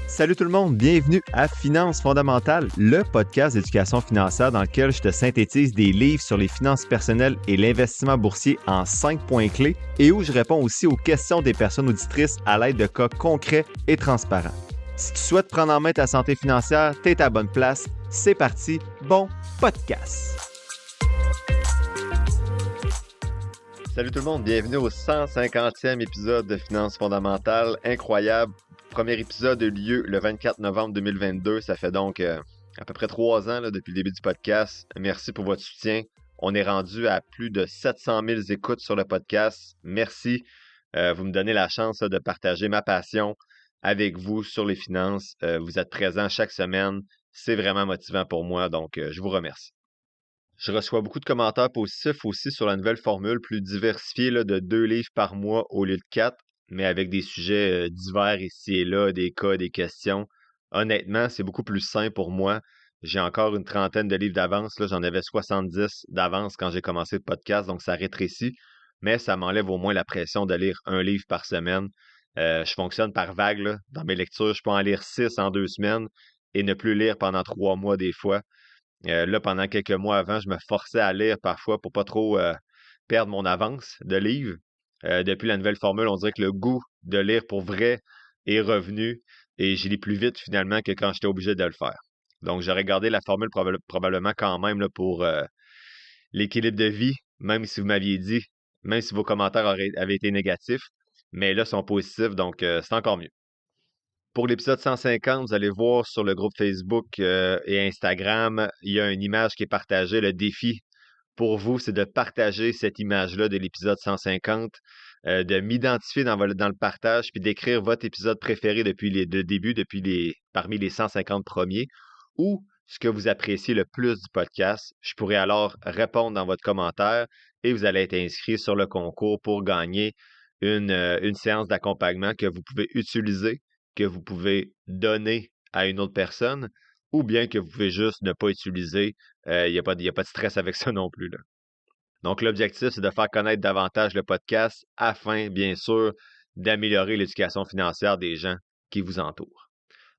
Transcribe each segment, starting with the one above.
Salut tout le monde, bienvenue à Finances fondamentales, le podcast d'éducation financière dans lequel je te synthétise des livres sur les finances personnelles et l'investissement boursier en 5 points clés et où je réponds aussi aux questions des personnes auditrices à l'aide de cas concrets et transparents. Si tu souhaites prendre en main ta santé financière, t'es à la bonne place. C'est parti, bon podcast! Salut tout le monde, bienvenue au 150e épisode de Finances fondamentales. Incroyable! Premier épisode a eu lieu le 24 novembre 2022. Ça fait donc à peu près 3 ans depuis le début du podcast. Merci pour votre soutien. On est rendu à plus de 700 000 écoutes sur le podcast. Merci. Vous me donnez la chance de partager ma passion avec vous sur les finances. Vous êtes présents chaque semaine. C'est vraiment motivant pour moi, donc je vous remercie. Je reçois beaucoup de commentaires positifs aussi sur la nouvelle formule plus diversifiée de 2 livres par mois au lieu de 4, mais avec des sujets divers ici et là, des cas, des questions. Honnêtement, c'est beaucoup plus simple pour moi. J'ai encore une trentaine de livres d'avance. J'en avais 70 d'avance quand j'ai commencé le podcast, donc ça rétrécit, mais ça m'enlève au moins la pression de lire un livre par semaine. Je fonctionne par vague dans mes lectures. Je peux en lire 6 en 2 semaines et ne plus lire pendant 3 mois des fois. Pendant quelques mois avant, je me forçais à lire parfois pour pas trop perdre mon avance de livres. Depuis la nouvelle formule, on dirait que le goût de lire pour vrai est revenu et j'y lis plus vite finalement que quand j'étais obligé de le faire. Donc, j'aurais gardé la formule probablement quand même pour l'équilibre de vie, même si vous m'aviez dit, même si vos commentaires avaient été négatifs, mais là, sont positifs, donc c'est encore mieux. Pour l'épisode 150, vous allez voir sur le groupe Facebook et Instagram, il y a une image qui est partagée. Le défi pour vous, c'est de partager cette image-là de l'épisode 150, de m'identifier dans le partage, puis d'écrire votre épisode préféré depuis le début, parmi les 150 premiers, ou ce que vous appréciez le plus du podcast. Je pourrais alors répondre dans votre commentaire et vous allez être inscrit sur le concours pour gagner une séance d'accompagnement que vous pouvez utiliser, que vous pouvez donner à une autre personne, ou bien que vous pouvez juste ne pas utiliser. Il n'y a pas de stress avec ça non plus. Donc, l'objectif, c'est de faire connaître davantage le podcast afin, bien sûr, d'améliorer l'éducation financière des gens qui vous entourent.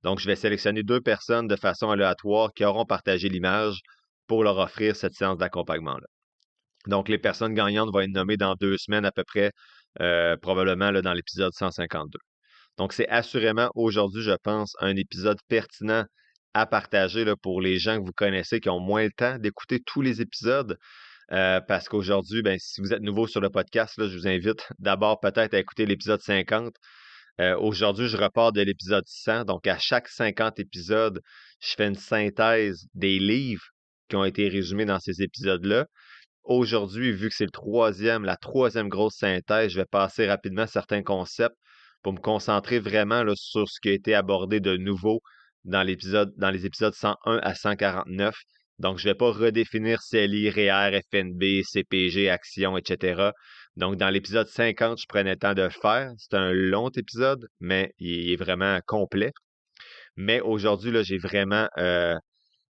Donc, je vais sélectionner 2 personnes de façon aléatoire qui auront partagé l'image pour leur offrir cette séance d'accompagnement-là. Donc, les personnes gagnantes vont être nommées dans 2 semaines à peu près, probablement dans l'épisode 152. Donc, c'est assurément aujourd'hui, je pense, un épisode pertinent à partager pour les gens que vous connaissez qui ont moins le temps d'écouter tous les épisodes. Parce qu'aujourd'hui, si vous êtes nouveau sur le podcast, je vous invite d'abord peut-être à écouter l'épisode 50. Aujourd'hui, je repars de l'épisode 100. Donc, à chaque 50 épisodes, je fais une synthèse des livres qui ont été résumés dans ces épisodes-là. Aujourd'hui, vu que c'est la troisième grosse synthèse, je vais passer rapidement certains concepts pour me concentrer vraiment sur ce qui a été abordé de nouveau dans les épisodes 101 à 149. Donc, je ne vais pas redéfinir CELI, REER, FNB, CPG, Action, etc. Donc, dans l'épisode 50, je prenais le temps de le faire. C'est un long épisode, mais il est vraiment complet. Mais aujourd'hui, j'ai vraiment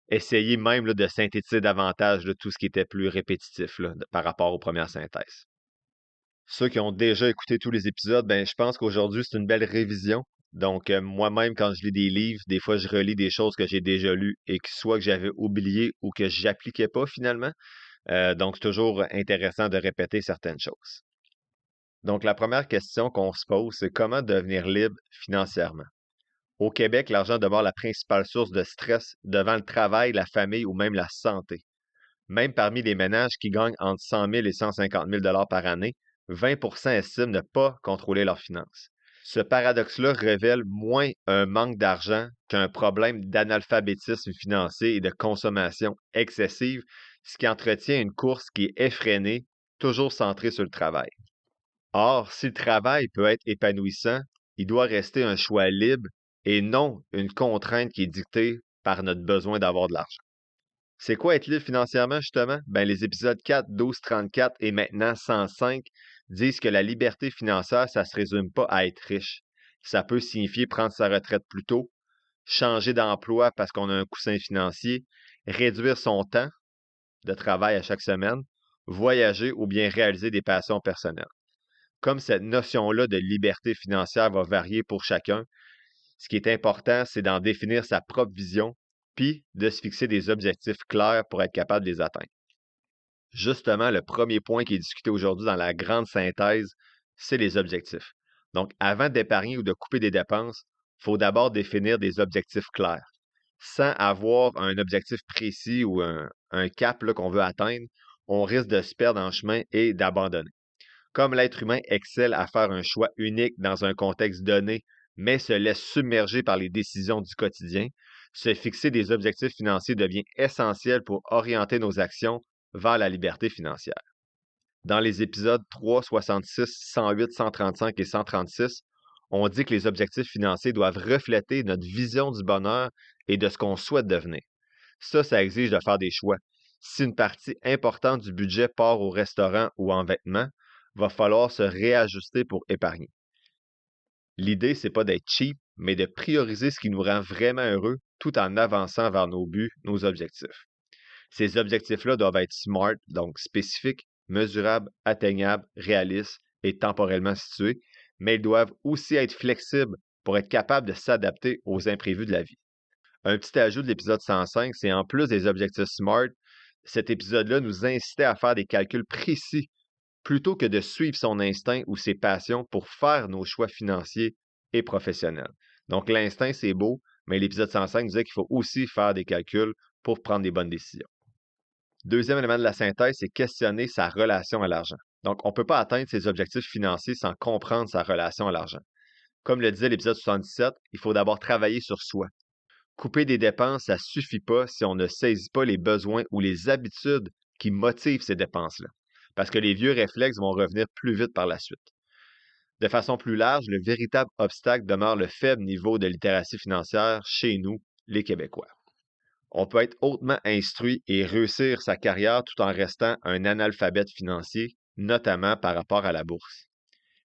essayé même de synthétiser davantage tout ce qui était plus répétitif par rapport aux premières synthèses. Ceux qui ont déjà écouté tous les épisodes, je pense qu'aujourd'hui, c'est une belle révision. Donc, moi-même, quand je lis des livres, des fois, je relis des choses que j'ai déjà lues et que soit que j'avais oublié ou que j'appliquais pas finalement. Donc, c'est toujours intéressant de répéter certaines choses. Donc, la première question qu'on se pose, c'est comment devenir libre financièrement? Au Québec, l'argent demeure la principale source de stress devant le travail, la famille ou même la santé. Même parmi les ménages qui gagnent entre 100 000 et 150 000 par année, 20 estiment ne pas contrôler leurs finances. Ce paradoxe-là révèle moins un manque d'argent qu'un problème d'analphabétisme financier et de consommation excessive, ce qui entretient une course qui est effrénée, toujours centrée sur le travail. Or, si le travail peut être épanouissant, il doit rester un choix libre et non une contrainte qui est dictée par notre besoin d'avoir de l'argent. C'est quoi être libre financièrement, justement? Les épisodes 4, 12, 34 et maintenant 105 disent que la liberté financière, ça ne se résume pas à être riche. Ça peut signifier prendre sa retraite plus tôt, changer d'emploi parce qu'on a un coussin financier, réduire son temps de travail à chaque semaine, voyager ou bien réaliser des passions personnelles. Comme cette notion-là de liberté financière va varier pour chacun, Ce qui est important, c'est d'en définir sa propre vision, puis de se fixer des objectifs clairs pour être capable de les atteindre. Justement, le premier point qui est discuté aujourd'hui dans la grande synthèse, c'est les objectifs. Donc, avant d'épargner ou de couper des dépenses, il faut d'abord définir des objectifs clairs. Sans avoir un objectif précis ou un cap qu'on veut atteindre, on risque de se perdre en chemin et d'abandonner. Comme l'être humain excelle à faire un choix unique dans un contexte donné, mais se laisse submerger par les décisions du quotidien, se fixer des objectifs financiers devient essentiel pour orienter nos actions vers la liberté financière. Dans les épisodes 3, 66, 108, 135 et 136, on dit que les objectifs financiers doivent refléter notre vision du bonheur et de ce qu'on souhaite devenir. Ça exige de faire des choix. Si une partie importante du budget part au restaurant ou en vêtements, va falloir se réajuster pour épargner. L'idée, c'est pas d'être cheap, mais de prioriser ce qui nous rend vraiment heureux tout en avançant vers nos buts, nos objectifs. Ces objectifs-là doivent être SMART, donc spécifiques, mesurables, atteignables, réalistes et temporellement situés, mais ils doivent aussi être flexibles pour être capables de s'adapter aux imprévus de la vie. Un petit ajout de l'épisode 105, c'est en plus des objectifs SMART, cet épisode-là nous incitait à faire des calculs précis plutôt que de suivre son instinct ou ses passions pour faire nos choix financiers et professionnels. Donc l'instinct, c'est beau, mais l'épisode 105 nous disait qu'il faut aussi faire des calculs pour prendre des bonnes décisions. Deuxième élément de la synthèse, c'est questionner sa relation à l'argent. Donc, on ne peut pas atteindre ses objectifs financiers sans comprendre sa relation à l'argent. Comme le disait l'épisode 77, il faut d'abord travailler sur soi. Couper des dépenses, ça ne suffit pas si on ne saisit pas les besoins ou les habitudes qui motivent ces dépenses-là, parce que les vieux réflexes vont revenir plus vite par la suite. De façon plus large, le véritable obstacle demeure le faible niveau de littératie financière chez nous, les Québécois. On peut être hautement instruit et réussir sa carrière tout en restant un analphabète financier, notamment par rapport à la bourse.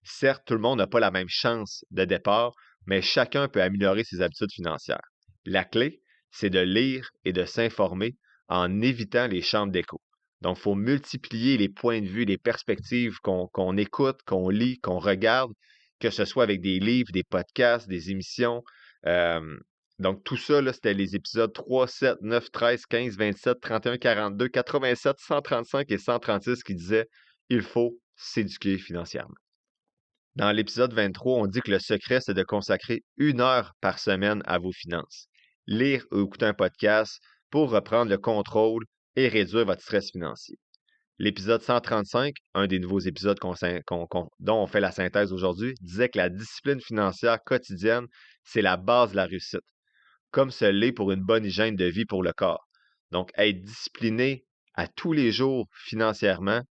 Certes, tout le monde n'a pas la même chance de départ, mais chacun peut améliorer ses habitudes financières. La clé, c'est de lire et de s'informer en évitant les chambres d'écho. Donc, il faut multiplier les points de vue, les perspectives qu'on écoute, qu'on lit, qu'on regarde, que ce soit avec des livres, des podcasts, des émissions. Donc, tout ça, là, c'était les épisodes 3, 7, 9, 13, 15, 27, 31, 42, 87, 135 et 136 qui disaient « Il faut s'éduquer financièrement ». Dans l'épisode 23, on dit que le secret, c'est de consacrer 1 heure par semaine à vos finances. Lire ou écouter un podcast pour reprendre le contrôle et réduire votre stress financier. L'épisode 135, un des nouveaux épisodes dont on fait la synthèse aujourd'hui, disait que la discipline financière quotidienne, c'est la base de la réussite, comme ce l'est pour une bonne hygiène de vie pour le corps. Donc, être discipliné à tous les jours financièrement,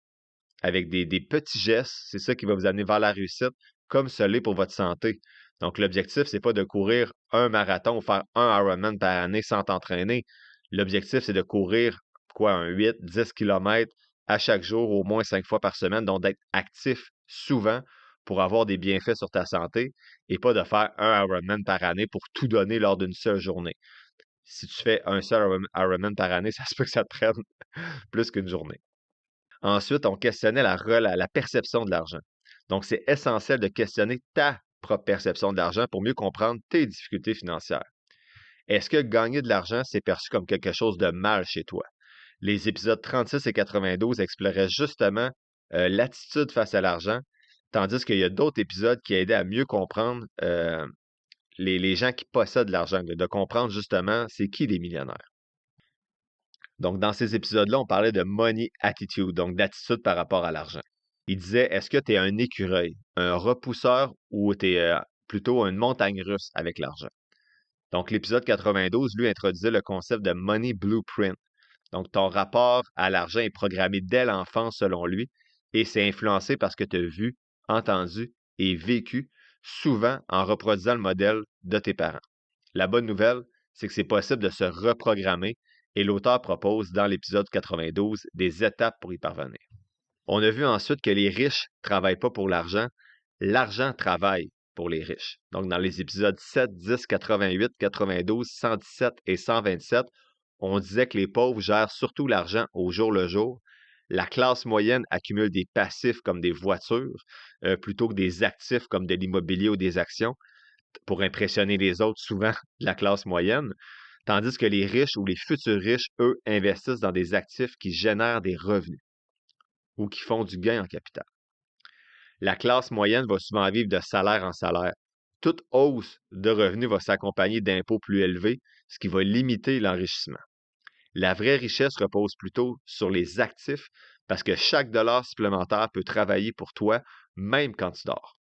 avec des petits gestes, c'est ça qui va vous amener vers la réussite, comme ce l'est pour votre santé. Donc, l'objectif, c'est pas de courir un marathon ou faire un Ironman par année sans t'entraîner. L'objectif, c'est de courir un 8, 10 km à chaque jour, au moins 5 fois par semaine, donc d'être actif souvent pour avoir des bienfaits sur ta santé et pas de faire un Ironman par année pour tout donner lors d'une seule journée. Si tu fais un seul Ironman par année, ça se peut que ça te prenne plus qu'une journée. Ensuite, on questionnait la perception de l'argent. Donc, c'est essentiel de questionner ta propre perception de l'argent pour mieux comprendre tes difficultés financières. Est-ce que gagner de l'argent, c'est perçu comme quelque chose de mal chez toi? Les épisodes 36 et 92 exploraient justement l'attitude face à l'argent, tandis qu'il y a d'autres épisodes qui aidaient à mieux comprendre les gens qui possèdent l'argent, de comprendre justement c'est qui les millionnaires. Donc, dans ces épisodes-là, on parlait de money attitude, donc d'attitude par rapport à l'argent. Il disait, est-ce que tu es un écureuil, un repousseur ou tu es plutôt une montagne russe avec l'argent? Donc, l'épisode 92, lui, introduisait le concept de money blueprint. Donc, ton rapport à l'argent est programmé dès l'enfance selon lui et c'est influencé par ce que tu as vu, entendu et vécu, souvent en reproduisant le modèle de tes parents. La bonne nouvelle, c'est que c'est possible de se reprogrammer et l'auteur propose dans l'épisode 92 des étapes pour y parvenir. On a vu ensuite que les riches ne travaillent pas pour l'argent travaille pour les riches. Donc, dans les épisodes 7, 10, 88, 92, 117 et 127, on disait que les pauvres gèrent surtout l'argent au jour le jour. La classe moyenne accumule des passifs comme des voitures plutôt que des actifs comme de l'immobilier ou des actions. pour impressionner les autres, souvent de la classe moyenne, tandis que les riches ou les futurs riches, eux, investissent dans des actifs qui génèrent des revenus ou qui font du gain en capital. La classe moyenne va souvent vivre de salaire en salaire. Toute hausse de revenus va s'accompagner d'impôts plus élevés, ce qui va limiter l'enrichissement. La vraie richesse repose plutôt sur les actifs parce que chaque dollar supplémentaire peut travailler pour toi, même quand tu dors.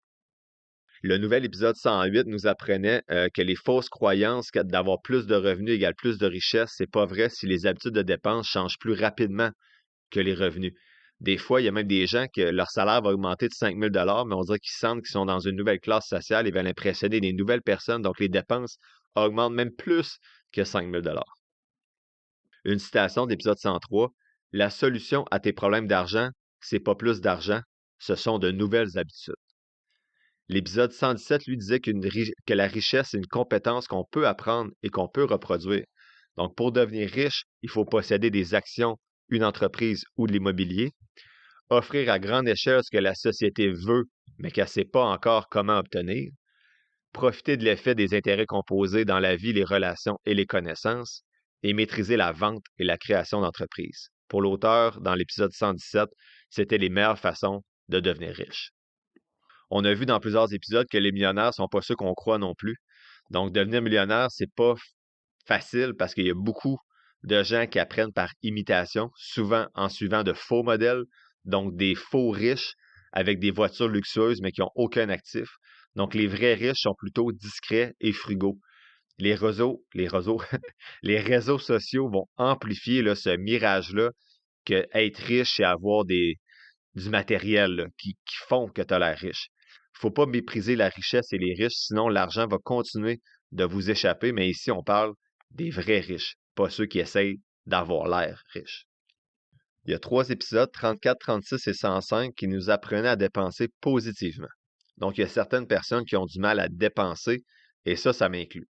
Le nouvel épisode 108 nous apprenait que les fausses croyances d'avoir plus de revenus égale plus de richesse, c'est pas vrai si les habitudes de dépenses changent plus rapidement que les revenus. Des fois, il y a même des gens que leur salaire va augmenter de 5 000 mais on dirait qu'ils sentent qu'ils sont dans une nouvelle classe sociale et veulent impressionner des nouvelles personnes, donc les dépenses augmentent même plus que 5 000 Une citation d'épisode 103, la solution à tes problèmes d'argent, c'est pas plus d'argent, ce sont de nouvelles habitudes. L'épisode 117, lui, disait que la richesse est une compétence qu'on peut apprendre et qu'on peut reproduire. Donc, pour devenir riche, il faut posséder des actions, une entreprise ou de l'immobilier, offrir à grande échelle ce que la société veut, mais qu'elle ne sait pas encore comment obtenir, profiter de l'effet des intérêts composés dans la vie, les relations et les connaissances, et maîtriser la vente et la création d'entreprises. Pour l'auteur, dans l'épisode 117, c'était les meilleures façons de devenir riche. On a vu dans plusieurs épisodes que les millionnaires ne sont pas ceux qu'on croit non plus. Donc, devenir millionnaire, c'est pas facile parce qu'il y a beaucoup de gens qui apprennent par imitation, souvent en suivant de faux modèles, donc des faux riches avec des voitures luxueuses mais qui n'ont aucun actif. Donc, les vrais riches sont plutôt discrets et frugaux. Les les réseaux sociaux vont amplifier là, ce mirage-là que être riche, c'est avoir du matériel là, qui font que tu as l'air riche. Il ne faut pas mépriser la richesse et les riches, sinon l'argent va continuer de vous échapper. Mais ici, on parle des vrais riches, pas ceux qui essayent d'avoir l'air riche. Il y a 3 épisodes, 34, 36 et 105, qui nous apprenaient à dépenser positivement. Donc, il y a certaines personnes qui ont du mal à dépenser, et ça m'inclut.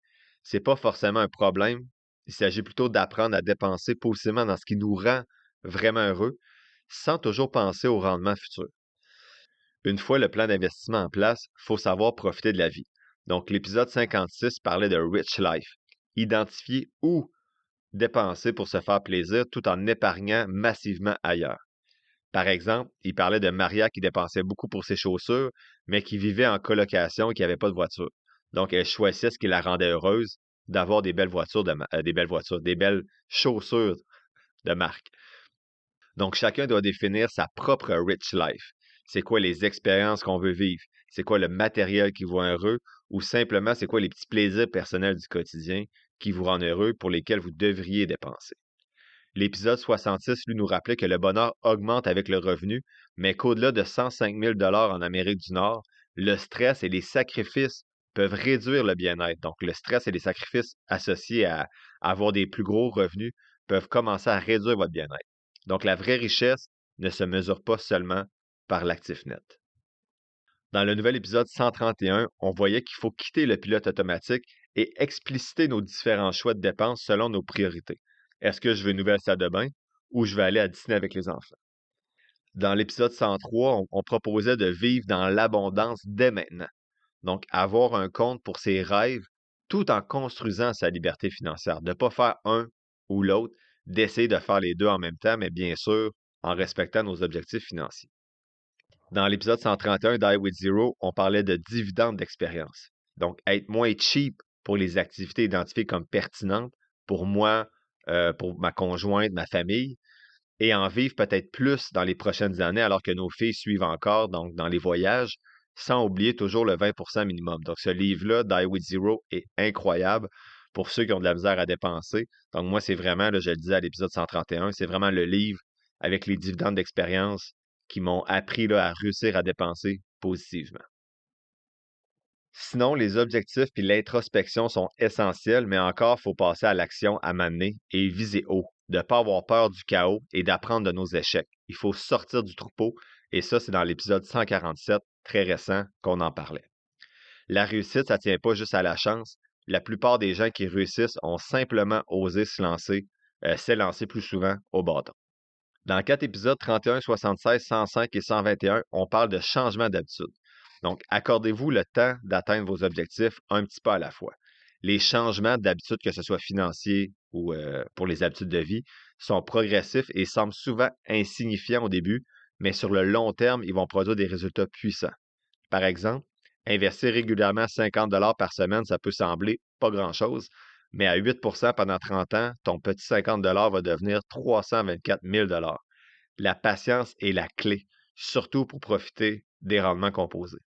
Ce n'est pas forcément un problème. Il s'agit plutôt d'apprendre à dépenser positivement dans ce qui nous rend vraiment heureux, sans toujours penser au rendement futur. Une fois le plan d'investissement en place, il faut savoir profiter de la vie. Donc, l'épisode 56 parlait de Rich Life. Identifier où dépenser pour se faire plaisir tout en épargnant massivement ailleurs. Par exemple, il parlait de Maria qui dépensait beaucoup pour ses chaussures, mais qui vivait en colocation et qui n'avait pas de voiture. Donc, elle choisissait ce qui la rendait heureuse d'avoir des belles voitures, des belles chaussures de marque. Donc, chacun doit définir sa propre rich life. C'est quoi les expériences qu'on veut vivre? C'est quoi le matériel qui vous rend heureux? Ou simplement, c'est quoi les petits plaisirs personnels du quotidien qui vous rendent heureux pour lesquels vous devriez dépenser? L'épisode 66, lui, nous rappelait que le bonheur augmente avec le revenu, mais qu'au-delà de 105 000 en Amérique du Nord, le stress et les sacrifices peuvent réduire le bien-être. Donc, le stress et les sacrifices associés à avoir des plus gros revenus peuvent commencer à réduire votre bien-être. Donc, la vraie richesse ne se mesure pas seulement par l'actif net. Dans le nouvel épisode 131, on voyait qu'il faut quitter le pilote automatique et expliciter nos différents choix de dépenses selon nos priorités. Est-ce que je veux une nouvelle salle de bain ou je vais aller à Disney avec les enfants? Dans l'épisode 103, on proposait de vivre dans l'abondance dès maintenant. Donc, avoir un compte pour ses rêves tout en construisant sa liberté financière. De ne pas faire un ou l'autre, d'essayer de faire les deux en même temps, mais bien sûr, en respectant nos objectifs financiers. Dans l'épisode 131 Die with Zero, on parlait de dividendes d'expérience. Donc, être moins cheap pour les activités identifiées comme pertinentes pour moi, pour ma conjointe, ma famille, et en vivre peut-être plus dans les prochaines années alors que nos filles suivent encore, donc dans les voyages, sans oublier toujours le 20% minimum. Donc, ce livre-là, Die with Zero, est incroyable pour ceux qui ont de la misère à dépenser. Donc, moi, c'est vraiment, là, je le disais à l'épisode 131, c'est vraiment le livre avec les dividendes d'expérience qui m'ont appris là, à réussir à dépenser positivement. Sinon, les objectifs et l'introspection sont essentiels, mais encore, il faut passer à l'action à m'amener et viser haut, de ne pas avoir peur du chaos et d'apprendre de nos échecs. Il faut sortir du troupeau, et ça, c'est dans l'épisode 147, très récent, qu'on en parlait. La réussite, ça ne tient pas juste à la chance. La plupart des gens qui réussissent ont simplement osé s'élancer plus souvent au bâton. Dans 4 épisodes, 31, 76, 105 et 121, on parle de changement d'habitude. Donc, accordez-vous le temps d'atteindre vos objectifs un petit pas à la fois. Les changements d'habitude, que ce soit financier ou pour les habitudes de vie, sont progressifs et semblent souvent insignifiants au début, mais sur le long terme, ils vont produire des résultats puissants. Par exemple, investir régulièrement 50 $ par semaine, ça peut sembler pas grand-chose, mais à 8 pendant 30 ans, ton petit 50 $ va devenir 324 000 $. La patience est la clé, surtout pour profiter des rendements composés.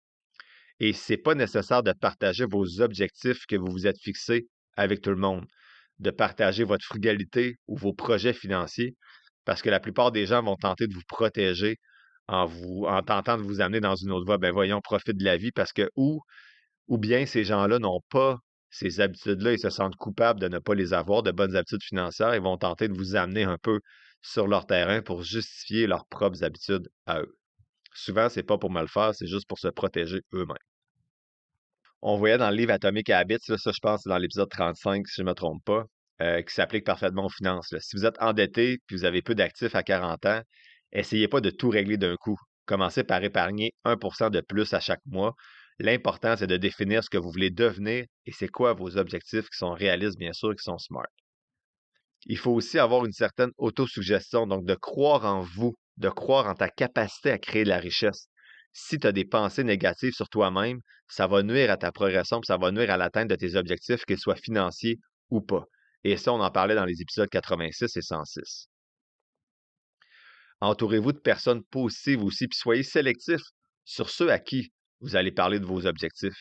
Et c'est pas nécessaire de partager vos objectifs que vous vous êtes fixés avec tout le monde, de partager votre frugalité ou vos projets financiers, parce que la plupart des gens vont tenter de vous protéger en tentant de vous amener dans une autre voie. Ben voyons, profite de la vie, parce que ou bien ces gens-là n'ont pas ces habitudes-là, ils se sentent coupables de ne pas les avoir, de bonnes habitudes financières, ils vont tenter de vous amener un peu sur leur terrain pour justifier leurs propres habitudes à eux. Souvent, c'est pas pour mal faire, c'est juste pour se protéger eux-mêmes. On voyait dans le livre Atomic Habits, là, ça je pense c'est dans l'épisode 35, si je ne me trompe pas, qui s'applique parfaitement aux finances, là. Si vous êtes endetté puis vous avez peu d'actifs à 40 ans, essayez pas de tout régler d'un coup. Commencez par épargner 1% de plus à chaque mois. L'important, c'est de définir ce que vous voulez devenir et c'est quoi vos objectifs qui sont réalistes, bien sûr, qui sont smart. Il faut aussi avoir une certaine autosuggestion, donc de croire en vous, de croire en ta capacité à créer de la richesse. Si tu as des pensées négatives sur toi-même, ça va nuire à ta progression, puis ça va nuire à l'atteinte de tes objectifs, qu'ils soient financiers ou pas. Et ça, on en parlait dans les épisodes 86 et 106. Entourez-vous de personnes positives aussi, puis soyez sélectifs sur ceux à qui vous allez parler de vos objectifs.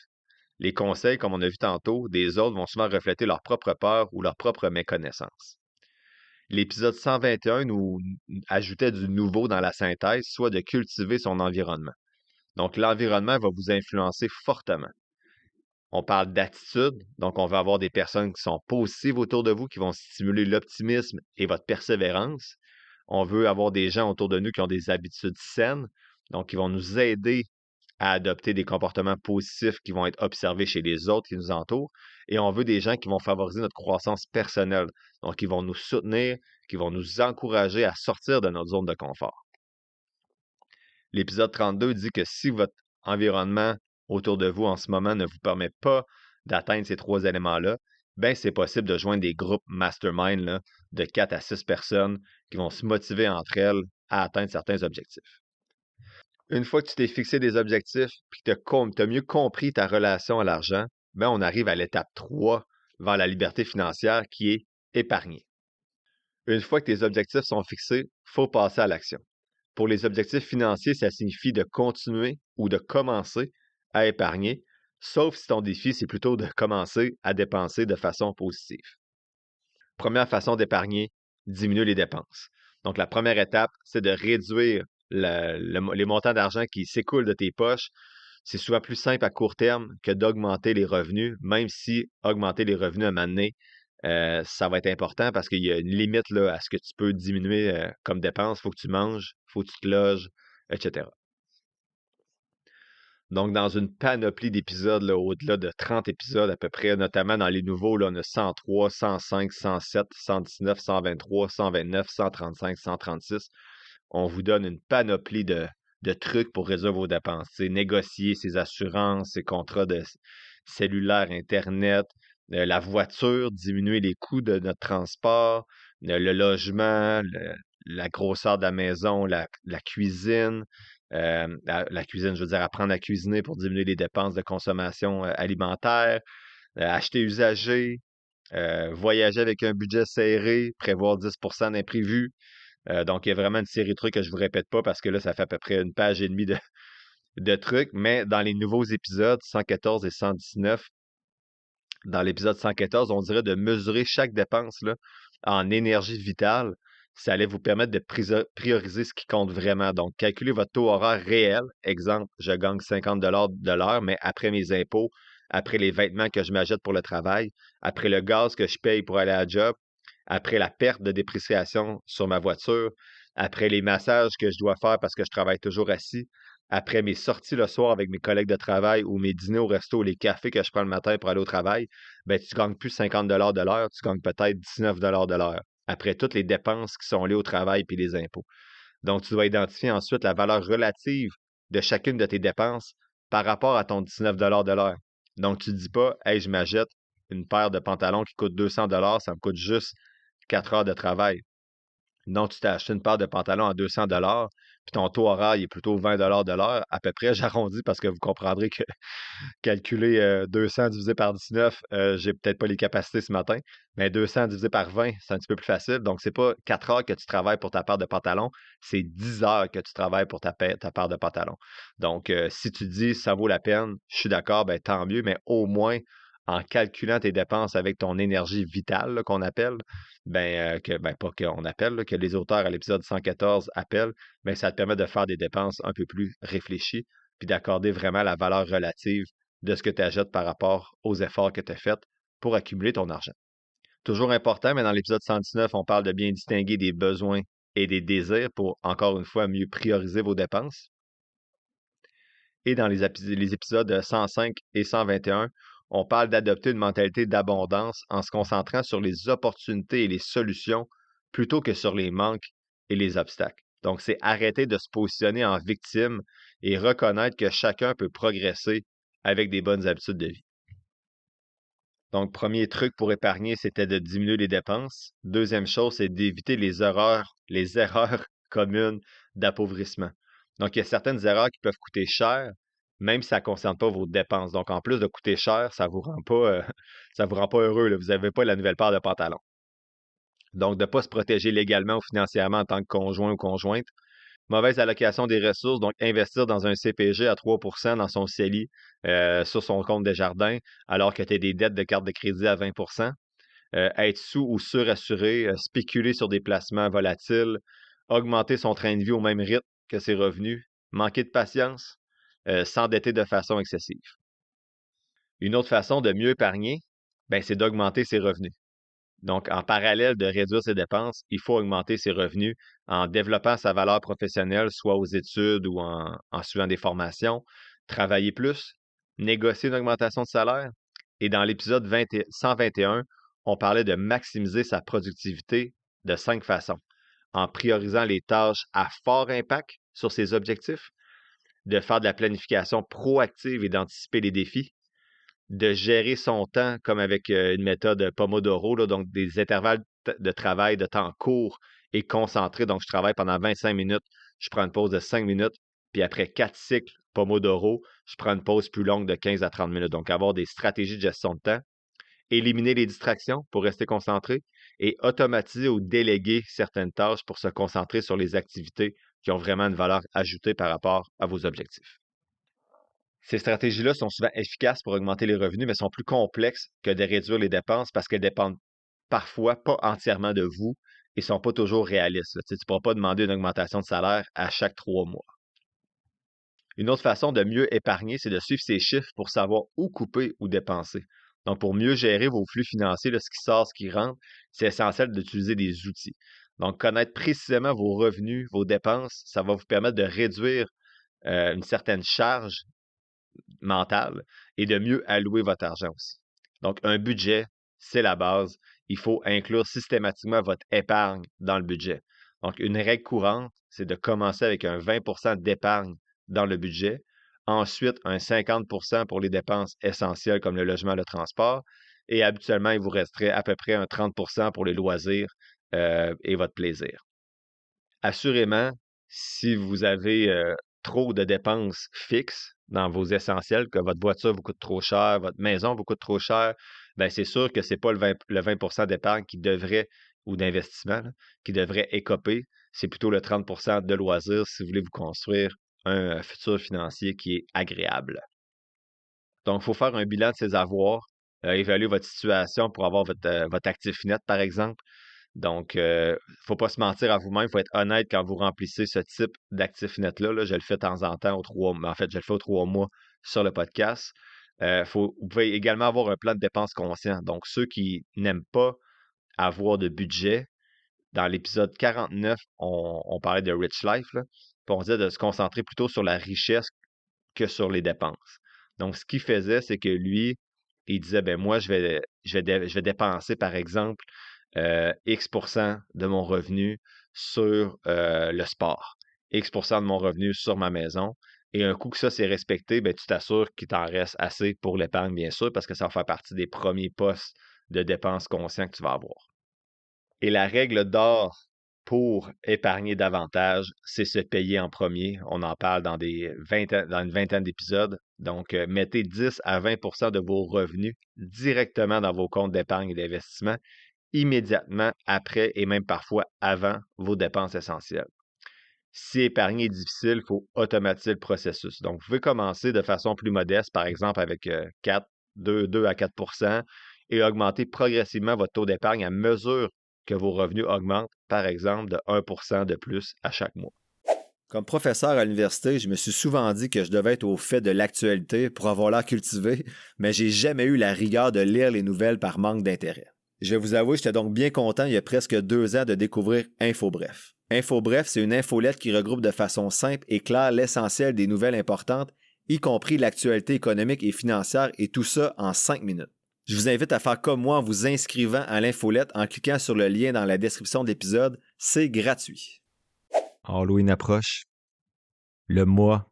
Les conseils, comme on a vu tantôt, des autres vont souvent refléter leur propre peur ou leur propre méconnaissance. L'épisode 121 nous ajoutait du nouveau dans la synthèse, soit de cultiver son environnement. Donc, l'environnement va vous influencer fortement. On parle d'attitude, donc on va avoir des personnes qui sont positives autour de vous, qui vont stimuler l'optimisme et votre persévérance. On veut avoir des gens autour de nous qui ont des habitudes saines, donc qui vont nous aider à adopter des comportements positifs qui vont être observés chez les autres qui nous entourent. Et on veut des gens qui vont favoriser notre croissance personnelle, donc qui vont nous soutenir, qui vont nous encourager à sortir de notre zone de confort. L'épisode 32 dit que si votre environnement autour de vous en ce moment ne vous permet pas d'atteindre ces trois éléments-là, ben c'est possible de joindre des groupes mastermind là, de 4 à 6 personnes qui vont se motiver entre elles à atteindre certains objectifs. Une fois que tu t'es fixé des objectifs et que tu as mieux compris ta relation à l'argent, ben on arrive à l'étape 3 vers la liberté financière qui est épargner. Une fois que tes objectifs sont fixés, il faut passer à l'action. Pour les objectifs financiers, ça signifie de continuer ou de commencer à épargner, sauf si ton défi, c'est plutôt de commencer à dépenser de façon positive. Première façon d'épargner, diminuer les dépenses. Donc, la première étape, c'est de réduire les montants d'argent qui s'écoulent de tes poches. C'est souvent plus simple à court terme que d'augmenter les revenus, même si augmenter les revenus à un moment donné, ça va être important parce qu'il y a une limite là, à ce que tu peux diminuer comme dépense. Il faut que tu manges, il faut que tu te loges, etc. Donc, dans une panoplie d'épisodes, là, au-delà de 30 épisodes à peu près, notamment dans les nouveaux, là, on a 103, 105, 107, 119, 123, 129, 135, 136. On vous donne une panoplie de trucs pour résoudre vos dépenses. C'est négocier ses assurances, ses contrats de cellulaire, Internet, la voiture, diminuer les coûts de notre transport, le logement, la grosseur de la maison, la cuisine. La cuisine, je veux dire, apprendre à cuisiner pour diminuer les dépenses de consommation alimentaire, acheter usagé, voyager avec un budget serré, prévoir 10% d'imprévus. Donc, il y a vraiment une série de trucs que je ne vous répète pas parce que là, ça fait à peu près une page et demie de trucs. Mais dans les nouveaux épisodes, 114 et 119, dans l'épisode 114, on dirait de mesurer chaque dépense là, en énergie vitale. Ça allait vous permettre de prioriser ce qui compte vraiment. Donc, calculez votre taux horaire réel. Exemple, je gagne 50 de l'heure, mais après mes impôts, après les vêtements que je m'achète pour le travail, après le gaz que je paye pour aller à la job, après la perte de dépréciation sur ma voiture, après les massages que je dois faire parce que je travaille toujours assis, après mes sorties le soir avec mes collègues de travail ou mes dîners au resto, les cafés que je prends le matin pour aller au travail, ben, tu gagnes plus 50 de l'heure, tu gagnes peut-être 19 de l'heure, après toutes les dépenses qui sont liées au travail puis les impôts. Donc, tu dois identifier ensuite la valeur relative de chacune de tes dépenses par rapport à ton 19 de l'heure. Donc, tu ne dis pas, hey, je m'achète une paire de pantalons qui coûte 200 ça me coûte juste 4 heures de travail. Non, tu t'es acheté une paire de pantalons à 200 puis ton taux horaire il est plutôt 20 de l'heure, à peu près. J'arrondis parce que vous comprendrez que calculer 200 divisé par 19, j'ai peut-être pas les capacités ce matin, mais 200 divisé par 20, c'est un petit peu plus facile. Donc, c'est pas 4 heures que tu travailles pour ta paire de pantalons, c'est 10 heures que tu travailles pour ta paire de pantalons. Donc, si tu dis ça vaut la peine, je suis d'accord, ben tant mieux, mais au moins en calculant tes dépenses avec ton énergie vitale là, qu'on appelle, pas qu'on appelle, là, que les auteurs à l'épisode 114 appellent, ben ça te permet de faire des dépenses un peu plus réfléchies, puis d'accorder vraiment la valeur relative de ce que tu achètes par rapport aux efforts que tu as faits pour accumuler ton argent. Toujours important, mais dans l'épisode 119, on parle de bien distinguer des besoins et des désirs pour, encore une fois, mieux prioriser vos dépenses. Et dans les épisodes 105 et 121, on parle d'adopter une mentalité d'abondance en se concentrant sur les opportunités et les solutions plutôt que sur les manques et les obstacles. Donc, c'est arrêter de se positionner en victime et reconnaître que chacun peut progresser avec des bonnes habitudes de vie. Donc, premier truc pour épargner, c'était de diminuer les dépenses. Deuxième chose, c'est d'éviter les erreurs communes d'appauvrissement. Donc, il y a certaines erreurs qui peuvent coûter cher, même si ça ne concerne pas vos dépenses. Donc, en plus de coûter cher, ça ne vous rend pas, ça vous rend pas heureux, là. Vous n'avez pas la nouvelle paire de pantalons. Donc, de ne pas se protéger légalement ou financièrement en tant que conjoint ou conjointe. Mauvaise allocation des ressources, donc investir dans un CPG à 3 dans son CELI sur son compte Desjardins, alors que tu as des dettes de carte de crédit à 20 être sous ou surassuré, spéculer sur des placements volatiles, augmenter son train de vie au même rythme que ses revenus, manquer de patience, s'endetter de façon excessive. Une autre façon de mieux épargner, ben, c'est d'augmenter ses revenus. Donc, en parallèle de réduire ses dépenses, il faut augmenter ses revenus en développant sa valeur professionnelle, soit aux études ou en suivant des formations, travailler plus, négocier une augmentation de salaire. Et dans l'épisode 121, on parlait de maximiser sa productivité de 5 façons. En priorisant les tâches à fort impact sur ses objectifs, de faire de la planification proactive et d'anticiper les défis, de gérer son temps comme avec une méthode Pomodoro, là, donc des intervalles de travail de temps court et concentré. Donc, je travaille pendant 25 minutes, je prends une pause de 5 minutes, puis après 4 cycles Pomodoro, je prends une pause plus longue de 15 à 30 minutes. Donc, avoir des stratégies de gestion de temps, éliminer les distractions pour rester concentré et automatiser ou déléguer certaines tâches pour se concentrer sur les activités qui ont vraiment une valeur ajoutée par rapport à vos objectifs. Ces stratégies-là sont souvent efficaces pour augmenter les revenus, mais sont plus complexes que de réduire les dépenses parce qu'elles dépendent parfois pas entièrement de vous et ne sont pas toujours réalistes. Tu ne pourras pas demander une augmentation de salaire à chaque 3 mois. Une autre façon de mieux épargner, c'est de suivre ses chiffres pour savoir où couper ou dépenser. Donc, pour mieux gérer vos flux financiers, là, ce qui sort, ce qui rentre, c'est essentiel d'utiliser des outils. Donc, connaître précisément vos revenus, vos dépenses, ça va vous permettre de réduire une certaine charge mentale et de mieux allouer votre argent aussi. Donc, un budget, c'est la base. Il faut inclure systématiquement votre épargne dans le budget. Donc, une règle courante, c'est de commencer avec un 20 d'épargne dans le budget. Ensuite, un 50 pour les dépenses essentielles comme le logement, le transport. Et habituellement, il vous resterait à peu près un 30 pour les loisirs et votre plaisir. Assurément, si vous avez trop de dépenses fixes dans vos essentiels, que votre voiture vous coûte trop cher, votre maison vous coûte trop cher, bien, c'est sûr que ce n'est pas le 20 d'épargne qui devrait, ou d'investissement, là, qui devrait écoper. C'est plutôt le 30 de loisirs si vous voulez vous construire un futur financier qui est agréable. Donc, il faut faire un bilan de ses avoirs, évaluer votre situation pour avoir votre actif net, par exemple. Donc, il ne faut pas se mentir à vous-même, il faut être honnête quand vous remplissez ce type d'actif net-là. Là, je le fais de temps en temps en fait, je le fais aux 3 mois sur le podcast. Vous pouvez également avoir un plan de dépenses conscient. Donc, ceux qui n'aiment pas avoir de budget, dans l'épisode 49, on parlait de Rich Life, là, puis on disait de se concentrer plutôt sur la richesse que sur les dépenses. Donc, ce qu'il faisait, c'est que lui, il disait, ben moi, je vais dépenser, par exemple, X% de mon revenu sur le sport, X% de mon revenu sur ma maison, Et un coup que ça c'est respecté, ben, tu t'assures qu'il t'en reste assez pour l'épargne, bien sûr, parce que ça va faire partie des premiers postes de dépenses conscients que tu vas avoir. Et la règle d'or pour épargner davantage, c'est se payer en premier. On en parle dans dans une vingtaine d'épisodes. Donc, mettez 10 à 20 de vos revenus directement dans vos comptes d'épargne et d'investissement immédiatement après et même parfois avant vos dépenses essentielles. Si épargner est difficile, il faut automatiser le processus. Donc, vous pouvez commencer de façon plus modeste, par exemple avec 2 à 4 et augmenter progressivement votre taux d'épargne à mesure que vos revenus augmentent, par exemple de 1 de plus à chaque mois. Comme professeur à l'université, je me suis souvent dit que je devais être au fait de l'actualité pour avoir l'air cultivé, mais j'ai jamais eu la rigueur de lire les nouvelles par manque d'intérêt. Je vais vous avouer, j'étais donc bien content il y a presque 2 ans de découvrir InfoBref. InfoBref, c'est une infolette qui regroupe de façon simple et claire l'essentiel des nouvelles importantes, y compris l'actualité économique et financière, et tout ça en 5 minutes. Je vous invite à faire comme moi en vous inscrivant à l'infolette en cliquant sur le lien dans la description de l'épisode. C'est gratuit. Halloween approche. Le mois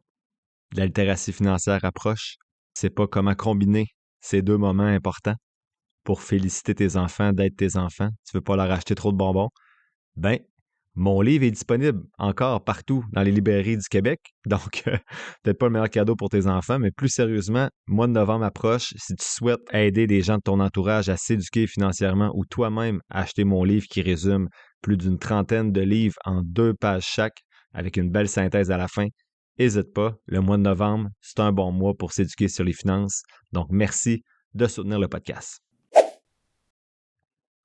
de la littératie financière approche. C'est pas comment combiner ces deux moments importants pour féliciter tes enfants d'être tes enfants. Tu veux pas leur acheter trop de bonbons? Ben, mon livre est disponible encore partout dans les librairies du Québec. Donc, peut-être pas le meilleur cadeau pour tes enfants, mais plus sérieusement, mois de novembre approche. Si tu souhaites aider des gens de ton entourage à s'éduquer financièrement ou toi-même acheter mon livre qui résume plus d'une trentaine de livres en 2 pages chaque avec une belle synthèse à la fin, n'hésite pas. Le mois de novembre, c'est un bon mois pour s'éduquer sur les finances. Donc, merci de soutenir le podcast.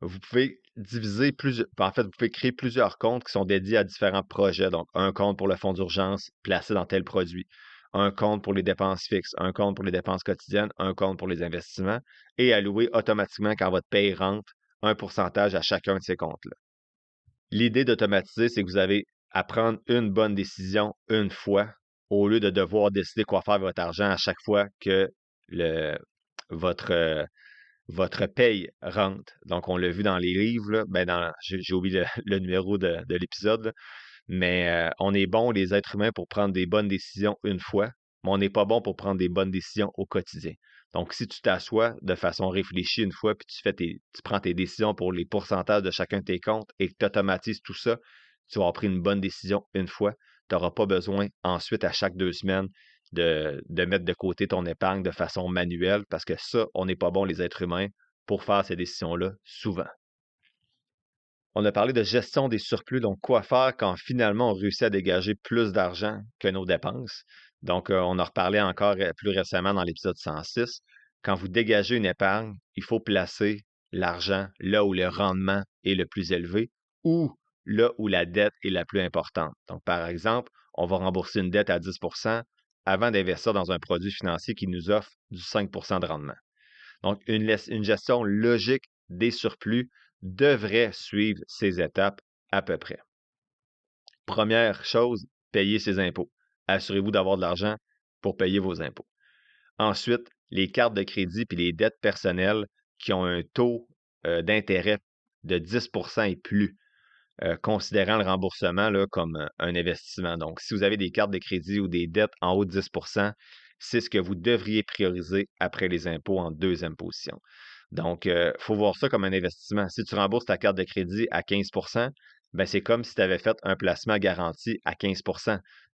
Vous pouvez vous pouvez créer plusieurs comptes qui sont dédiés à différents projets. Donc, un compte pour le fonds d'urgence placé dans tel produit, un compte pour les dépenses fixes, un compte pour les dépenses quotidiennes, un compte pour les investissements et allouer automatiquement quand votre paye rentre un pourcentage à chacun de ces comptes-là. L'idée d'automatiser, c'est que vous avez à prendre une bonne décision une fois au lieu de devoir décider quoi faire avec votre argent à chaque fois que le, votre, votre paye rentre. Donc, on l'a vu dans les livres, là, j'ai oublié le numéro de l'épisode, mais on est bon, les êtres humains, pour prendre des bonnes décisions une fois, mais on n'est pas bon pour prendre des bonnes décisions au quotidien. Donc, si tu t'assois de façon réfléchie une fois, puis tu prends tes décisions pour les pourcentages de chacun de tes comptes et que tu automatises tout ça, tu vas avoir pris une bonne décision une fois. Tu n'auras pas besoin ensuite, à chaque 2 semaines, de mettre de côté ton épargne de façon manuelle parce que ça, on n'est pas bon, les êtres humains, pour faire ces décisions-là souvent. On a parlé de gestion des surplus, donc quoi faire quand finalement on réussit à dégager plus d'argent que nos dépenses. Donc, on a reparlé encore plus récemment dans l'épisode 106. Quand vous dégagez une épargne, il faut placer l'argent là où le rendement est le plus élevé ou là où la dette est la plus importante. Donc, par exemple, on va rembourser une dette à 10 avant d'investir dans un produit financier qui nous offre du 5 de rendement. Donc, une gestion logique des surplus devrait suivre ces étapes à peu près. Première chose, payer ses impôts. Assurez-vous d'avoir de l'argent pour payer vos impôts. Ensuite, les cartes de crédit puis les dettes personnelles qui ont un taux d'intérêt de 10 et plus, considérant le remboursement là, comme un investissement. Donc, si vous avez des cartes de crédit ou des dettes en haut de 10 c'est ce que vous devriez prioriser après les impôts en deuxième position. Donc, il faut voir ça comme un investissement. Si tu rembourses ta carte de crédit à 15 ben c'est comme si tu avais fait un placement garanti à 15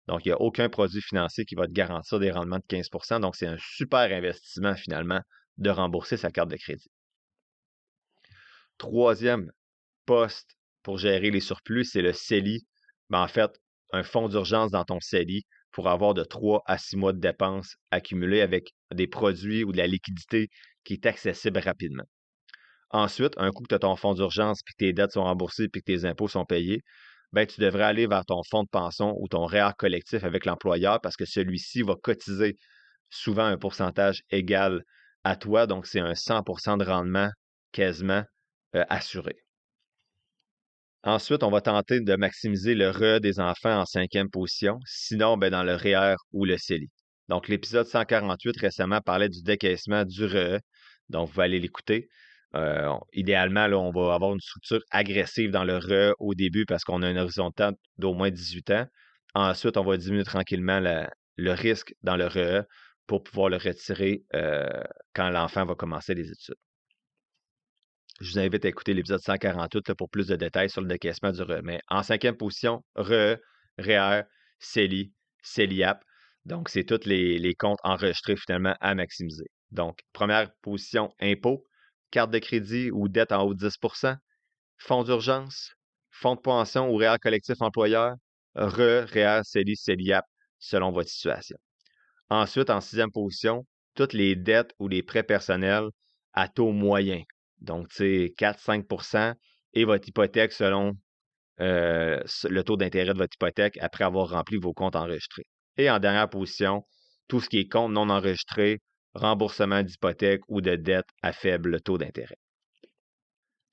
Donc, il n'y a aucun produit financier qui va te garantir des rendements de 15 Donc, c'est un super investissement finalement de rembourser sa carte de crédit. Troisième poste pour gérer les surplus, c'est le CELI. En fait, un fonds d'urgence dans ton CELI pour avoir de 3 à 6 mois de dépenses accumulées avec des produits ou de la liquidité qui est accessible rapidement. Ensuite, un coup que tu as ton fonds d'urgence, puis que tes dettes sont remboursées, puis que tes impôts sont payés, ben, tu devrais aller vers ton fonds de pension ou ton REER collectif avec l'employeur parce que celui-ci va cotiser souvent un pourcentage égal à toi. Donc, c'est un 100 de rendement quasiment assuré. Ensuite, on va tenter de maximiser le RE des enfants en 5e position, sinon ben, dans le REER ou le CELI. Donc, l'épisode 148 récemment parlait du décaissement du RE. Donc, vous allez l'écouter. Idéalement, là, on va avoir une structure agressive dans le RE au début parce qu'on a un horizon de temps d'au moins 18 ans. Ensuite, on va diminuer tranquillement le risque dans le REE pour pouvoir le retirer quand l'enfant va commencer les études. Je vous invite à écouter l'épisode 148 là, pour plus de détails sur le décaissement du REE. Mais en 5e position, REE, REER, CELI, CELIAP. Donc, c'est tous les comptes enregistrés finalement à maximiser. Donc, première position, impôt, carte de crédit ou dette en haut de 10 fonds d'urgence, fonds de pension ou REER collectif employeur, REE, REER, CELI, CELIAP, selon votre situation. Ensuite, en 6e position, toutes les dettes ou les prêts personnels à taux moyen. Donc, tu sais, 4-5 et votre hypothèque selon le taux d'intérêt de votre hypothèque après avoir rempli vos comptes enregistrés. Et en dernière position, tout ce qui est compte non enregistré, remboursement d'hypothèque ou de dette à faible taux d'intérêt.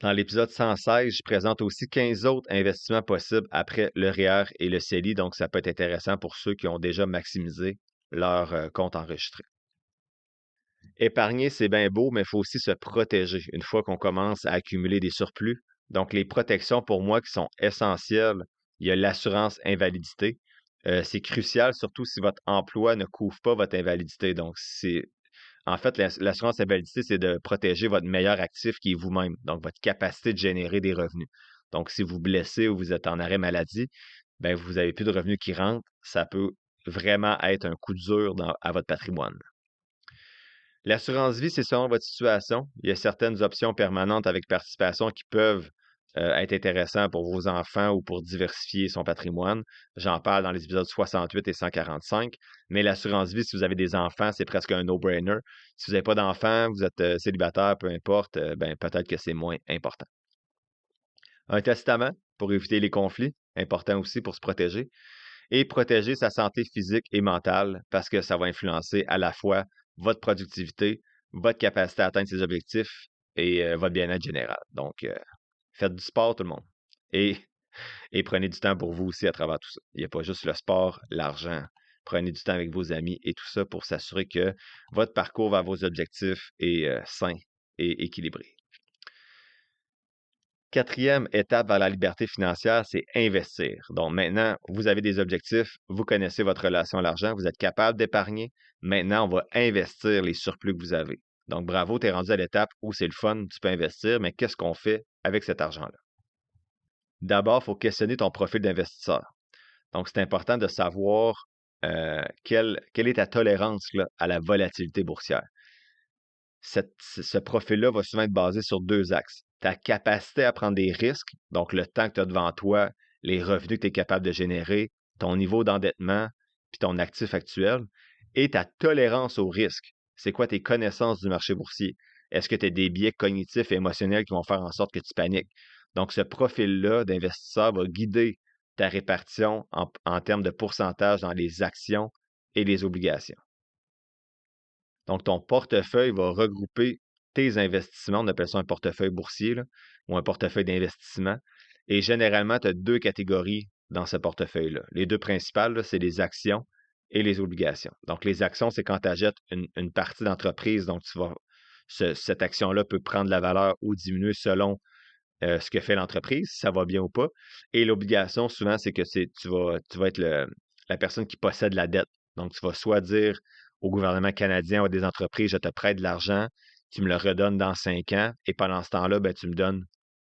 Dans l'épisode 116, je présente aussi 15 autres investissements possibles après le REER et le CELI, donc ça peut être intéressant pour ceux qui ont déjà maximisé leur compte enregistré. Épargner, c'est bien beau, mais il faut aussi se protéger une fois qu'on commence à accumuler des surplus. Donc, les protections pour moi qui sont essentielles, il y a l'assurance invalidité. C'est crucial, surtout si votre emploi ne couvre pas votre invalidité. Donc, en fait, l'assurance invalidité, c'est de protéger votre meilleur actif qui est vous-même, donc votre capacité de générer des revenus. Donc, si vous blessez ou vous êtes en arrêt maladie, ben, vous n'avez plus de revenus qui rentrent. Ça peut vraiment être un coup dur à votre patrimoine. L'assurance vie, c'est selon votre situation. Il y a certaines options permanentes avec participation qui peuvent être intéressantes pour vos enfants ou pour diversifier son patrimoine. J'en parle dans les épisodes 68 et 145. Mais l'assurance vie, si vous avez des enfants, c'est presque un no-brainer. Si vous n'avez pas d'enfants, vous êtes célibataire, peu importe, ben, peut-être que c'est moins important. Un testament pour éviter les conflits, important aussi pour se protéger. Et protéger sa santé physique et mentale parce que ça va influencer à la fois votre productivité, votre capacité à atteindre ses objectifs et votre bien-être général. Donc, faites du sport, tout le monde. Et, et prenez du temps pour vous aussi à travers tout ça. Il n'y a pas juste le sport, l'argent. Prenez du temps avec vos amis et tout ça pour s'assurer que votre parcours vers vos objectifs est sain et équilibré. 4e étape vers la liberté financière, c'est investir. Donc maintenant, vous avez des objectifs, vous connaissez votre relation à l'argent, vous êtes capable d'épargner. Maintenant, on va investir les surplus que vous avez. Donc bravo, tu es rendu à l'étape où c'est le fun, tu peux investir, mais qu'est-ce qu'on fait avec cet argent-là? D'abord, il faut questionner ton profil d'investisseur. Donc c'est important de savoir quelle est ta tolérance là, à la volatilité boursière. Ce profil-là va souvent être basé sur 2 axes. Ta capacité à prendre des risques, donc le temps que tu as devant toi, les revenus que tu es capable de générer, ton niveau d'endettement, puis ton actif actuel, et ta tolérance au risque. C'est quoi tes connaissances du marché boursier? Est-ce que tu as des biais cognitifs et émotionnels qui vont faire en sorte que tu paniques? Donc, ce profil-là d'investisseur va guider ta répartition en termes de pourcentage dans les actions et les obligations. Donc, ton portefeuille va regrouper tes investissements. On appelle ça un portefeuille boursier là, ou un portefeuille d'investissement. Et généralement, tu as 2 catégories dans ce portefeuille-là. Les 2 principales, c'est les actions et les obligations. Donc, les actions, c'est quand tu achètes une partie d'entreprise. Donc, cette action-là peut prendre de la valeur ou diminuer selon ce que fait l'entreprise, si ça va bien ou pas. Et l'obligation, souvent, c'est que tu vas être la personne qui possède la dette. Donc, tu vas soit dire au gouvernement canadien ou à des entreprises, je te prête de l'argent, tu me le redonnes dans 5 ans, et pendant ce temps-là, ben, tu me donnes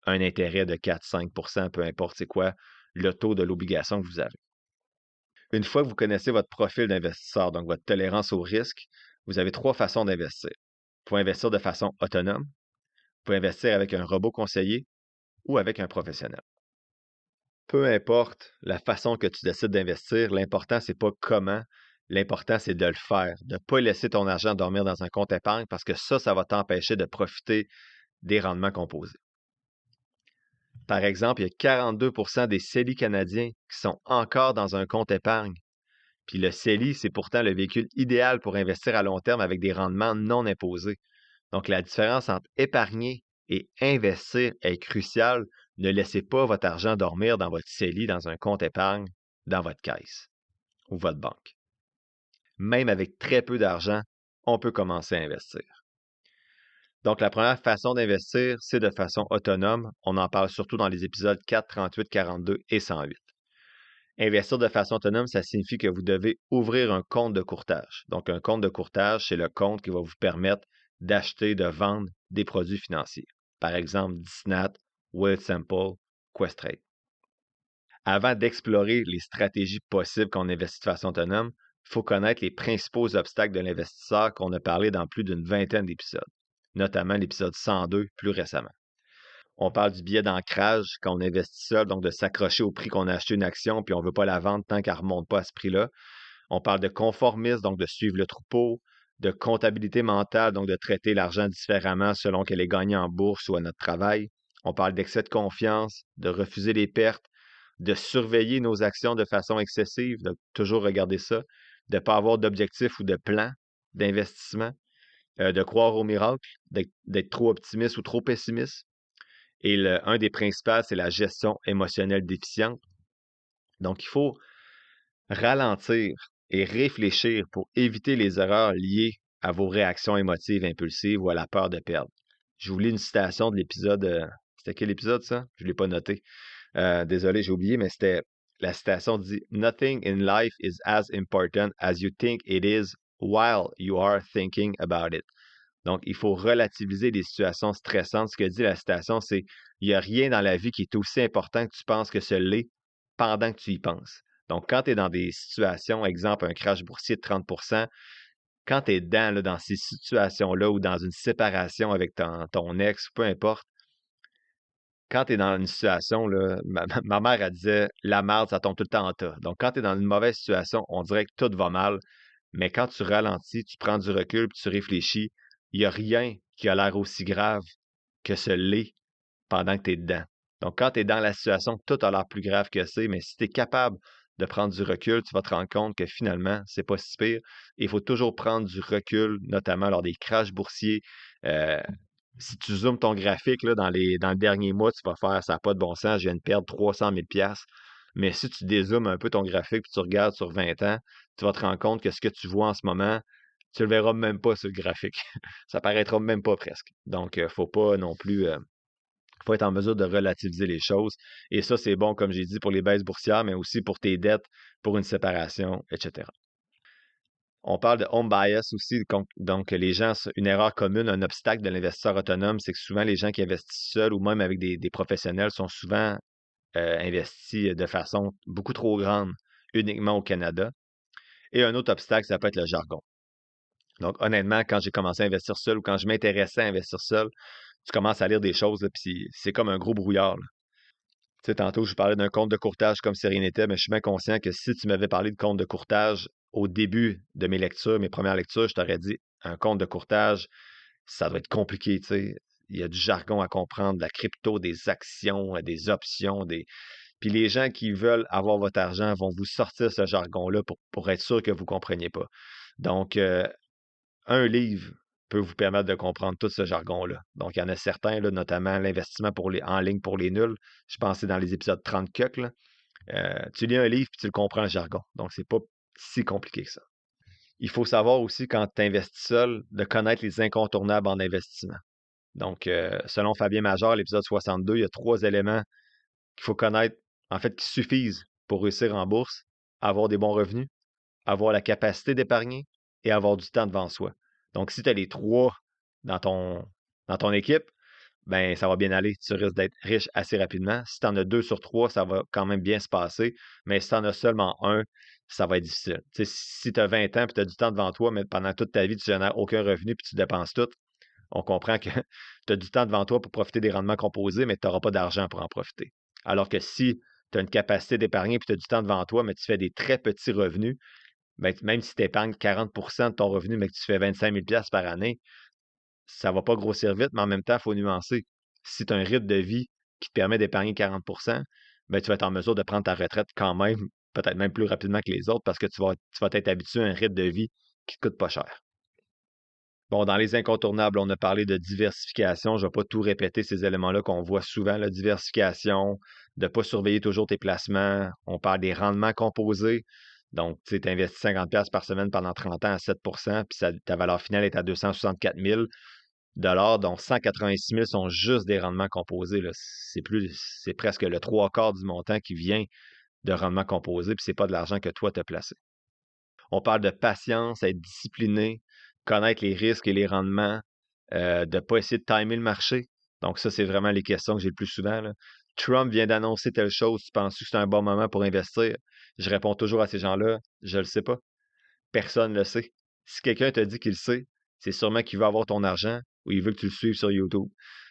un intérêt de 4-5 peu importe c'est quoi le taux de l'obligation que vous avez. Une fois que vous connaissez votre profil d'investisseur, donc votre tolérance au risque, vous avez 3 façons d'investir. Vous pouvez investir de façon autonome, vous pouvez investir avec un robot conseiller ou avec un professionnel. Peu importe la façon que tu décides d'investir, l'important, c'est pas comment, l'important, c'est de le faire, de ne pas laisser ton argent dormir dans un compte épargne parce que ça va t'empêcher de profiter des rendements composés. Par exemple, il y a 42 des CELI canadiens qui sont encore dans un compte épargne. Puis le CELI, c'est pourtant le véhicule idéal pour investir à long terme avec des rendements non imposés. Donc, la différence entre épargner et investir est cruciale. Ne laissez pas votre argent dormir dans votre CELI, dans un compte épargne, dans votre caisse ou votre banque. Même avec très peu d'argent, on peut commencer à investir. Donc, la première façon d'investir, c'est de façon autonome. On en parle surtout dans les épisodes 4, 38, 42 et 108. Investir de façon autonome, ça signifie que vous devez ouvrir un compte de courtage. Donc, un compte de courtage, c'est le compte qui va vous permettre d'acheter, de vendre des produits financiers. Par exemple, Disnat, Wealthsimple, Questrade. Avant d'explorer les stratégies possibles qu'on investit de façon autonome, il faut connaître les principaux obstacles de l'investisseur qu'on a parlé dans plus d'une vingtaine d'épisodes, notamment l'épisode 102 plus récemment. On parle du biais d'ancrage quand on investit seul, donc de s'accrocher au prix qu'on a acheté une action puis on ne veut pas la vendre tant qu'elle ne remonte pas à ce prix-là. On parle de conformisme, donc de suivre le troupeau, de comptabilité mentale, donc de traiter l'argent différemment selon qu'elle est gagnée en bourse ou à notre travail. On parle d'excès de confiance, de refuser les pertes, de surveiller nos actions de façon excessive, de toujours regarder ça, de ne pas avoir d'objectif ou de plan d'investissement, de croire au miracle, d'être trop optimiste ou trop pessimiste. Et un des principaux, c'est la gestion émotionnelle déficiente. Donc, il faut ralentir et réfléchir pour éviter les erreurs liées à vos réactions émotives impulsives ou à la peur de perdre. Je vous lis une citation de l'épisode. C'était quel épisode, ça? Je ne l'ai pas noté. Désolé, j'ai oublié, mais la citation dit Nothing in life is as important as you think it is while you are thinking about it. Donc, il faut relativiser les situations stressantes. Ce que dit la citation, c'est il n'y a rien dans la vie qui est aussi important que tu penses que ce l'est pendant que tu y penses. Donc, quand tu es dans des situations, exemple, un crash boursier de 30 quand tu es dedans, là, dans ces situations-là ou dans une séparation avec ton ex, peu importe, quand tu es dans une situation, là, ma mère, elle disait la merde, ça tombe tout le temps en tas. Donc, quand tu es dans une mauvaise situation, on dirait que tout va mal. Mais quand tu ralentis, tu prends du recul puis tu réfléchis, il n'y a rien qui a l'air aussi grave que ce l'est pendant que tu es dedans. Donc, quand tu es dans la situation, tout a l'air plus grave que c'est, mais si tu es capable de prendre du recul, tu vas te rendre compte que finalement, c'est pas si pire. Il faut toujours prendre du recul, notamment lors des crashs boursiers. Si tu zoomes ton graphique là, dans le dernier mois, tu vas faire ça n'a pas de bon sens, je viens de perdre 300 000 $. Mais si tu dézoomes un peu ton graphique et tu regardes sur 20 ans, tu vas te rendre compte que ce que tu vois en ce moment, tu le verras même pas sur le graphique. Ça paraîtra même pas presque. Donc, il ne faut pas non plus. Faut être en mesure de relativiser les choses. Et ça, c'est bon, comme j'ai dit, pour les baisses boursières, mais aussi pour tes dettes, pour une séparation, etc. On parle de home bias aussi. Donc, les gens, une erreur commune, un obstacle de l'investisseur autonome, c'est que souvent les gens qui investissent seuls ou même avec des professionnels sont souvent investis de façon beaucoup trop grande uniquement au Canada. Et un autre obstacle, ça peut être le jargon. Donc, honnêtement, quand j'ai commencé à investir seul ou quand je m'intéressais à investir seul, tu commences à lire des choses, puis c'est comme un gros brouillard. Là. Tu sais, tantôt, je parlais d'un compte de courtage comme si rien n'était, mais je suis bien conscient que si tu m'avais parlé de compte de courtage au début de mes lectures, mes premières lectures, je t'aurais dit un compte de courtage, ça doit être compliqué, tu sais. Il y a du jargon à comprendre, de la crypto, des actions, des options, Puis les gens qui veulent avoir votre argent vont vous sortir ce jargon-là pour être sûr que vous ne compreniez pas. Donc, un livre peut vous permettre de comprendre tout ce jargon-là. Donc, il y en a certains, là, notamment l'investissement en ligne pour les nuls. Je pense que c'est dans les épisodes 30 cuc. Tu lis un livre puis tu le comprends le jargon. Donc, c'est pas si compliqué que ça. Il faut savoir aussi, quand tu investis seul, de connaître les incontournables en investissement. Donc, selon Fabien Major, l'épisode 62, il y a 3 éléments qu'il faut connaître, en fait, qui suffisent pour réussir en bourse: avoir des bons revenus, avoir la capacité d'épargner et avoir du temps devant soi. Donc, si tu as les 3 dans ton équipe, ben ça va bien aller. Tu risques d'être riche assez rapidement. Si tu en as 2 sur 3, ça va quand même bien se passer. Mais si tu en as seulement un, ça va être difficile. Tu sais, si tu as 20 ans et tu as du temps devant toi, mais pendant toute ta vie, tu ne génères aucun revenu puis tu dépenses tout, on comprend que tu as du temps devant toi pour profiter des rendements composés, mais tu n'auras pas d'argent pour en profiter. Alors que si tu as une capacité d'épargner et tu as du temps devant toi, mais tu fais des très petits revenus, ben, même si tu épargnes 40 de ton revenu, mais que tu fais 25 000 $ par année, ça ne va pas grossir vite, mais en même temps, il faut nuancer. Si tu as un rythme de vie qui te permet d'épargner 40 ben, tu vas être en mesure de prendre ta retraite quand même, peut-être même plus rapidement que les autres, parce que tu vas t'être habitué à un rythme de vie qui ne te coûte pas cher. Bon, dans les incontournables, on a parlé de diversification. Je ne vais pas tout répéter ces éléments-là qu'on voit souvent, la diversification, de ne pas surveiller toujours tes placements. On parle des rendements composés. Donc, tu sais, investis 50 $ par semaine pendant 30 ans à 7 puis ta valeur finale est à 264 000 $, dont 186 000 sont juste des rendements composés. Là. C'est presque le 3/4 du montant qui vient de rendement composé, puis c'est pas de l'argent que toi t'as placé. On parle de patience, être discipliné, connaître les risques et les rendements, de ne pas essayer de timer le marché. Donc ça, c'est vraiment les questions que j'ai le plus souvent, là. Trump vient d'annoncer telle chose, tu penses que c'est un bon moment pour investir? Je réponds toujours à ces gens-là, je le sais pas. Personne ne le sait. Si quelqu'un te dit qu'il le sait, c'est sûrement qu'il veut avoir ton argent ou il veut que tu le suives sur YouTube.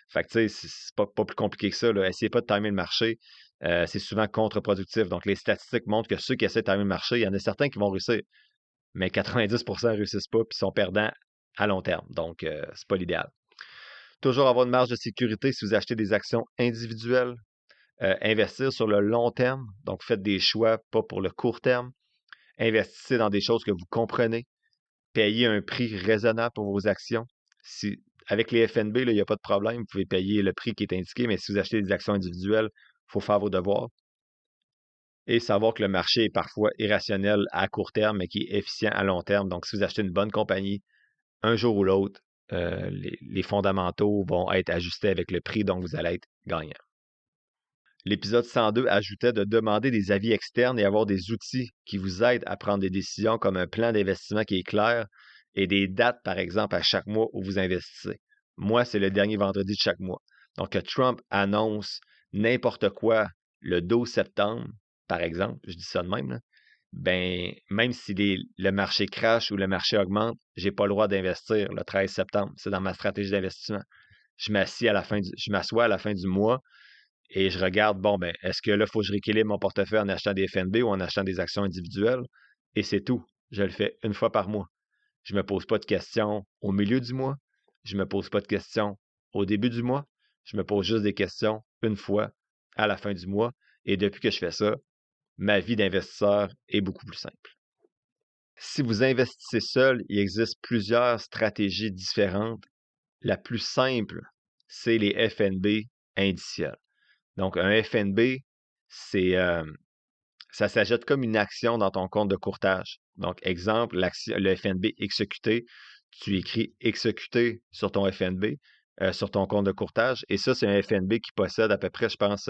Fait que, tu sais, c'est pas plus compliqué que ça, là. Essayez pas de timer le marché. C'est souvent contre-productif. Donc, les statistiques montrent que ceux qui essaient de timer le marché, il y en a certains qui vont réussir, mais 90% ne réussissent pas puis sont perdants à long terme. Donc, c'est pas l'idéal. Toujours avoir une marge de sécurité si vous achetez des actions individuelles. Investir sur le long terme. Donc, faites des choix pas pour le court terme. Investissez dans des choses que vous comprenez. Payez un prix raisonnable pour vos actions. Si, avec les FNB, il n'y a pas de problème. Vous pouvez payer le prix qui est indiqué, mais si vous achetez des actions individuelles, il faut faire vos devoirs. Et savoir que le marché est parfois irrationnel à court terme, mais qui est efficient à long terme. Donc, si vous achetez une bonne compagnie, un jour ou l'autre, les fondamentaux vont être ajustés avec le prix, donc vous allez être gagnant. L'épisode 102 ajoutait de demander des avis externes et avoir des outils qui vous aident à prendre des décisions comme un plan d'investissement qui est clair et des dates, par exemple, à chaque mois où vous investissez. Moi, c'est le dernier vendredi de chaque mois. Donc, que Trump annonce n'importe quoi le 12 septembre, par exemple, je dis ça de même, là, ben, même si le marché crash ou le marché augmente, je n'ai pas le droit d'investir le 13 septembre. C'est dans ma stratégie d'investissement. Je m'assois à la fin du mois et je regarde, bon, ben, est-ce que là, il faut que je rééquilibre mon portefeuille en achetant des FNB ou en achetant des actions individuelles? Et c'est tout. Je le fais une fois par mois. Je ne me pose pas de questions au milieu du mois. Je ne me pose pas de questions au début du mois. Je me pose juste des questions une fois à la fin du mois. Et depuis que je fais ça, ma vie d'investisseur est beaucoup plus simple. Si vous investissez seul, il existe plusieurs stratégies différentes. La plus simple, c'est les FNB indiciels. Donc, un FNB, ça s'achète comme une action dans ton compte de courtage. Donc, exemple, le FNB exécuté, tu écris exécuté sur ton FNB, sur ton compte de courtage. Et ça, c'est un FNB qui possède à peu près, je pense,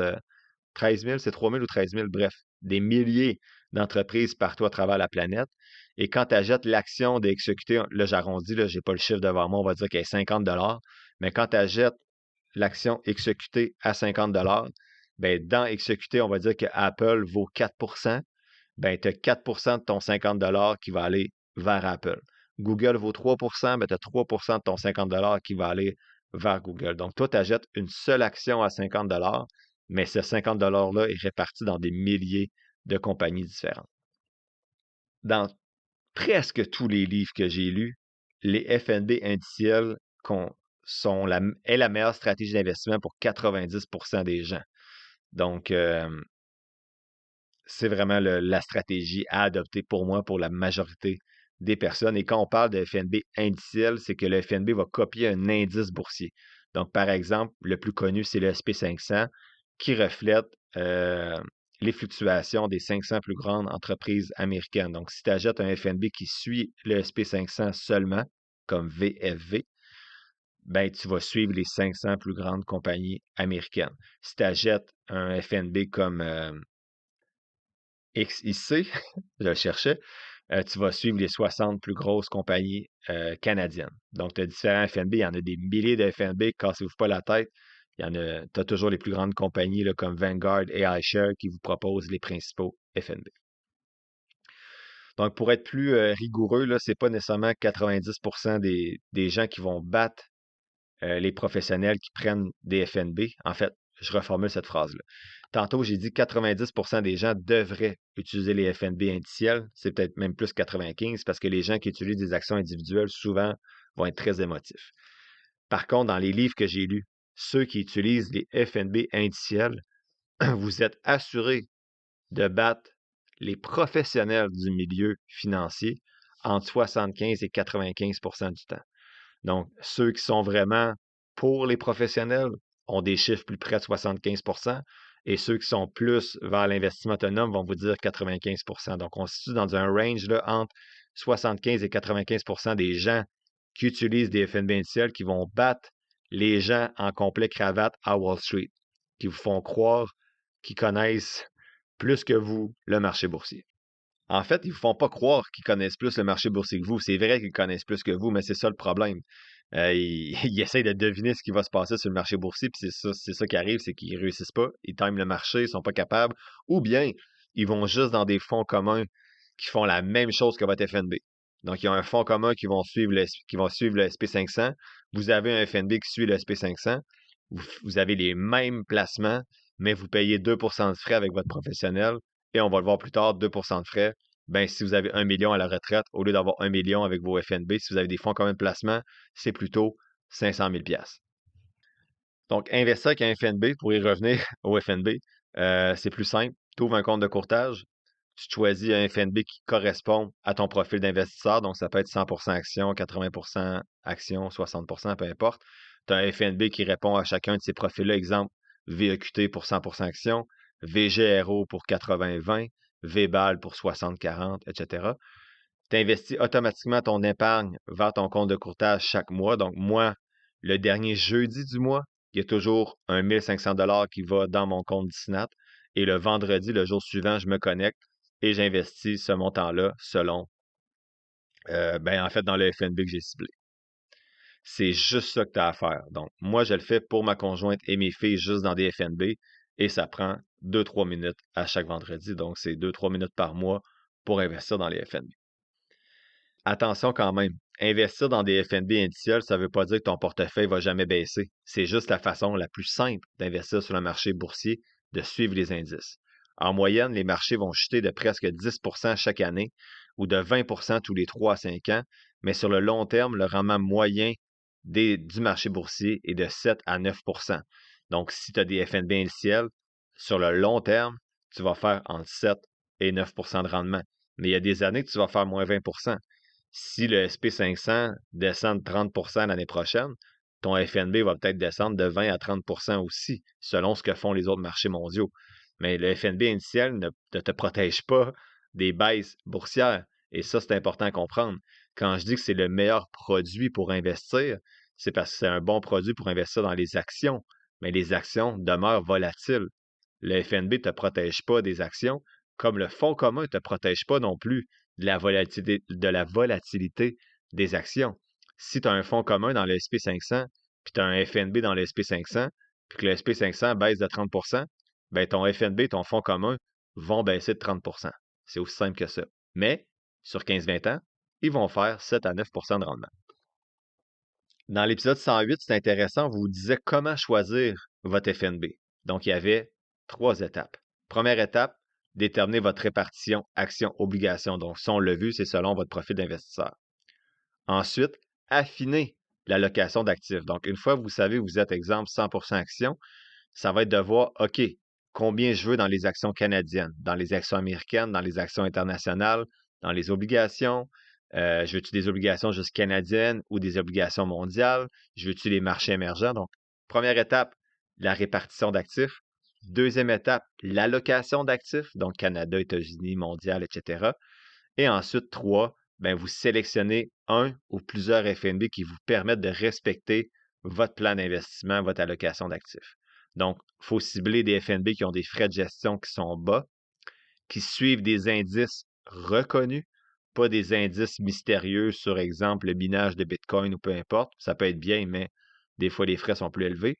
13 000, c'est 3 000 ou 13 000, bref, des milliers d'entreprises partout à travers la planète. Et quand tu achètes l'action d'exécuter, là, j'arrondis, là, je n'ai pas le chiffre devant moi, on va dire qu'elle est 50 $, mais quand tu achètes l'action exécutée à 50 $, ben, dans exécuter, on va dire que Apple vaut 4 ben, tu as 4 de ton 50 $ qui va aller vers Apple. Google vaut 3 ben, tu as 3 de ton 50 $ qui va aller vers Google. Donc, toi, tu achètes une seule action à 50 $, mais ce 50 $-là est réparti dans des milliers de compagnies différentes. Dans presque tous les livres que j'ai lus, les FNB indiciels est la meilleure stratégie d'investissement pour 90% des gens. Donc, c'est vraiment la stratégie à adopter pour moi, pour la majorité des personnes. Et quand on parle de FNB indiciel, c'est que le FNB va copier un indice boursier. Donc, par exemple, le plus connu, c'est le SP500 qui reflète les fluctuations des 500 plus grandes entreprises américaines. Donc, si tu achètes un FNB qui suit le SP500 seulement, comme VFV, ben, tu vas suivre les 500 plus grandes compagnies américaines. Si tu achètes un FNB comme XIC, je le cherchais, tu vas suivre les 60 plus grosses compagnies canadiennes. Donc, tu as différents FNB, il y en a des milliers de FNB, cassez-vous pas la tête. Tu as toujours les plus grandes compagnies là, comme Vanguard et iShares qui vous proposent les principaux FNB. Donc, pour être plus rigoureux, ce n'est pas nécessairement 90% des gens qui vont battre les professionnels qui prennent des FNB. En fait, je reformule cette phrase-là. Tantôt, j'ai dit 90% des gens devraient utiliser les FNB indiciels. C'est peut-être même plus 95 parce que les gens qui utilisent des actions individuelles, souvent, vont être très émotifs. Par contre, dans les livres que j'ai lus, ceux qui utilisent les FNB indiciels, vous êtes assurés de battre les professionnels du milieu financier entre 75 et 95% du temps. Donc, ceux qui sont vraiment pour les professionnels ont des chiffres plus près de 75%, et ceux qui sont plus vers l'investissement autonome vont vous dire 95%. Donc, on se situe dans un range là, entre 75 et 95% des gens qui utilisent des FNB indiciels qui vont battre les gens en complet cravate à Wall Street, qui vous font croire qu'ils connaissent plus que vous le marché boursier. En fait, ils ne vous font pas croire qu'ils connaissent plus le marché boursier que vous. C'est vrai qu'ils connaissent plus que vous, mais c'est ça le problème. Ils essayent de deviner ce qui va se passer sur le marché boursier, puis c'est ça qui arrive, c'est qu'ils ne réussissent pas. Ils timent le marché, ils ne sont pas capables. Ou bien, ils vont juste dans des fonds communs qui font la même chose que votre FNB. Donc, il y a un fonds commun qui vont suivre le SP500. Vous avez un FNB qui suit le SP500. Vous avez les mêmes placements, mais vous payez 2 de frais avec votre professionnel. Et on va le voir plus tard, 2 de frais. Ben, si vous avez 1 million à la retraite, au lieu d'avoir 1 million avec vos FNB, si vous avez des fonds communs de placement, c'est plutôt 500 000 $. Donc, investir avec un FNB, pour y revenir au FNB, c'est plus simple. Tu ouvres un compte de courtage, tu choisis un FNB qui correspond à ton profil d'investisseur. Donc, ça peut être 100% action, 80% action, 60%, peu importe. Tu as un FNB qui répond à chacun de ces profils-là. Exemple, VEQT pour 100% action, VGRO pour 80-20, VBAL pour 60-40, etc. Tu investis automatiquement ton épargne vers ton compte de courtage chaque mois. Donc, moi, le dernier jeudi du mois, il y a toujours un 1 500 $ qui va dans mon compte Disnat. Et le vendredi, le jour suivant, je me connecte et j'investis ce montant-là selon, en fait, dans le FNB que j'ai ciblé. C'est juste ça que tu as à faire. Donc, moi, je le fais pour ma conjointe et mes filles juste dans des FNB et ça prend 2-3 minutes à chaque vendredi. Donc, c'est 2-3 minutes par mois pour investir dans les FNB. Attention quand même, investir dans des FNB indiciels, ça ne veut pas dire que ton portefeuille ne va jamais baisser. C'est juste la façon la plus simple d'investir sur le marché boursier, de suivre les indices. En moyenne, les marchés vont chuter de presque 10 chaque année ou de 20 tous les 3 à 5 ans, mais sur le long terme, le rendement moyen du marché boursier est de 7 à 9 Donc, si tu as des FNB indiciels, sur le long terme, tu vas faire entre 7 et 9 de rendement. Mais il y a des années que tu vas faire moins 20 Si le SP500 descend de 30 l'année prochaine, ton FNB va peut-être descendre de 20 à 30 aussi, selon ce que font les autres marchés mondiaux. Mais le FNB initial ne te protège pas des baisses boursières. Et ça, c'est important à comprendre. Quand je dis que c'est le meilleur produit pour investir, c'est parce que c'est un bon produit pour investir dans les actions. Mais les actions demeurent volatiles. Le FNB ne te protège pas des actions, comme le fonds commun ne te protège pas non plus de la volatilité des actions. Si tu as un fonds commun dans le SP500, puis tu as un FNB dans le SP500, puis que le SP500 baisse de 30 ben ton FNB et ton fonds commun vont baisser de 30 C'est aussi simple que ça. Mais, sur 15-20 ans, ils vont faire 7 à 9 de rendement. Dans l'épisode 108, c'est intéressant, on vous disait comment choisir votre FNB. Donc, il y avait 3 étapes. Première étape, déterminer votre répartition action-obligation. Donc, ça, on l'a vu, c'est selon votre profil d'investisseur. Ensuite, affiner l'allocation d'actifs. Donc, une fois que vous savez, vous êtes, exemple, 100% action, ça va être de voir, OK, combien je veux dans les actions canadiennes, dans les actions américaines, dans les actions internationales, dans les obligations. Je veux-tu des obligations juste canadiennes ou des obligations mondiales? Je veux-tu les marchés émergents? Donc, première étape, la répartition d'actifs. Deuxième étape, l'allocation d'actifs, donc Canada, États-Unis, mondial, etc. Et ensuite, 3, vous sélectionnez un ou plusieurs FNB qui vous permettent de respecter votre plan d'investissement, votre allocation d'actifs. Donc, il faut cibler des FNB qui ont des frais de gestion qui sont bas, qui suivent des indices reconnus, pas des indices mystérieux sur, exemple, le minage de Bitcoin ou peu importe. Ça peut être bien, mais des fois, les frais sont plus élevés.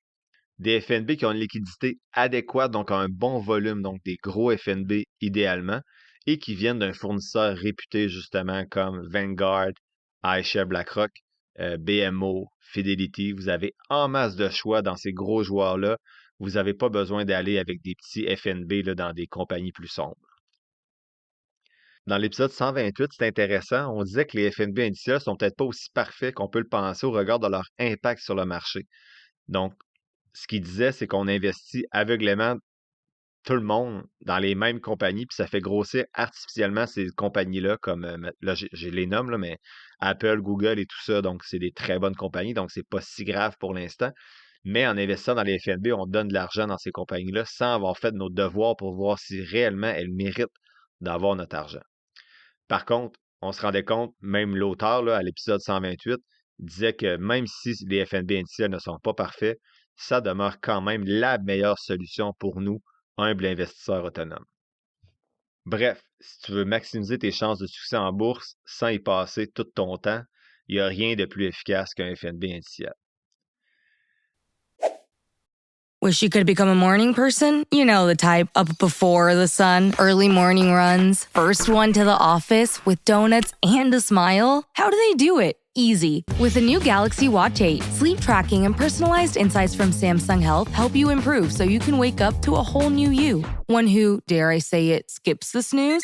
Des FNB qui ont une liquidité adéquate, donc un bon volume, donc des gros FNB idéalement, et qui viennent d'un fournisseur réputé justement comme Vanguard, iShares BlackRock, BMO, Fidelity. Vous avez en masse de choix dans ces gros joueurs-là. Vous n'avez pas besoin d'aller avec des petits FNB là, dans des compagnies plus sombres. Dans l'épisode 128, c'est intéressant, on disait que les FNB indiciels sont peut-être pas aussi parfaits qu'on peut le penser au regard de leur impact sur le marché. Donc, ce qu'il disait, c'est qu'on investit aveuglément tout le monde dans les mêmes compagnies, puis ça fait grossir artificiellement ces compagnies-là, comme là, j'ai les noms, là, mais Apple, Google et tout ça, donc c'est des très bonnes compagnies, donc c'est pas si grave pour l'instant. Mais en investissant dans les FNB, on donne de l'argent dans ces compagnies-là sans avoir fait nos devoirs pour voir si réellement elles méritent d'avoir notre argent. Par contre, on se rendait compte, même l'auteur, là, à l'épisode 128, disait que même si les FNB indiciels ne sont pas parfaits, ça demeure quand même la meilleure solution pour nous, humbles investisseurs autonomes. Bref, si tu veux maximiser tes chances de succès en bourse sans y passer tout ton temps, il n'y a rien de plus efficace qu'un FNB indiciel. Wish you could become a morning person? You know the type, up before the sun, early morning runs, first one to the office with donuts and a smile. How do they do it? Easy. With the new Galaxy Watch 8, sleep tracking and personalized insights from Samsung Health help you improve so you can wake up to a whole new you. One who, dare I say it, skips the snooze?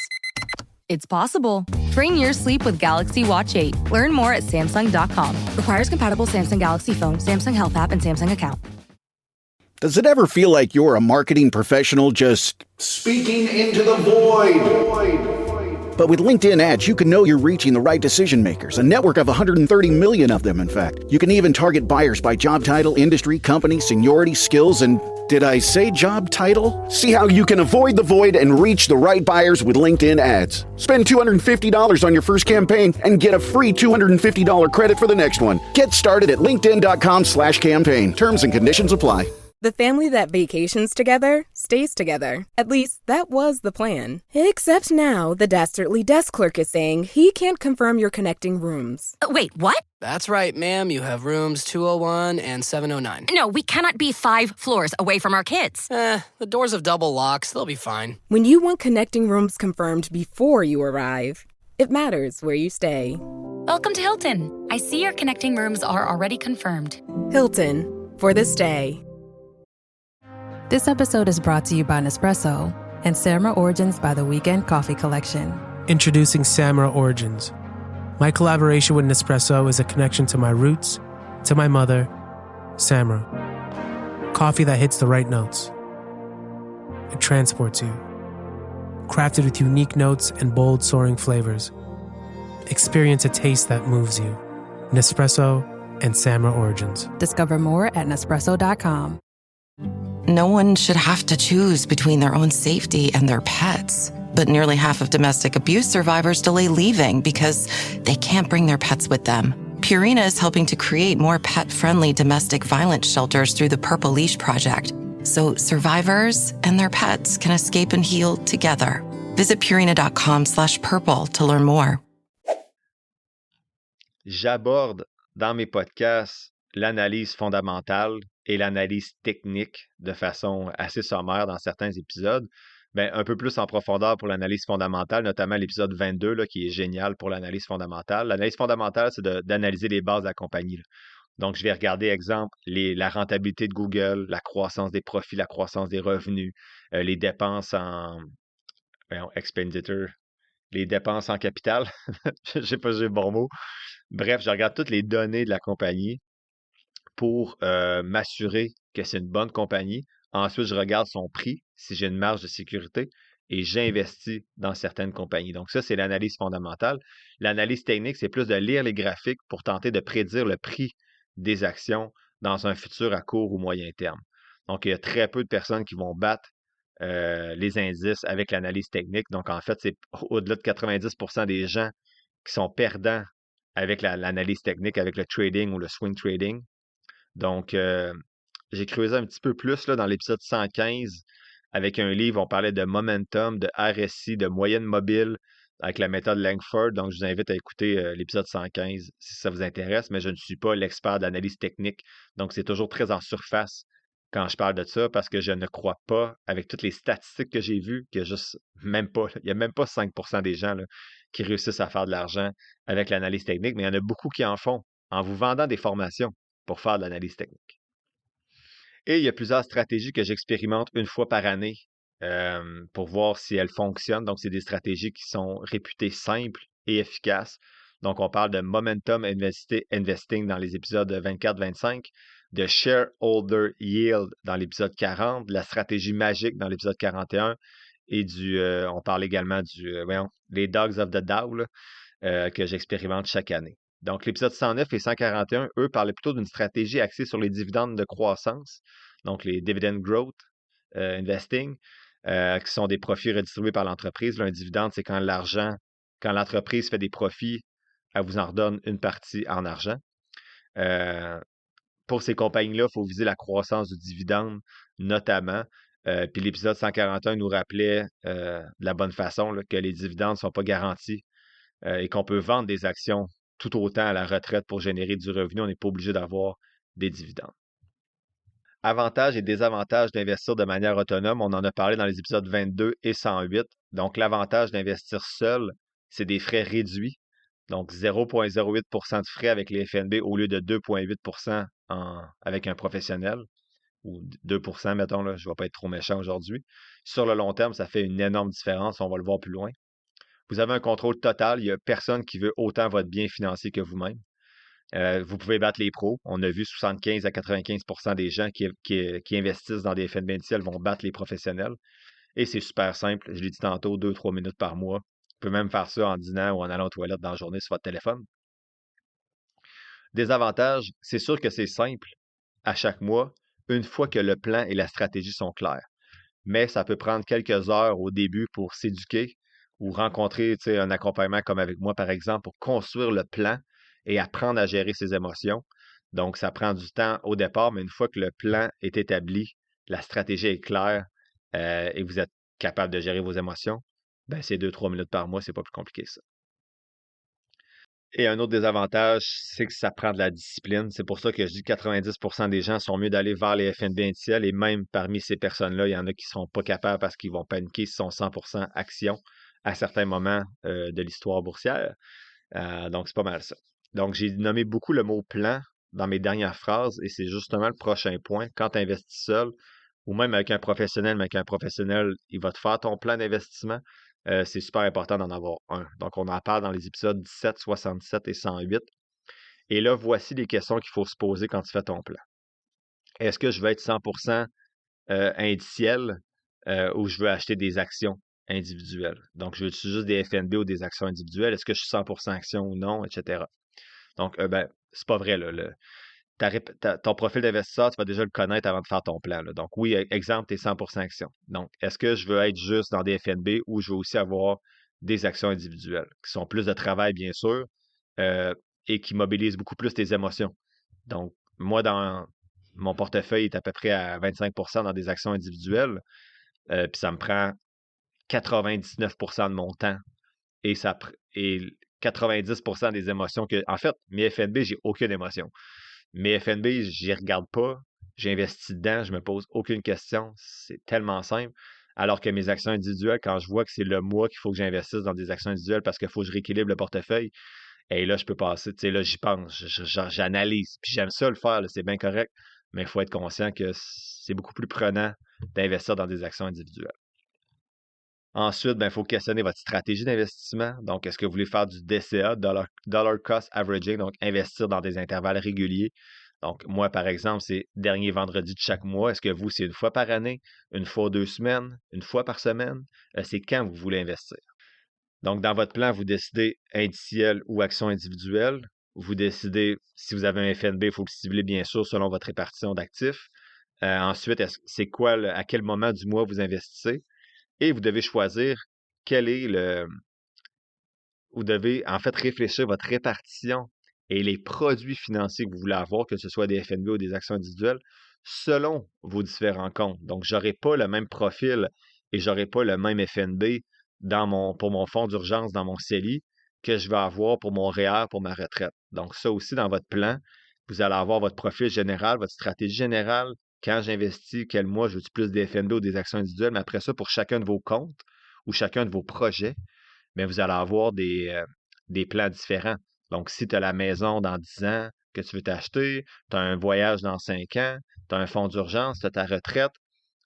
It's possible. Train your sleep with Galaxy Watch 8. Learn more at Samsung.com. Requires compatible Samsung Galaxy phone, Samsung Health app, and Samsung account. Does it ever feel like you're a marketing professional just speaking into the void? But with LinkedIn ads, you can know you're reaching the right decision makers, a network of 130 million of them, in fact. You can even target buyers by job title, industry, company, seniority, skills, and did I say job title? See how you can avoid the void and reach the right buyers with LinkedIn ads. Spend $250 on your first campaign and get a free $250 credit for the next one. Get started at linkedin.com/campaign. Terms and conditions apply. The family that vacations together stays together. At least, that was the plan. Except now, the Dastardly desk clerk is saying he can't confirm your connecting rooms. Wait, what? That's right, ma'am. You have rooms 201 and 709. No, we cannot be 5 floors away from our kids. The doors have double locks. They'll be fine. When you want connecting rooms confirmed before you arrive, it matters where you stay. Welcome to Hilton. I see your connecting rooms are already confirmed. Hilton, for the stay. This episode is brought to you by Nespresso and Samra Origins by the Weekend Coffee Collection. Introducing Samra Origins. My collaboration with Nespresso is a connection to my roots, to my mother, Samra. Coffee that hits the right notes. It transports you. Crafted with unique notes and bold soaring flavors. Experience a taste that moves you. Nespresso and Samra Origins. Discover more at Nespresso.com. No one should have to choose between their own safety and their pets. But nearly half of domestic abuse survivors delay leaving because they can't bring their pets with them. Purina is helping to create more pet-friendly domestic violence shelters through the Purple Leash Project, so survivors and their pets can escape and heal together. Visit Purina.com/purple to learn more. J'aborde dans mes podcasts l'analyse fondamentale et l'analyse technique de façon assez sommaire dans certains épisodes. Un peu plus en profondeur pour l'analyse fondamentale, notamment l'épisode 22 là, qui est génial pour l'analyse fondamentale. L'analyse fondamentale, c'est d'analyser les bases de la compagnie, là. Donc, je vais regarder, exemple, la rentabilité de Google, la croissance des profits, la croissance des revenus, les dépenses en expenditure, les dépenses en capital. Je ne sais pas si j'ai le bon mot. Bref, je regarde toutes les données de la compagnie pour m'assurer que c'est une bonne compagnie. Ensuite, je regarde son prix, si j'ai une marge de sécurité, et j'investis dans certaines compagnies. Donc ça, c'est l'analyse fondamentale. L'analyse technique, c'est plus de lire les graphiques pour tenter de prédire le prix des actions dans un futur à court ou moyen terme. Donc, il y a très peu de personnes qui vont battre les indices avec l'analyse technique. Donc, en fait, c'est au-delà de 90% des gens qui sont perdants avec l'analyse technique, avec le trading ou le swing trading. Donc, j'ai creusé un petit peu plus là, dans l'épisode 115 avec un livre, on parlait de momentum, de RSI, de moyenne mobile avec la méthode Langford. Donc, je vous invite à écouter l'épisode 115 si ça vous intéresse, mais je ne suis pas l'expert d'analyse technique. Donc, c'est toujours très en surface quand je parle de ça parce que je ne crois pas, avec toutes les statistiques que j'ai vues, que juste même pas, il n'y a même pas 5% des gens là, qui réussissent à faire de l'argent avec l'analyse technique, mais il y en a beaucoup qui en font en vous vendant des formations pour faire de l'analyse technique. Et il y a plusieurs stratégies que j'expérimente une fois par année pour voir si elles fonctionnent. Donc, c'est des stratégies qui sont réputées simples et efficaces. Donc, on parle de momentum investing dans les épisodes 24-25, de shareholder yield dans l'épisode 40, de la stratégie magique dans l'épisode 41 et on parle également les Dogs of the Dow que j'expérimente chaque année. Donc, l'épisode 109 et 141, eux, parlaient plutôt d'une stratégie axée sur les dividendes de croissance, donc les dividend growth investing, qui sont des profits redistribués par l'entreprise. Là, un dividende, c'est quand l'entreprise fait des profits, elle vous en redonne une partie en argent. Pour ces compagnies-là, il faut viser la croissance du dividende, notamment. Puis l'épisode 141 nous rappelait de la bonne façon là, que les dividendes ne sont pas garantis et qu'on peut vendre des actions tout autant à la retraite pour générer du revenu. On n'est pas obligé d'avoir des dividendes. Avantages et désavantages d'investir de manière autonome, on en a parlé dans les épisodes 22 et 108. Donc, l'avantage d'investir seul, c'est des frais réduits. Donc, 0,08% de frais avec les FNB au lieu de 2,8% avec un professionnel, ou 2%, mettons, là, je ne vais pas être trop méchant aujourd'hui. Sur le long terme, ça fait une énorme différence, on va le voir plus loin. Vous avez un contrôle total, il n'y a personne qui veut autant votre bien financier que vous-même. Vous pouvez battre les pros. On a vu 75 à 95% des gens qui investissent dans des FNB indiciels vont battre les professionnels. Et c'est super simple. Je l'ai dit tantôt, 2-3 minutes par mois. Vous pouvez même faire ça en dînant ou en allant aux toilettes dans la journée sur votre téléphone. Des avantages, c'est sûr que c'est simple à chaque mois, une fois que le plan et la stratégie sont clairs. Mais ça peut prendre quelques heures au début pour s'éduquer ou rencontrer un accompagnement comme avec moi, par exemple, pour construire le plan et apprendre à gérer ses émotions. Donc, ça prend du temps au départ, mais une fois que le plan est établi, la stratégie est claire et vous êtes capable de gérer vos émotions, ben c'est 2-3 minutes par mois, c'est pas plus compliqué que ça. Et un autre désavantage, c'est que ça prend de la discipline. C'est pour ça que je dis que 90% des gens sont mieux d'aller vers les FNB indiciels et même parmi ces personnes-là, il y en a qui ne seront pas capables parce qu'ils vont paniquer s'ils sont 100% action à certains moments de l'histoire boursière. Donc, c'est pas mal ça. Donc, j'ai nommé beaucoup le mot plan dans mes dernières phrases et c'est justement le prochain point. Quand tu investis seul ou même avec un professionnel, mais avec un professionnel, il va te faire ton plan d'investissement. C'est super important d'en avoir un. Donc, on en parle dans les épisodes 17, 67 et 108. Et là, voici les questions qu'il faut se poser quand tu fais ton plan. Est-ce que je veux être 100% indiciel ou je veux acheter des actions individuelles? Donc, je veux juste des FNB ou des actions individuelles. Est-ce que je suis 100% action ou non, etc. Donc, c'est pas vrai. Là, ton profil d'investisseur, tu vas déjà le connaître avant de faire ton plan. Là. Donc, oui, exemple, tu es 100% action. Donc, est-ce que je veux être juste dans des FNB ou je veux aussi avoir des actions individuelles qui sont plus de travail, bien sûr, et qui mobilisent beaucoup plus tes émotions? Donc, moi, dans mon portefeuille est à peu près à 25% dans des actions individuelles, puis ça me prend 99% de mon temps et 90% des émotions que... En fait, mes FNB, j'ai aucune émotion. Mes FNB, j'y regarde pas, j'investis dedans, je me pose aucune question, c'est tellement simple. Alors que mes actions individuelles, quand je vois que c'est le mois qu'il faut que j'investisse dans des actions individuelles parce qu'il faut que je rééquilibre le portefeuille, et là, je peux passer, tu sais, là, j'y pense, j'analyse, puis j'aime ça le faire, là, c'est bien correct, mais il faut être conscient que c'est beaucoup plus prenant d'investir dans des actions individuelles. Ensuite, il faut questionner votre stratégie d'investissement. Donc, est-ce que vous voulez faire du DCA, Dollar Cost Averaging, donc investir dans des intervalles réguliers? Donc, moi, par exemple, c'est dernier vendredi de chaque mois. Est-ce que vous, c'est une fois par année, une fois 2 semaines, une fois par semaine? C'est quand vous voulez investir? Donc, dans votre plan, vous décidez indiciel ou action individuelle. Vous décidez, si vous avez un FNB, il faut le cibler, bien sûr, selon votre répartition d'actifs. Ensuite, c'est quoi, à quel moment du mois vous investissez? Et vous devez choisir quel est le... Vous devez en fait réfléchir votre répartition et les produits financiers que vous voulez avoir, que ce soit des FNB ou des actions individuelles, selon vos différents comptes. Donc, je n'aurai pas le même profil et je n'aurai pas le même FNB pour mon fonds d'urgence dans mon CELI que je vais avoir pour mon REER pour ma retraite. Donc, ça aussi, dans votre plan, vous allez avoir votre profil général, votre stratégie générale, quand j'investis, quel mois je veux plus des FNB ou des actions individuelles, mais après ça, pour chacun de vos comptes ou chacun de vos projets, mais vous allez avoir des plans différents. Donc, si tu as la maison dans 10 ans que tu veux t'acheter, tu as un voyage dans 5 ans, tu as un fonds d'urgence, tu as ta retraite,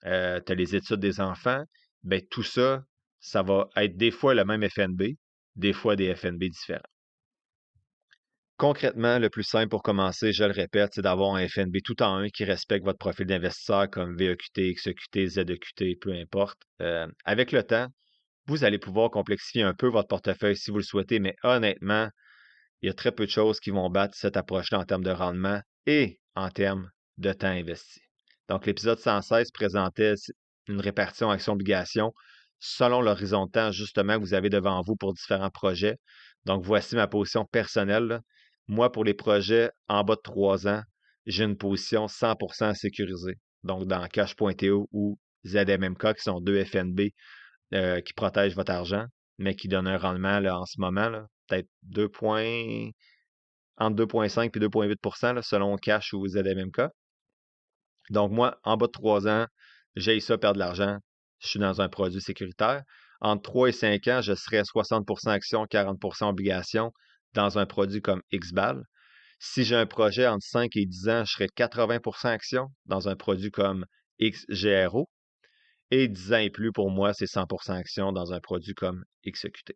tu as les études des enfants, bien, tout ça, ça va être des fois le même FNB, des fois des FNB différents. Concrètement, le plus simple pour commencer, je le répète, c'est d'avoir un FNB tout en un qui respecte votre profil d'investisseur comme VEQT, XEQT, ZEQT, peu importe. Avec le temps, vous allez pouvoir complexifier un peu votre portefeuille si vous le souhaitez, mais honnêtement, il y a très peu de choses qui vont battre cette approche-là en termes de rendement et en termes de temps investi. Donc, l'épisode 116 présentait une répartition action-obligation selon l'horizon de temps, justement, que vous avez devant vous pour différents projets. Donc, voici ma position personnelle, là. Moi, pour les projets en bas de 3 ans, j'ai une position 100% sécurisée. Donc, dans cash.to ou ZMMK, qui sont 2 FNB qui protègent votre argent, mais qui donnent un rendement là, en ce moment, là, peut-être entre 2,5 et 2,8 là, selon Cash ou ZMMK. Donc, moi, en bas de 3 ans, j'ai ça perdre de l'argent. Je suis dans un produit sécuritaire. Entre 3 et 5 ans, je serais 60% actions, 40% obligations dans un produit comme XBAL. Si j'ai un projet entre 5 et 10 ans, je serais 80% actions dans un produit comme XGRO. Et 10 ans et plus, pour moi, c'est 100% actions dans un produit comme XEQT.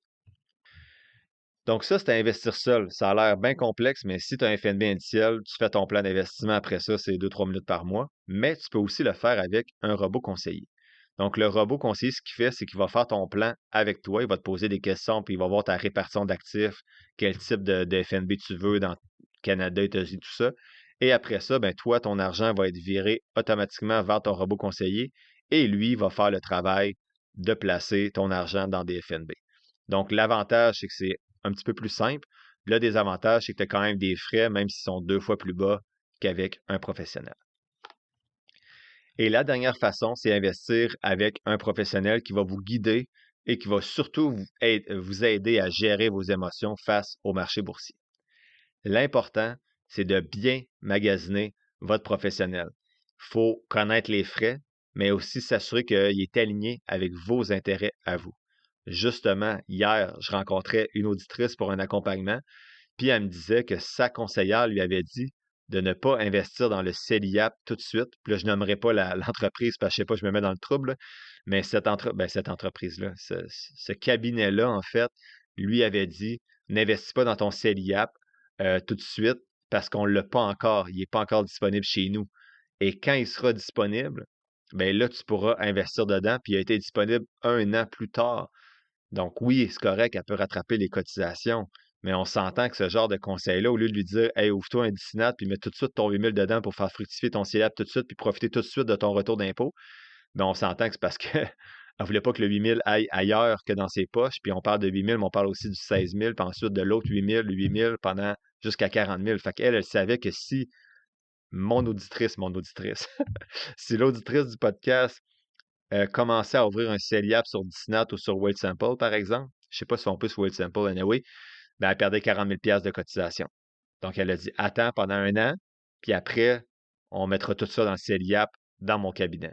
Donc ça, c'est à investir seul. Ça a l'air bien complexe, mais si tu as un FNB indiciel, tu fais ton plan d'investissement après ça, c'est 2-3 minutes par mois. Mais tu peux aussi le faire avec un robot conseiller. Donc le robot conseiller, ce qu'il fait, c'est qu'il va faire ton plan avec toi. Il va te poser des questions, puis il va voir ta répartition d'actifs, quel type de FNB tu veux dans Canada, États-Unis, tout ça. Et après ça, ben toi, ton argent va être viré automatiquement vers ton robot conseiller et lui va faire le travail de placer ton argent dans des FNB. Donc l'avantage, c'est que c'est un petit peu plus simple. Le désavantage, c'est que tu as quand même des frais, même s'ils sont 2 fois plus bas qu'avec un professionnel. Et la dernière façon, c'est investir avec un professionnel qui va vous guider et qui va surtout vous aider à gérer vos émotions face au marché boursier. L'important, c'est de bien magasiner votre professionnel. Il faut connaître les frais, mais aussi s'assurer qu'il est aligné avec vos intérêts à vous. Justement, hier, je rencontrais une auditrice pour un accompagnement, puis elle me disait que sa conseillère lui avait dit de ne pas investir dans le CELIAP tout de suite. Puis là, je nommerai pas l'entreprise parce que je sais pas, je me mets dans le trouble, là. Mais cette entreprise-là, ce cabinet-là, en fait, lui avait dit n'investis pas dans ton CELIAP tout de suite parce qu'on ne l'a pas encore. Il n'est pas encore disponible chez nous. Et quand il sera disponible, bien là, tu pourras investir dedans, puis il a été disponible 1 an plus tard. Donc oui, c'est correct, elle peut rattraper les cotisations, mais on s'entend que ce genre de conseil-là, au lieu de lui dire « Hey, ouvre-toi un Dicinat, puis mets tout de suite ton 8 000 dedans pour faire fructifier ton CELIAP tout de suite, puis profiter tout de suite de ton retour d'impôt », bien on s'entend que c'est parce qu'elle ne voulait pas que le 8 000 aille ailleurs que dans ses poches, puis on parle de 8 000, mais on parle aussi du 16 000, puis ensuite de l'autre 8 000 pendant jusqu'à 40 000. Fait qu'elle, elle savait que si mon auditrice, si l'auditrice du podcast commençait à ouvrir un CELIAP sur Dicinat ou sur Wealthsimple, par exemple, je ne sais pas si on peut sur Wealthsimple anyway, ben elle perdait 40 000 de cotisation. Donc, elle a dit, attends pendant 1 an, puis après, on mettra tout ça dans le CELIAP, dans mon cabinet.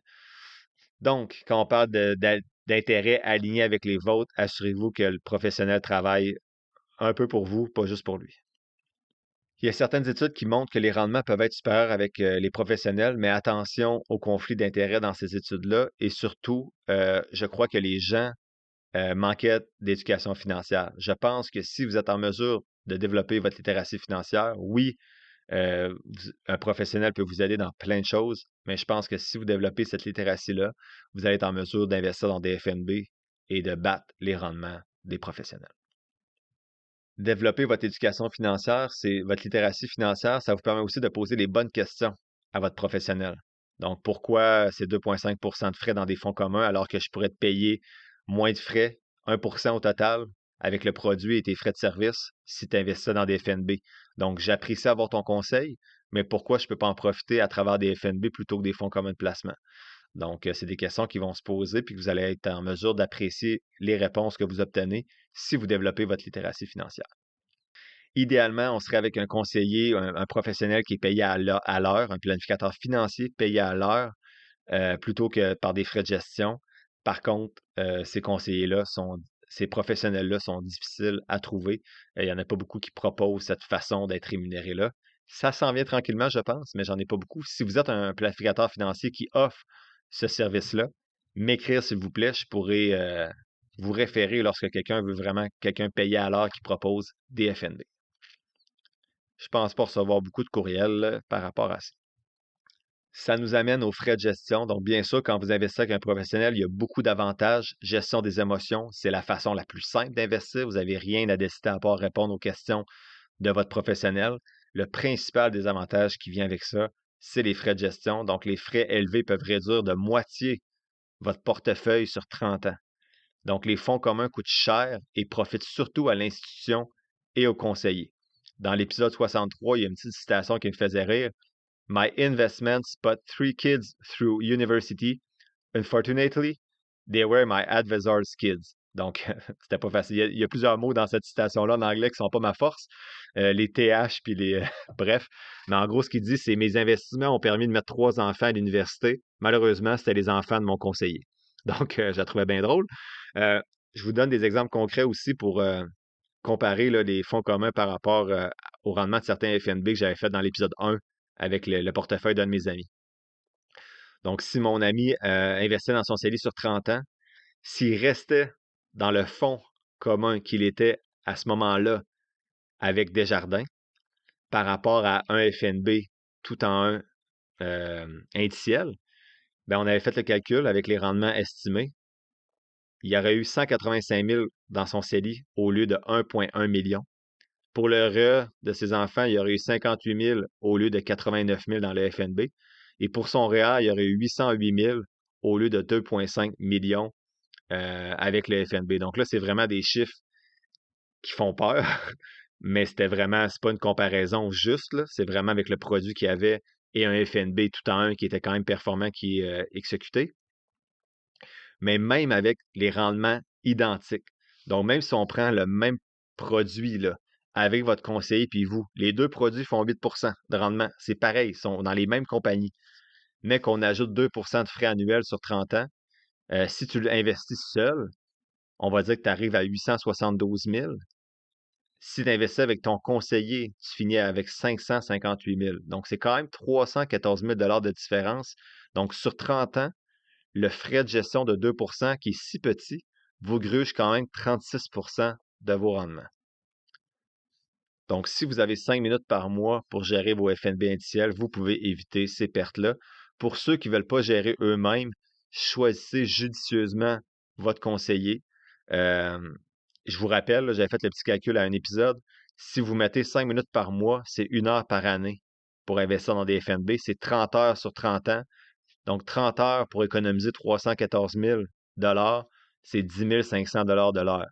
Donc, quand on parle d'intérêts alignés avec les vôtres, assurez-vous que le professionnel travaille un peu pour vous, pas juste pour lui. Il y a certaines études qui montrent que les rendements peuvent être supérieurs avec les professionnels, mais attention au conflit d'intérêts dans ces études-là. Et surtout, je crois que les gens manquaient d'éducation financière. Je pense que si vous êtes en mesure de développer votre littératie financière, oui, un professionnel peut vous aider dans plein de choses, mais je pense que si vous développez cette littératie-là, vous allez être en mesure d'investir dans des FNB et de battre les rendements des professionnels. Développer votre éducation financière, c'est votre littératie financière, ça vous permet aussi de poser les bonnes questions à votre professionnel. Donc, pourquoi c'est 2,5 de frais dans des fonds communs alors que je pourrais te payer moins de frais, 1 au total, avec le produit et tes frais de service si tu investis dans des FNB. Donc, j'apprécie avoir ton conseil, mais pourquoi je ne peux pas en profiter à travers des FNB plutôt que des fonds communs de placement? Donc, c'est des questions qui vont se poser puis que vous allez être en mesure d'apprécier les réponses que vous obtenez si vous développez votre littératie financière. Idéalement, on serait avec un conseiller, un professionnel qui est payé à l'heure, un planificateur financier payé à l'heure plutôt que par des frais de gestion. Par contre, ces professionnels-là sont difficiles à trouver. Il n'y en a pas beaucoup qui proposent cette façon d'être rémunéré-là. Ça s'en vient tranquillement, je pense, mais j'en ai pas beaucoup. Si vous êtes un planificateur financier qui offre ce service-là, m'écrire, s'il vous plaît. Je pourrais vous référer lorsque quelqu'un veut vraiment quelqu'un payé à l'heure qui propose des FNB. Je ne pense pas recevoir beaucoup de courriels par rapport à ça. Ça nous amène aux frais de gestion. Donc, bien sûr, quand vous investissez avec un professionnel, il y a beaucoup d'avantages. Gestion des émotions, c'est la façon la plus simple d'investir. Vous n'avez rien à décider à part répondre aux questions de votre professionnel. Le principal des avantages qui vient avec ça, c'est les frais de gestion. Donc, les frais élevés peuvent réduire de moitié votre portefeuille sur 30 ans. Donc, les fonds communs coûtent cher et profitent surtout à l'institution et aux conseillers. Dans l'épisode 63, il y a une petite citation qui me faisait rire. My investments put 3 kids through university, Unfortunately, they were my advisors' kids. Donc, c'était pas facile. Il y a plusieurs mots dans cette citation-là en anglais qui sont pas ma force. Les TH puis les. Bref. Mais en gros, ce qu'il dit, c'est mes investissements ont permis de mettre 3 enfants à l'université. Malheureusement, c'était les enfants de mon conseiller. Donc, je la trouvais bien drôle. Je vous donne des exemples concrets aussi pour comparer là, les fonds communs par rapport au rendement de certains FNB que j'avais fait dans l'épisode 1 avec le portefeuille d'un de mes amis. Donc, si mon ami investait dans son CELI sur 30 ans, s'il restait dans le fonds commun qu'il était à ce moment-là avec Desjardins par rapport à un FNB tout en un indiciel, ben on avait fait le calcul avec les rendements estimés. Il y aurait eu 185 000 dans son CELI au lieu de 1,1 million. Pour le REA de ses enfants, il y aurait eu 58 000 au lieu de 89 000 dans le FNB. Et pour son REA, il y aurait eu 808 000 au lieu de 2,5 millions avec le FNB. Donc là, c'est vraiment des chiffres qui font peur, mais c'est pas une comparaison juste, là. C'est vraiment avec le produit qu'il y avait et un FNB tout en un qui était quand même performant, qui est exécuté. Mais même avec les rendements identiques. Donc, même si on prend le même produit là, avec votre conseiller puis vous, les deux produits font 8 de rendement. C'est pareil, ils sont dans les mêmes compagnies. Mais qu'on ajoute 2 de frais annuels sur 30 ans, si tu l'investis seul, on va dire que tu arrives à 872 000. Si tu investis avec ton conseiller, tu finis avec 558 000. Donc, c'est quand même 314 000 de différence. Donc, sur 30 ans, le frais de gestion de 2 qui est si petit vous gruge quand même 36 de vos rendements. Donc, si vous avez 5 minutes par mois pour gérer vos FNB indiciels, vous pouvez éviter ces pertes-là. Pour ceux qui ne veulent pas gérer eux-mêmes, choisissez judicieusement votre conseiller. Je vous rappelle, j'avais fait le petit calcul à un épisode. Si vous mettez 5 minutes par mois, c'est 1 heure par année pour investir dans des FNB. C'est 30 heures sur 30 ans. Donc, 30 heures pour économiser 314 000 c'est 10 500 de l'heure.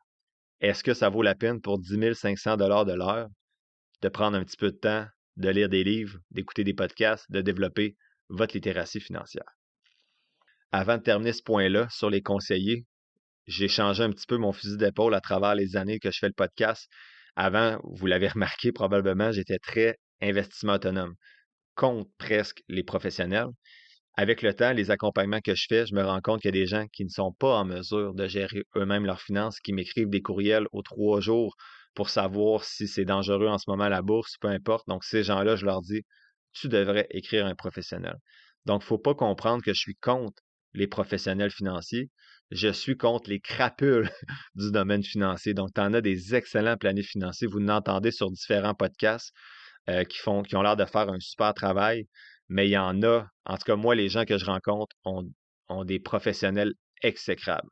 Est-ce que ça vaut la peine pour 10 500 de l'heure de prendre un petit peu de temps, de lire des livres, d'écouter des podcasts, de développer votre littératie financière? Avant de terminer ce point-là sur les conseillers, j'ai changé un petit peu mon fusil d'épaule à travers les années que je fais le podcast. Avant, vous l'avez remarqué probablement, j'étais très investissement autonome, contre presque les professionnels. Avec le temps, les accompagnements que je fais, je me rends compte qu'il y a des gens qui ne sont pas en mesure de gérer eux-mêmes leurs finances, qui m'écrivent des courriels aux 3 jours pour savoir si c'est dangereux en ce moment la bourse, peu importe. Donc, ces gens-là, je leur dis, tu devrais écrire un professionnel. Donc, il ne faut pas comprendre que je suis contre les professionnels financiers. Je suis contre les crapules du domaine financier. Donc, tu en as des excellents planiers financiers. Vous l'entendez sur différents podcasts qui ont l'air de faire un super travail. Mais il y en a, en tout cas, moi, les gens que je rencontre ont des professionnels exécrables.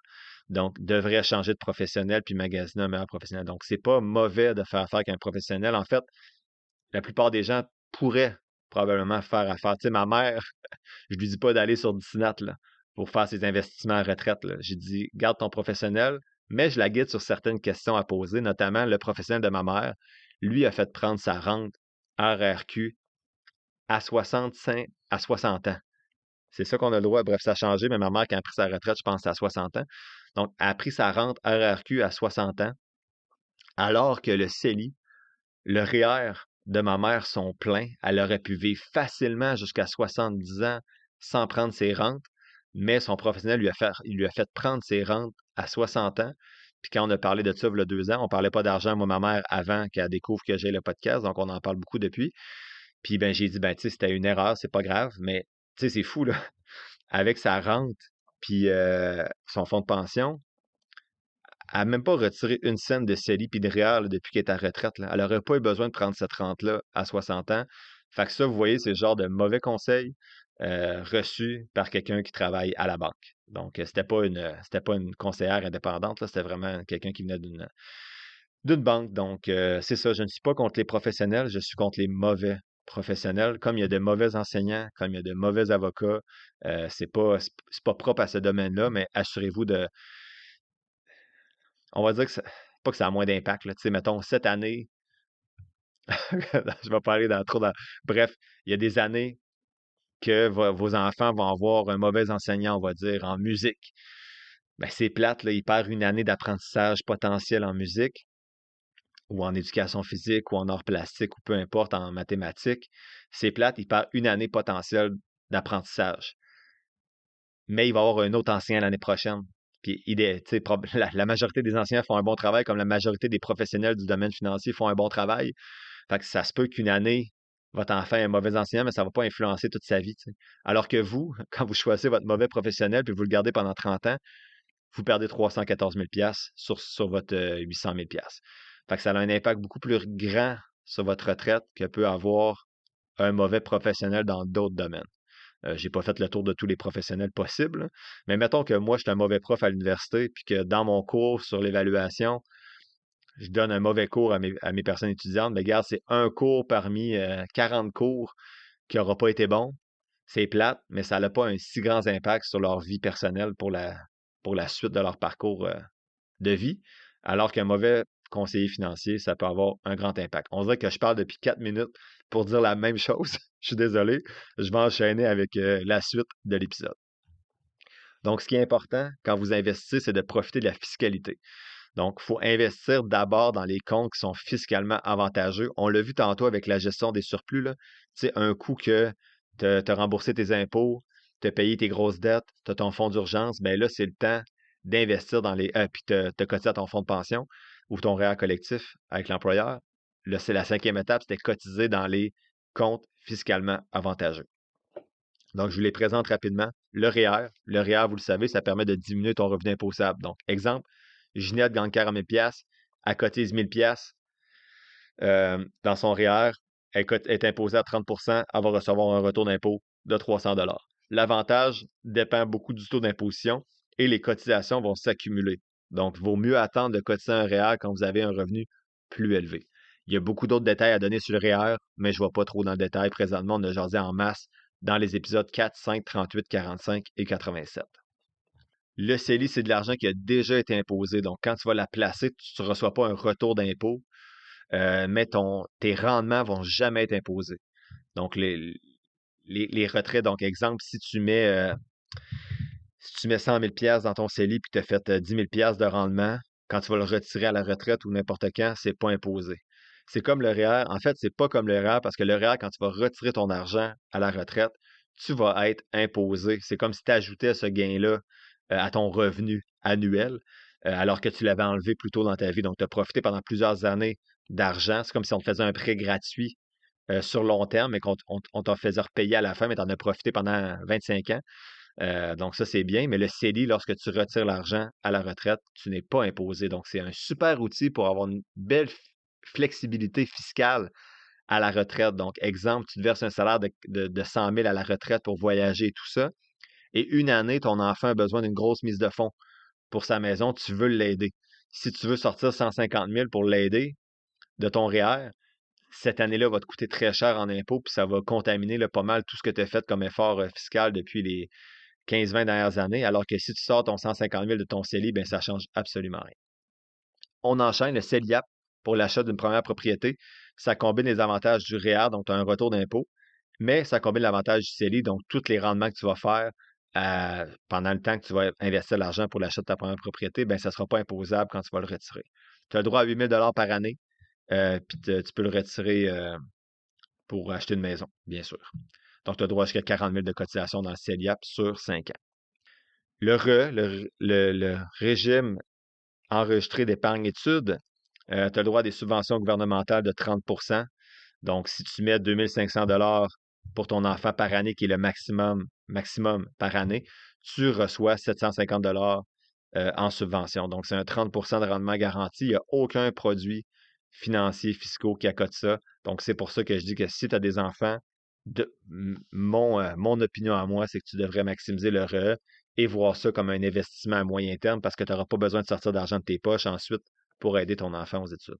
Donc, devraient changer de professionnel puis magasiner un meilleur professionnel. Donc, c'est pas mauvais de faire affaire avec un professionnel. En fait, la plupart des gens pourraient probablement faire affaire. Tu sais, ma mère, je lui dis pas d'aller sur Disney là, pour faire ses investissements à retraite. Là. J'ai dit, garde ton professionnel, mais je la guide sur certaines questions à poser, notamment le professionnel de ma mère. Lui a fait prendre sa rente RRQ à 60 ans. C'est ça qu'on a le droit. Bref, ça a changé, mais ma mère, quand elle a pris sa retraite, je pense que c'est à 60 ans. Donc, elle a pris sa rente RRQ à 60 ans, alors que le CELI, le REER de ma mère sont pleins. Elle aurait pu vivre facilement jusqu'à 70 ans sans prendre ses rentes, mais son professionnel il lui a fait prendre ses rentes à 60 ans. Puis quand on a parlé de ça il y a 2 ans, on ne parlait pas d'argent, moi, ma mère, avant qu'elle découvre que j'ai le podcast, donc on en parle beaucoup depuis. Puis ben, j'ai dit, ben, tu sais, c'était une erreur, c'est pas grave, mais tu sais, c'est fou, là. Avec sa rente, puis son fonds de pension, elle n'a même pas retiré une scène de CELI puis de REER là, depuis qu'elle est à retraite. Là. Elle n'aurait pas eu besoin de prendre cette rente-là à 60 ans. Fait que ça, vous voyez, c'est le genre de mauvais conseil reçu par quelqu'un qui travaille à la banque. Donc, c'était pas une conseillère indépendante, là, c'était vraiment quelqu'un qui venait d'une banque. Donc, c'est ça, je ne suis pas contre les professionnels, je suis contre les mauvais professionnels. Comme il y a de mauvais enseignants, comme il y a de mauvais avocats, c'est pas propre à ce domaine-là, mais assurez-vous de... On va dire que pas que ça a moins d'impact. Tu sais, mettons, cette année, je vais pas aller dans trop dans... Bref, il y a des années que vos enfants vont avoir un mauvais enseignant, on va dire, en musique. Ben, c'est plate, là, il perd une année d'apprentissage potentiel en musique ou en éducation physique ou en arts plastiques ou peu importe, en mathématiques. C'est plate, il perd une année potentielle d'apprentissage. Mais il va avoir un autre enseignant l'année prochaine. Puis la majorité des enseignants font un bon travail, comme la majorité des professionnels du domaine financier font un bon travail. Fait que ça se peut qu'une année, votre enfant ait un mauvais enseignant, mais ça ne va pas influencer toute sa vie. Alors que vous, quand vous choisissez votre mauvais professionnel puis vous le gardez pendant 30 ans, vous perdez 314 000 sur votre 800 000 Fait que ça a un impact beaucoup plus grand sur votre retraite que peut avoir un mauvais professionnel dans d'autres domaines. J'ai pas fait le tour de tous les professionnels possibles, mais mettons que moi, je suis un mauvais prof à l'université, puis que dans mon cours sur l'évaluation, je donne un mauvais cours à mes personnes étudiantes. Mais regarde, c'est un cours parmi 40 cours qui n'aura pas été bon. C'est plate, mais ça n'a pas un si grand impact sur leur vie personnelle pour la suite de leur parcours de vie, alors qu'un mauvais conseiller financier, ça peut avoir un grand impact. On dirait que je parle depuis 4 minutes pour dire la même chose. Je suis désolé. Je vais enchaîner avec la suite de l'épisode. Donc, ce qui est important quand vous investissez, c'est de profiter de la fiscalité. Donc, il faut investir d'abord dans les comptes qui sont fiscalement avantageux. On l'a vu tantôt avec la gestion des surplus, là. Tu sais, un coup que tu as remboursé tes impôts, tu as payé tes grosses dettes, tu as ton fonds d'urgence, bien là, c'est le temps d'investir dans les. Puis tu as cotisé à ton fonds de pension ou ton REER collectif avec l'employeur. Là, c'est la 5e étape, c'était cotiser dans les comptes fiscalement avantageux. Donc, je vous les présente rapidement. Le REER, vous le savez, ça permet de diminuer ton revenu imposable. Donc, exemple, Ginette gagne 40 000 elle cotise 1 000 dans son REER, elle est imposée à 30 elle va recevoir un retour d'impôt de 300 $. L'avantage dépend beaucoup du taux d'imposition et les cotisations vont s'accumuler. Donc, il vaut mieux attendre de cotiser un REER quand vous avez un revenu plus élevé. Il y a beaucoup d'autres détails à donner sur le REER, mais je ne vais pas trop dans le détail. Présentement, on a jasé en masse dans les épisodes 4, 5, 38, 45 et 87. Le CELI, c'est de l'argent qui a déjà été imposé. Donc, quand tu vas la placer, tu ne reçois pas un retour d'impôt, mais tes rendements ne vont jamais être imposés. Donc, les retraits, donc exemple, si tu mets 100 000 dans ton CELI et tu as fait 10 000 de rendement, quand tu vas le retirer à la retraite ou n'importe quand, ce n'est pas imposé. C'est comme le REER. En fait, c'est pas comme le REER parce que le REER, quand tu vas retirer ton argent à la retraite, tu vas être imposé. C'est comme si tu ajoutais ce gain-là à ton revenu annuel, alors que tu l'avais enlevé plus tôt dans ta vie. Donc, tu as profité pendant plusieurs années d'argent. C'est comme si on te faisait un prêt gratuit sur long terme, mais qu'on t'en faisait repayer à la fin, mais tu en as profité pendant 25 ans. Donc, ça, c'est bien. Mais le CELI, lorsque tu retires l'argent à la retraite, tu n'es pas imposé. Donc, c'est un super outil pour avoir une belle flexibilité fiscale à la retraite. Donc, exemple, tu te verses un salaire de 100 000 à la retraite pour voyager et tout ça. Et une année, ton enfant a besoin d'une grosse mise de fonds pour sa maison, tu veux l'aider. Si tu veux sortir 150 000 pour l'aider de ton REER, cette année-là va te coûter très cher en impôts, puis ça va contaminer pas mal tout ce que tu as fait comme effort fiscal depuis les 15-20 dernières années, alors que si tu sors ton 150 000 de ton CELI, bien, ça ne change absolument rien. On enchaîne le CELIAP pour l'achat d'une première propriété. Ça combine les avantages du REER, donc tu as un retour d'impôt, mais ça combine l'avantage du CELI, donc tous les rendements que tu vas faire pendant le temps que tu vas investir l'argent pour l'achat de ta première propriété, bien, ça ne sera pas imposable quand tu vas le retirer. Tu as le droit à 8 000 par année, puis tu peux le retirer pour acheter une maison, bien sûr. Donc, tu as le droit jusqu'à 40 000 de cotisation dans le CELIAP sur 5 ans. Le régime enregistré d'épargne études, tu as le droit à des subventions gouvernementales de 30 %. Donc, si tu mets 2 500 $ pour ton enfant par année, qui est le maximum par année, tu reçois 750 $ en subvention. Donc, c'est un 30 % de rendement garanti. Il n'y a aucun produit financier, fiscaux qui accote ça. Donc, c'est pour ça que je dis que si tu as des enfants, mon opinion à moi, c'est que tu devrais maximiser le REER et voir ça comme un investissement à moyen terme parce que tu n'auras pas besoin de sortir d'argent de tes poches ensuite pour aider ton enfant aux études.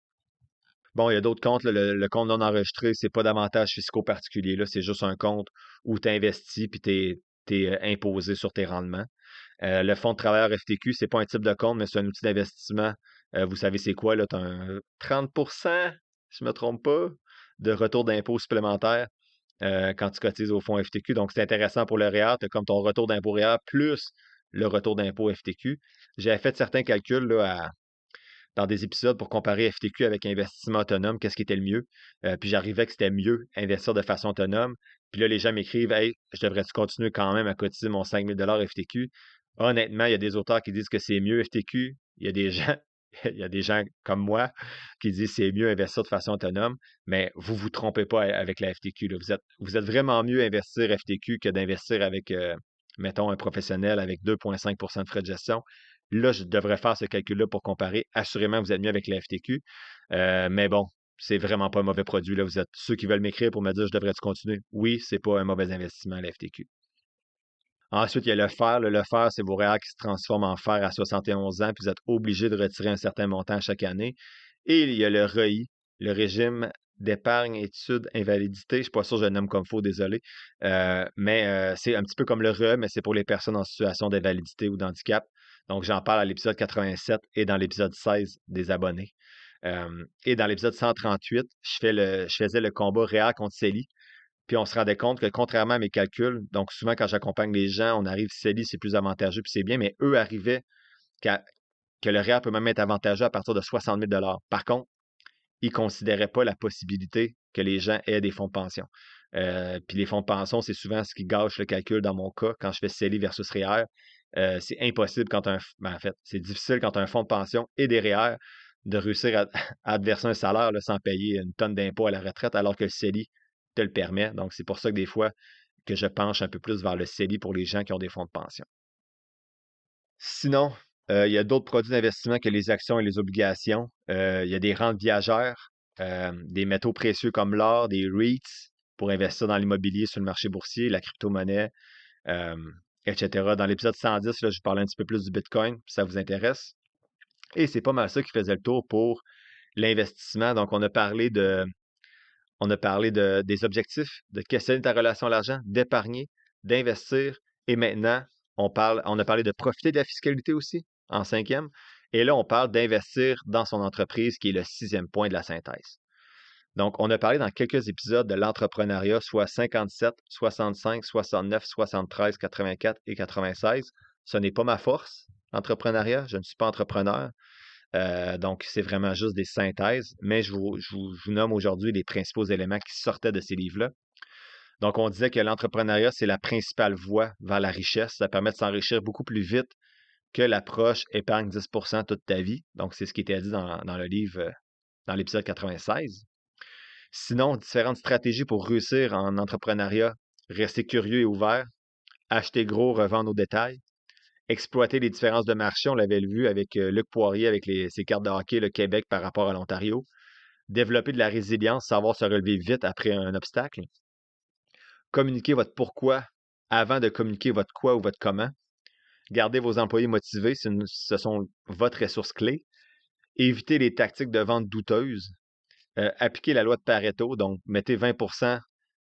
Bon, il y a d'autres comptes. Le compte non enregistré, c'est pas d'avantages fiscaux particuliers. Là, c'est juste un compte où tu investis puis tu es imposé sur tes rendements. Le fonds de travailleur FTQ, c'est pas un type de compte, mais c'est un outil d'investissement. Vous savez c'est quoi? Tu as un 30 %, si je ne me trompe pas, de retour d'impôt supplémentaire quand tu cotises au fonds FTQ. Donc, c'est intéressant pour le REER. Tu as comme ton retour d'impôt REER plus le retour d'impôt FTQ. J'avais fait certains calculs là, dans des épisodes pour comparer FTQ avec investissement autonome, qu'est-ce qui était le mieux. Puis j'arrivais que c'était mieux investir de façon autonome. Puis là, les gens m'écrivent « Hey, je devrais-tu continuer quand même à cotiser mon 5 000 FTQ? » Honnêtement, il y a des auteurs qui disent que c'est mieux FTQ. Il y a des gens, il y a des gens comme moi qui disent que c'est mieux investir de façon autonome, mais vous vous trompez pas avec la FTQ. Là. Vous êtes vraiment mieux investir FTQ que d'investir avec, mettons, un professionnel avec 2,5 de frais de gestion. Là, je devrais faire ce calcul-là pour comparer. Assurément, vous êtes mieux avec la FTQ. Mais bon, c'est vraiment pas un mauvais produit. Là. Vous êtes ceux qui veulent m'écrire pour me dire je devrais-tu continuer. Oui, c'est pas un mauvais investissement, la FTQ. Ensuite, il y a le fer. Le fer, c'est vos REER qui se transforment en fer à 71 ans, puis vous êtes obligé de retirer un certain montant chaque année. Et il y a le REI, le régime d'épargne, études, invalidité. Je ne suis pas sûr que je le nomme comme il faut, désolé. Mais c'est un petit peu comme le REE, mais c'est pour les personnes en situation d'invalidité ou d'handicap. Donc, j'en parle à l'épisode 87 et dans l'épisode 16 des abonnés. Et dans l'épisode 138, je faisais le combat REER contre CELI. Puis on se rendait compte que contrairement à mes calculs, donc souvent quand j'accompagne les gens, on arrive CELI, c'est plus avantageux, puis c'est bien, mais eux arrivaient que le REER peut même être avantageux à partir de 60 000 $. Par contre, ils ne considéraient pas la possibilité que les gens aient des fonds de pension. Puis les fonds de pension, c'est souvent ce qui gâche le calcul dans mon cas. Quand je fais CELI versus REER, c'est impossible en fait, c'est difficile quand tu as un fonds de pension et des REER de réussir à te verser un salaire là, sans payer une tonne d'impôts à la retraite, alors que le CELI te le permet. Donc, c'est pour ça que des fois, que je penche un peu plus vers le CELI pour les gens qui ont des fonds de pension. Sinon, il y a d'autres produits d'investissement que les actions et les obligations. Il y a des rentes viagères, des métaux précieux comme l'or, des REITs pour investir dans l'immobilier sur le marché boursier, la crypto-monnaie, etc. Dans l'épisode 110, là, je vous parlais un petit peu plus du Bitcoin, si ça vous intéresse. Et c'est pas mal ça qui faisait le tour pour l'investissement. Donc, on a parlé des objectifs, de questionner ta relation à l'argent, d'épargner, d'investir. Et maintenant, on a parlé de profiter de la fiscalité aussi, en 5e. Et là, on parle d'investir dans son entreprise, qui est le 6e point de la synthèse. Donc, on a parlé dans quelques épisodes de l'entrepreneuriat, soit 57, 65, 69, 73, 84 et 96. Ce n'est pas ma force, l'entrepreneuriat. Je ne suis pas entrepreneur. Donc, c'est vraiment juste des synthèses, mais je vous nomme aujourd'hui les principaux éléments qui sortaient de ces livres-là. Donc, on disait que l'entrepreneuriat, c'est la principale voie vers la richesse. Ça permet de s'enrichir beaucoup plus vite que l'approche épargne 10% toute ta vie. Donc, c'est ce qui était dit dans le livre, dans l'épisode 96. Sinon, différentes stratégies pour réussir en entrepreneuriat. Rester curieux et ouvert. Acheter gros, revendre au détail. Exploiter les différences de marché, on l'avait vu avec Luc Poirier, avec ses cartes de hockey, le Québec par rapport à l'Ontario. Développer de la résilience, savoir se relever vite après un obstacle. Communiquer votre pourquoi avant de communiquer votre quoi ou votre comment. Garder vos employés motivés, ce sont votre ressource clé. Éviter les tactiques de vente douteuses. Appliquer la loi de Pareto, donc mettez 20%,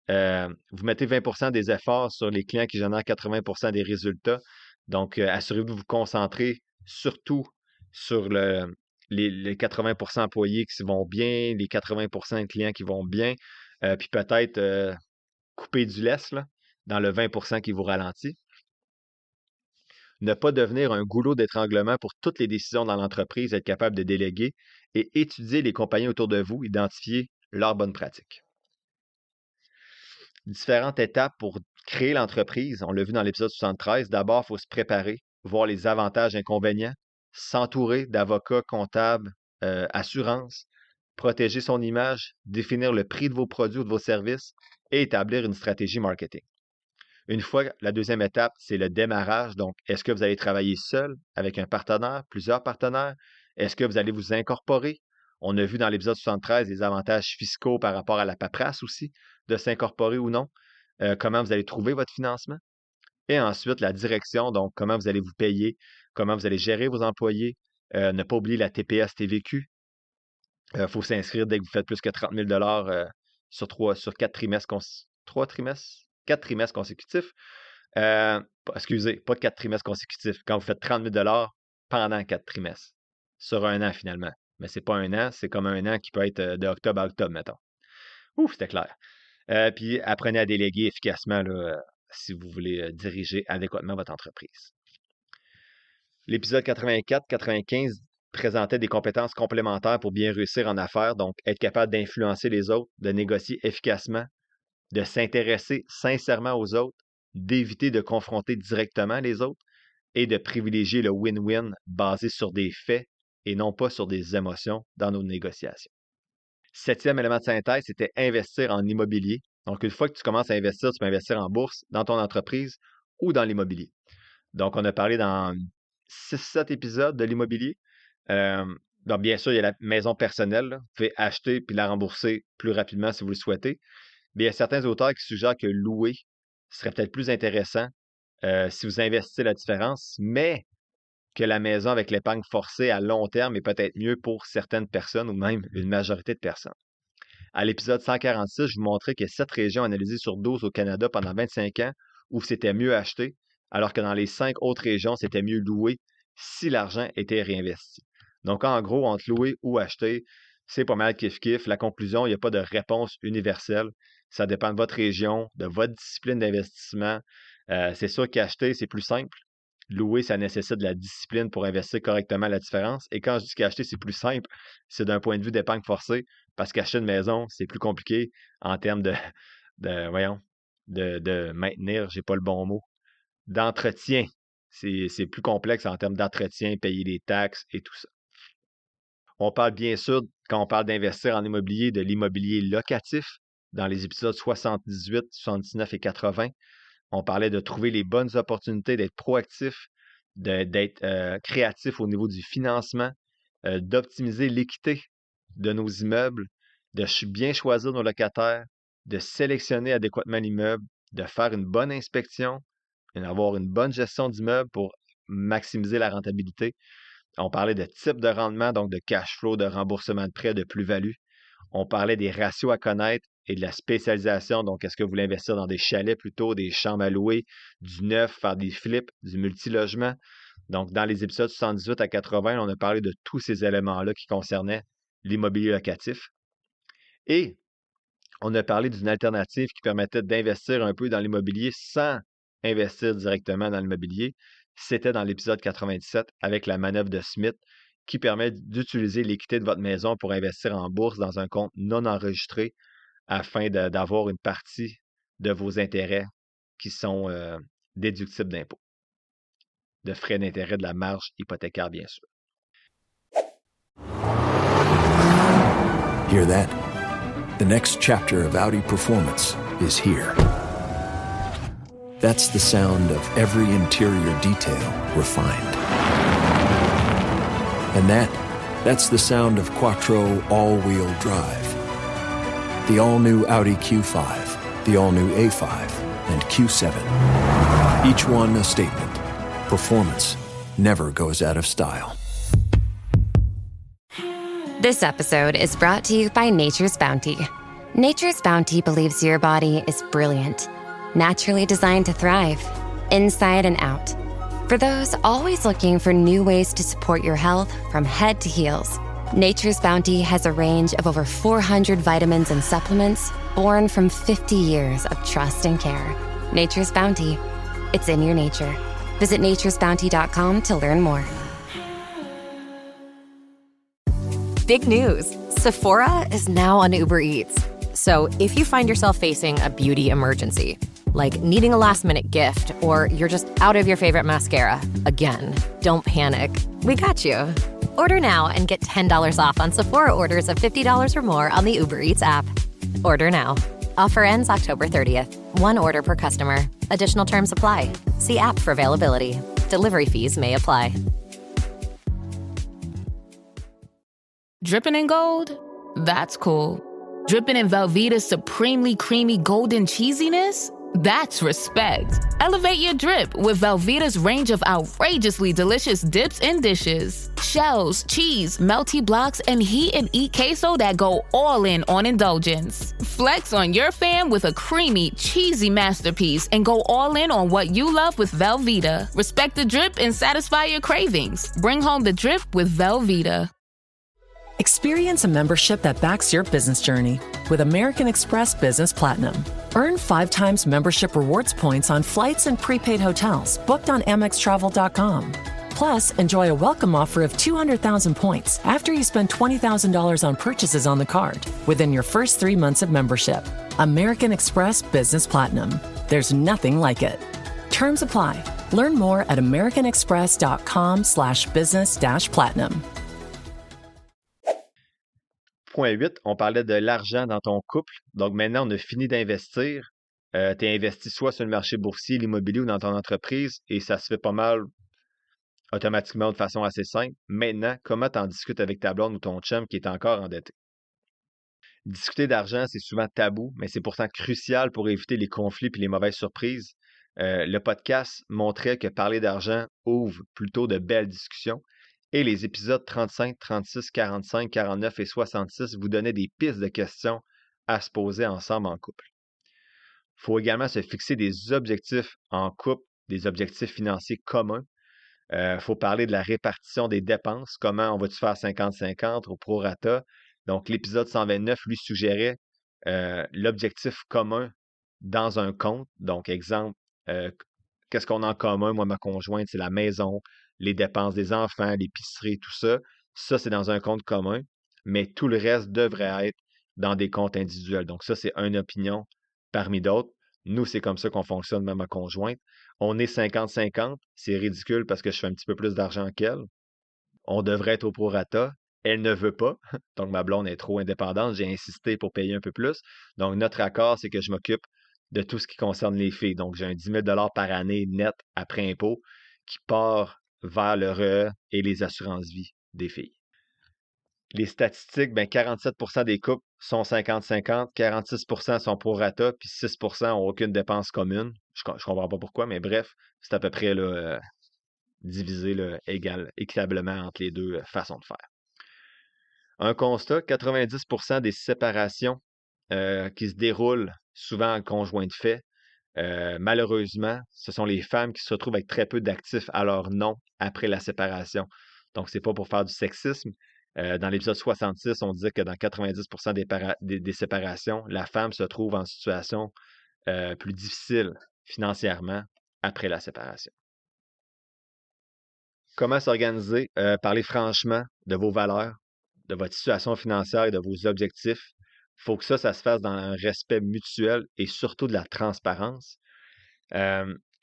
vous mettez 20% des efforts sur les clients qui génèrent 80% des résultats. Donc, assurez-vous de vous concentrer surtout sur les 80% employés qui vont bien, les 80% de clients qui vont bien, puis peut-être couper du lest là, dans le 20% qui vous ralentit. Ne pas devenir un goulot d'étranglement pour toutes les décisions dans l'entreprise, être capable de déléguer et étudier les compagnies autour de vous, identifier leurs bonnes pratiques. Différentes étapes pour créer l'entreprise. On l'a vu dans l'épisode 73. D'abord, il faut se préparer, voir les avantages et inconvénients, s'entourer d'avocats, comptables, assurances, protéger son image, définir le prix de vos produits ou de vos services et établir une stratégie marketing. Une fois, la deuxième étape, c'est le démarrage. Donc, est-ce que vous allez travailler seul, avec un partenaire, plusieurs partenaires? Est-ce que vous allez vous incorporer? On a vu dans l'épisode 73 les avantages fiscaux par rapport à la paperasse aussi, de s'incorporer ou non. Comment vous allez trouver votre financement. Et ensuite, la direction, donc comment vous allez vous payer, comment vous allez gérer vos employés. Ne pas oublier la TPS TVQ. Il faut s'inscrire dès que vous faites plus que 30 000 sur 4 trimestres, 4 trimestres consécutifs. Excusez, pas 4 trimestres consécutifs. Quand vous faites 30 000 pendant 4 trimestres. Sur un an, finalement. Mais ce n'est pas un an, c'est comme un an qui peut être de octobre à octobre, mettons. Ouf, c'était clair. Puis apprenez à déléguer efficacement là, si vous voulez diriger adéquatement votre entreprise. L'épisode 84-95 présentait des compétences complémentaires pour bien réussir en affaires, donc être capable d'influencer les autres, de négocier efficacement, de s'intéresser sincèrement aux autres, d'éviter de confronter directement les autres et de privilégier le win-win basé sur des faits et non pas sur des émotions dans nos négociations. 7e élément de synthèse, c'était investir en immobilier. Donc, une fois que tu commences à investir, tu peux investir en bourse, dans ton entreprise ou dans l'immobilier. Donc, on a parlé dans 6-7 épisodes de l'immobilier. Donc, bien sûr, il y a la maison personnelle. Là. Vous pouvez acheter puis la rembourser plus rapidement si vous le souhaitez. Mais il y a certains auteurs qui suggèrent que louer serait peut-être plus intéressant si vous investissez la différence, mais que la maison avec l'épargne forcée à long terme est peut-être mieux pour certaines personnes ou même une majorité de personnes. À l'épisode 146, je vous montrais qu'il y a 7 régions analysées sur 12 au Canada pendant 25 ans où c'était mieux acheter, alors que dans les 5 autres régions, c'était mieux louer si l'argent était réinvesti. Donc, en gros, entre louer ou acheter, c'est pas mal kiff-kiff. La conclusion, il n'y a pas de réponse universelle. Ça dépend de votre région, de votre discipline d'investissement. C'est sûr qu'acheter, c'est plus simple. Louer, ça nécessite de la discipline pour investir correctement la différence. Et quand je dis qu'acheter, c'est plus simple, c'est d'un point de vue d'épargne forcée, parce qu'acheter une maison, c'est plus compliqué en termes de maintenir, j'ai pas le bon mot, d'entretien. C'est plus complexe en termes d'entretien, payer les taxes et tout ça. On parle bien sûr, quand on parle d'investir en immobilier, de l'immobilier locatif. Dans les épisodes 78, 79 et 80, on parlait de trouver les bonnes opportunités, d'être proactif, d'être créatif au niveau du financement, d'optimiser l'équité de nos immeubles, de bien choisir nos locataires, de sélectionner adéquatement l'immeuble, de faire une bonne inspection, d'avoir une bonne gestion d'immeuble pour maximiser la rentabilité. On parlait de type de rendement, donc de cash flow, de remboursement de prêt, de plus-value. On parlait des ratios à connaître et de la spécialisation. Donc, est-ce que vous voulez investir dans des chalets plutôt, des chambres à louer, du neuf, faire des flips, du multilogement? Donc, dans les épisodes 78 à 80, on a parlé de tous ces éléments-là qui concernaient l'immobilier locatif. Et on a parlé d'une alternative qui permettait d'investir un peu dans l'immobilier sans investir directement dans l'immobilier. C'était dans l'épisode 97 avec la manœuvre de Smith qui permet d'utiliser l'équité de votre maison pour investir en bourse dans un compte non enregistré afin d'avoir une partie de vos intérêts qui sont déductibles d'impôts, de frais d'intérêt de la marge hypothécaire, bien sûr. Hear that? The next chapter of Audi performance is here. That's the sound of every interior detail refined. And that's the sound of Quattro all-wheel drive. The all-new Audi Q5, the all-new A5, and Q7. Each one a statement. Performance never goes out of style. This episode is brought to you by Nature's Bounty. Nature's Bounty believes your body is brilliant, naturally designed to thrive, inside and out. For those always looking for new ways to support your health from head to heels, Nature's Bounty has a range of over 400 vitamins and supplements born from 50 years of trust and care. Nature's Bounty. It's in your nature. Visit naturesbounty.com to learn more. Big news! Sephora is now on Uber Eats. So if you find yourself facing a beauty emergency, like needing a last-minute gift, or you're just out of your favorite mascara, again, don't panic. We got you. Order now and get $10 off on Sephora orders of $50 or more on the Uber Eats app. Order now. Offer ends October 30th. One order per customer. Additional terms apply. See app for availability. Delivery fees may apply. Dripping in gold? That's cool. Dripping in Velveeta's supremely creamy golden cheesiness? That's respect. Elevate your drip with Velveeta's range of outrageously delicious dips and dishes. Shells, cheese, melty blocks, and heat and eat queso that go all in on indulgence. Flex on your fam with a creamy, cheesy masterpiece and go all in on what you love with Velveeta. Respect the drip and satisfy your cravings. Bring home the drip with Velveeta. Experience a membership that backs your business journey with American Express Business Platinum. Earn 5 times membership rewards points on flights and prepaid hotels booked on AmexTravel.com. Plus, enjoy a welcome offer of 200,000 points after you spend $20,000 on purchases on the card within your first 3 months of membership. American Express Business Platinum. There's nothing like it. Terms apply. Learn more at americanexpress.com/business-platinum. Point 8, on parlait de l'argent dans ton couple. Donc maintenant, on a fini d'investir. Tu es investi soit sur le marché boursier, l'immobilier ou dans ton entreprise et ça se fait pas mal automatiquement de façon assez simple. Maintenant, comment tu en discutes avec ta blonde ou ton chum qui est encore endetté? Discuter d'argent, c'est souvent tabou, mais c'est pourtant crucial pour éviter les conflits et les mauvaises surprises. Le podcast montrait que parler d'argent ouvre plutôt de belles discussions. Et les épisodes 35, 36, 45, 49 et 66 vous donnaient des pistes de questions à se poser ensemble en couple. Il faut également se fixer des objectifs en couple, des objectifs financiers communs. Il faut parler de la répartition des dépenses. Comment on va-tu faire 50-50 au prorata? Donc, l'épisode 129 lui suggérait l'objectif commun dans un compte. Donc, exemple, qu'est-ce qu'on a en commun? Moi, ma conjointe, c'est la maison, les dépenses des enfants, l'épicerie, tout ça. Ça, c'est dans un compte commun, mais tout le reste devrait être dans des comptes individuels. Donc, ça, c'est une opinion parmi d'autres. Nous, c'est comme ça qu'on fonctionne, même ma conjointe. On est 50-50. C'est ridicule parce que je fais un petit peu plus d'argent qu'elle. On devrait être au prorata. Elle ne veut pas. Donc, ma blonde est trop indépendante. J'ai insisté pour payer un peu plus. Donc, notre accord, c'est que je m'occupe de tout ce qui concerne les filles. Donc, j'ai un 10 000 $ par année net après impôt qui part vers le REE et les assurances-vie des filles. Les statistiques, 47% des couples sont 50-50, 46% sont prorata, puis 6% n'ont aucune dépense commune. Je ne comprends pas pourquoi, mais bref, c'est à peu près là, divisé là, équitablement entre les deux façons de faire. Un constat, 90% des séparations qui se déroulent souvent en conjoint de fait, malheureusement, ce sont les femmes qui se retrouvent avec très peu d'actifs à leur nom après la séparation. Donc, c'est pas pour faire du sexisme. Dans l'épisode 66, on disait que dans 90% des séparations, la femme se trouve en situation plus difficile financièrement après la séparation. Comment s'organiser? Parlez franchement de vos valeurs, de votre situation financière et de vos objectifs. Il faut que ça se fasse dans un respect mutuel et surtout de la transparence.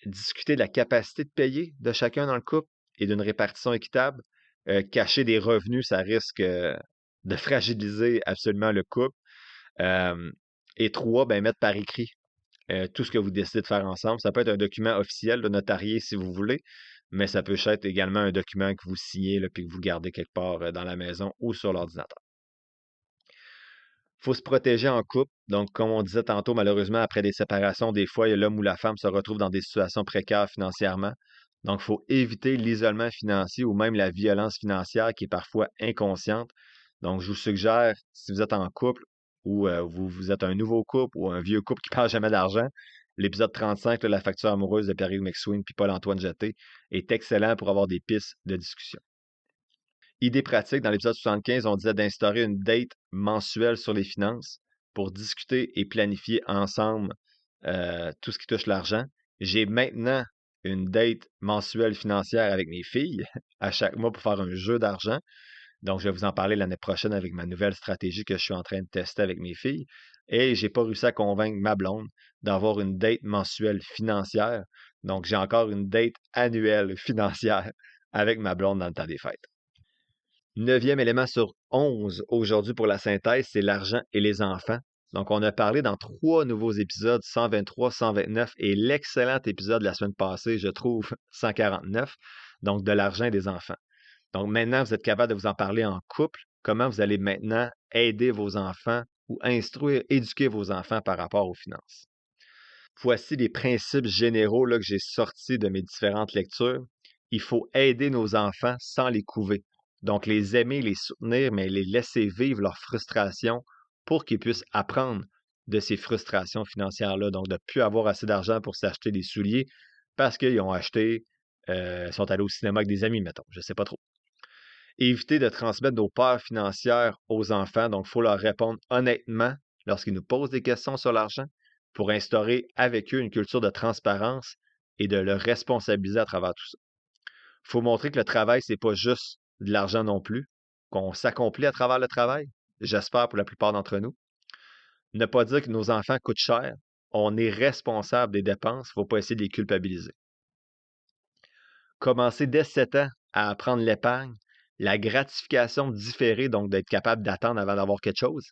Discuter de la capacité de payer de chacun dans le couple et d'une répartition équitable. Cacher des revenus, ça risque de fragiliser absolument le couple. Et 3, mettre par écrit tout ce que vous décidez de faire ensemble. Ça peut être un document officiel, de notarié si vous voulez, mais ça peut être également un document que vous signez et que vous gardez quelque part dans la maison ou sur l'ordinateur. Il faut se protéger en couple. Donc, comme on disait tantôt, malheureusement, après des séparations, des fois, l'homme ou la femme se retrouve dans des situations précaires financièrement. Donc, il faut éviter l'isolement financier ou même la violence financière qui est parfois inconsciente. Donc, je vous suggère, si vous êtes en couple ou vous êtes un nouveau couple ou un vieux couple qui ne parle jamais d'argent, l'épisode 35, la facture amoureuse de Pierre-Yves McSween puis Paul-Antoine Jeté est excellent pour avoir des pistes de discussion. Idée pratique, dans l'épisode 75, on disait d'instaurer une date mensuelle sur les finances pour discuter et planifier ensemble tout ce qui touche l'argent. J'ai maintenant une date mensuelle financière avec mes filles à chaque mois pour faire un jeu d'argent. Donc, je vais vous en parler l'année prochaine avec ma nouvelle stratégie que je suis en train de tester avec mes filles. Et je n'ai pas réussi à convaincre ma blonde d'avoir une date mensuelle financière. Donc, j'ai encore une date annuelle financière avec ma blonde dans le temps des fêtes. 9e élément sur 11 aujourd'hui pour la synthèse, c'est l'argent et les enfants. Donc, on a parlé dans 3 nouveaux épisodes, 123, 129 et l'excellent épisode de la semaine passée, je trouve, 149, donc de l'argent et des enfants. Donc, maintenant, vous êtes capable de vous en parler en couple. Comment vous allez maintenant aider vos enfants ou instruire, éduquer vos enfants par rapport aux finances. Voici les principes généraux là, que j'ai sortis de mes différentes lectures. Il faut aider nos enfants sans les couver. Donc, les aimer, les soutenir, mais les laisser vivre leur frustration pour qu'ils puissent apprendre de ces frustrations financières-là. Donc, de ne plus avoir assez d'argent pour s'acheter des souliers parce qu'ils ont acheté, sont allés au cinéma avec des amis, mettons. Je ne sais pas trop. Éviter de transmettre nos peurs financières aux enfants. Donc, il faut leur répondre honnêtement lorsqu'ils nous posent des questions sur l'argent pour instaurer avec eux une culture de transparence et de le responsabiliser à travers tout ça. Il faut montrer que le travail, c'est pas juste de l'argent non plus, qu'on s'accomplit à travers le travail, j'espère pour la plupart d'entre nous. Ne pas dire que nos enfants coûtent cher. On est responsable des dépenses, il ne faut pas essayer de les culpabiliser. Commencer dès 7 ans à apprendre l'épargne, la gratification différée, donc d'être capable d'attendre avant d'avoir quelque chose,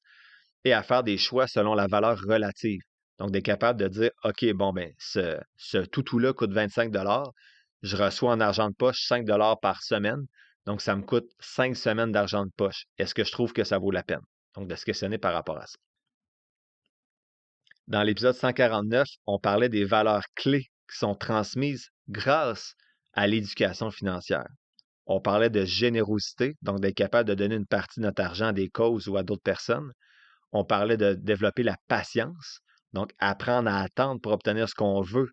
et à faire des choix selon la valeur relative. Donc, d'être capable de dire, OK, bon, ben, ce toutou-là coûte 25 $, je reçois en argent de poche 5 $ par semaine, donc ça me coûte 5 semaines d'argent de poche. Est-ce que je trouve que ça vaut la peine? Donc, de se questionner par rapport à ça. Dans l'épisode 149, on parlait des valeurs clés qui sont transmises grâce à l'éducation financière. On parlait de générosité, donc d'être capable de donner une partie de notre argent à des causes ou à d'autres personnes. On parlait de développer la patience, donc apprendre à attendre pour obtenir ce qu'on veut,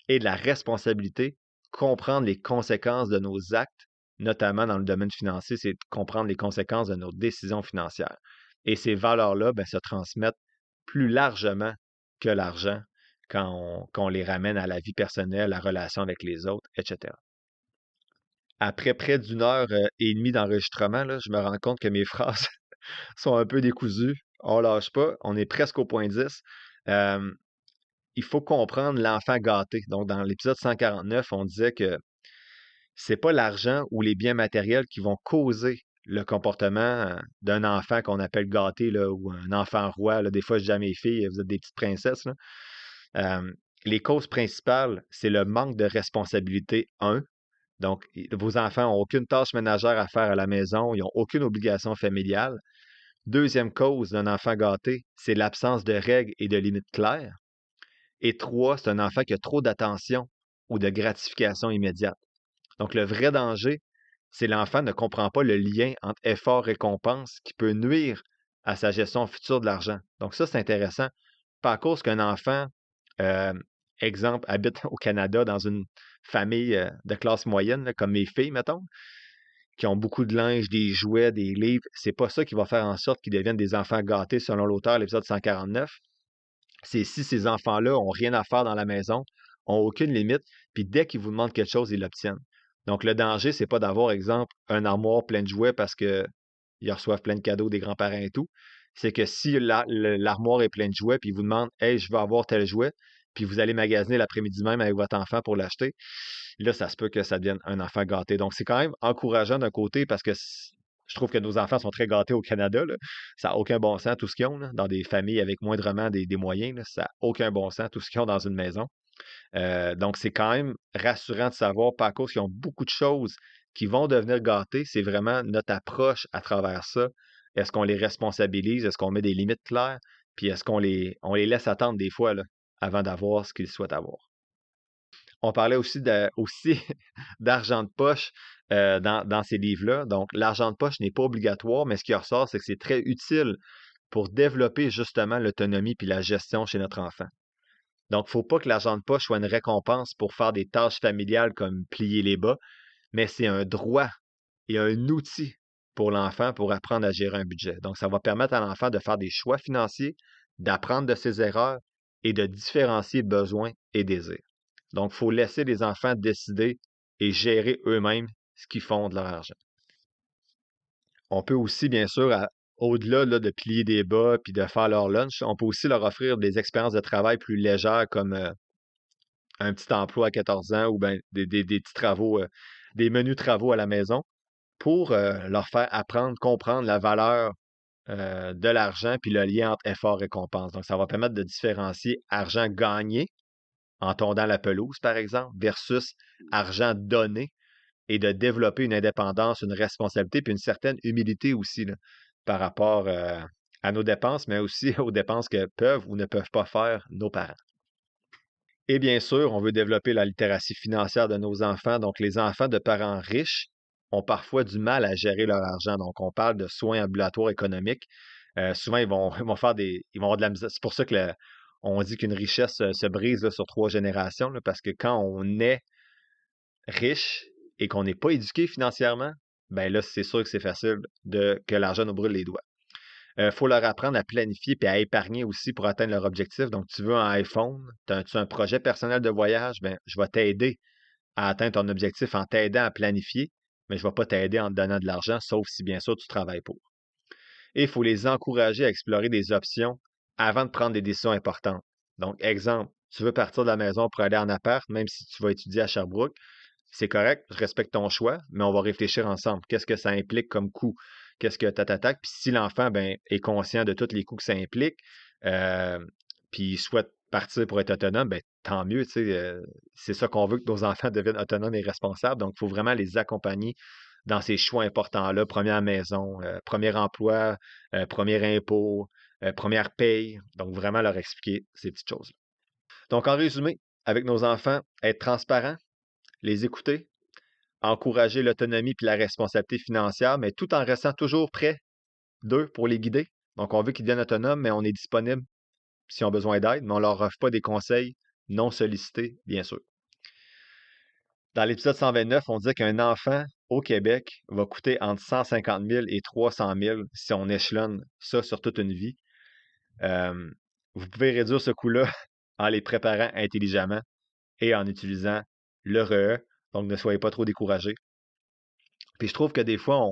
et de la responsabilité, comprendre les conséquences de nos actes, notamment dans le domaine financier, c'est de comprendre les conséquences de nos décisions financières. Et ces valeurs-là se transmettent plus largement que l'argent quand on les ramène à la vie personnelle, la relation avec les autres, etc. Après près d'1 heure et demie d'enregistrement, là, je me rends compte que mes phrases sont un peu décousues. On lâche pas, on est presque au point 10. Il faut comprendre l'enfant gâté. Donc, dans l'épisode 149, on disait que c'est pas l'argent ou les biens matériels qui vont causer le comportement d'un enfant qu'on appelle gâté, là, ou un enfant roi. Là, des fois, je dis à mes filles, vous êtes des petites princesses. Là. Les causes principales, c'est le manque de responsabilité, 1. Donc, vos enfants n'ont aucune tâche ménagère à faire à la maison, ils n'ont aucune obligation familiale. Deuxième cause d'un enfant gâté, c'est l'absence de règles et de limites claires. Et 3, c'est un enfant qui a trop d'attention ou de gratification immédiate. Donc, le vrai danger, c'est l'enfant ne comprend pas le lien entre effort et récompense qui peut nuire à sa gestion future de l'argent. Donc, ça, c'est intéressant. Pas à cause qu'un enfant, exemple, habite au Canada dans une famille de classe moyenne, là, comme mes filles, mettons, qui ont beaucoup de linge, des jouets, des livres. C'est pas ça qui va faire en sorte qu'ils deviennent des enfants gâtés, selon l'auteur, l'épisode 149. C'est si ces enfants-là n'ont rien à faire dans la maison, n'ont aucune limite, puis dès qu'ils vous demandent quelque chose, ils l'obtiennent. Donc, le danger, c'est pas d'avoir, exemple, un armoire plein de jouets parce qu'ils reçoivent plein de cadeaux des grands-parents et tout. C'est que si l'armoire est pleine de jouets, puis ils vous demandent « Hey, je veux avoir tel jouet », puis vous allez magasiner l'après-midi même avec votre enfant pour l'acheter, là, ça se peut que ça devienne un enfant gâté. Donc, c'est quand même encourageant d'un côté parce que je trouve que nos enfants sont très gâtés au Canada. Là. Ça n'a aucun bon sens, tout ce qu'ils ont. Là. Dans des familles avec moindrement des moyens, là, ça n'a aucun bon sens, tout ce qu'ils ont dans une maison. Donc, c'est quand même rassurant de savoir, pas à cause qu'ils ont beaucoup de choses qui vont devenir gâtées, c'est vraiment notre approche à travers ça. Est-ce qu'on les responsabilise? Est-ce qu'on met des limites claires? Puis est-ce qu'on les laisse attendre des fois là, avant d'avoir ce qu'ils souhaitent avoir? On parlait aussi d'argent de poche dans ces livres-là. Donc, l'argent de poche n'est pas obligatoire, mais ce qui ressort, c'est que c'est très utile pour développer justement l'autonomie puis la gestion chez notre enfant. Donc, il ne faut pas que l'argent de poche soit une récompense pour faire des tâches familiales comme plier les bas, mais c'est un droit et un outil pour l'enfant pour apprendre à gérer un budget. Donc, ça va permettre à l'enfant de faire des choix financiers, d'apprendre de ses erreurs et de différencier besoins et désirs. Donc, il faut laisser les enfants décider et gérer eux-mêmes ce qu'ils font de leur argent. On peut aussi, bien sûr, au-delà là, de plier des bas puis de faire leur lunch, on peut aussi leur offrir des expériences de travail plus légères comme un petit emploi à 14 ans ou ben, des petits travaux, des menus travaux à la maison pour leur faire apprendre, comprendre la valeur de l'argent puis le lien entre effort et récompense. Donc, ça va permettre de différencier argent gagné en tondant la pelouse, par exemple, versus argent donné et de développer une indépendance, une responsabilité puis une certaine humilité aussi là, par rapport à nos dépenses, mais aussi aux dépenses que peuvent ou ne peuvent pas faire nos parents. Et bien sûr, on veut développer la littératie financière de nos enfants. Donc, les enfants de parents riches ont parfois du mal à gérer leur argent. Donc, on parle de soins ambulatoires économiques. Souvent, ils vont avoir de la misère. C'est pour ça que on dit qu'une richesse se brise là, sur 3 générations, là, parce que quand on est riche et qu'on n'est pas éduqué financièrement, ben là, c'est sûr que c'est facile que l'argent nous brûle les doigts. Faut leur apprendre à planifier et à épargner aussi pour atteindre leur objectif. Donc, tu veux un iPhone, tu as un projet personnel de voyage, ben, je vais t'aider à atteindre ton objectif en t'aidant à planifier, mais je ne vais pas t'aider en te donnant de l'argent, sauf si bien sûr tu travailles pour. Et il faut les encourager à explorer des options avant de prendre des décisions importantes. Donc, exemple, tu veux partir de la maison pour aller en appart, même si tu vas étudier à Sherbrooke, c'est correct, je respecte ton choix, mais on va réfléchir ensemble. Qu'est-ce que ça implique comme coût? Qu'est-ce que t'attaques? Puis si l'enfant est conscient de tous les coûts que ça implique, puis il souhaite partir pour être autonome, ben, tant mieux. C'est ça qu'on veut, que nos enfants deviennent autonomes et responsables. Donc, il faut vraiment les accompagner dans ces choix importants-là. Première maison, premier emploi, premier impôt, première paye. Donc, vraiment leur expliquer ces petites choses-là. Donc, en résumé, avec nos enfants, être transparent, les écouter, encourager l'autonomie et la responsabilité financière, mais tout en restant toujours près d'eux pour les guider. Donc, on veut qu'ils deviennent autonomes, mais on est disponible s'ils ont besoin d'aide, mais on ne leur offre pas des conseils non sollicités, bien sûr. Dans l'épisode 129, on dit qu'un enfant au Québec va coûter entre 150 000 et 300 000 si on échelonne ça sur toute une vie. Vous pouvez réduire ce coût-là en les préparant intelligemment et en utilisant le REE. Donc, ne soyez pas trop découragés. Puis je trouve que des fois,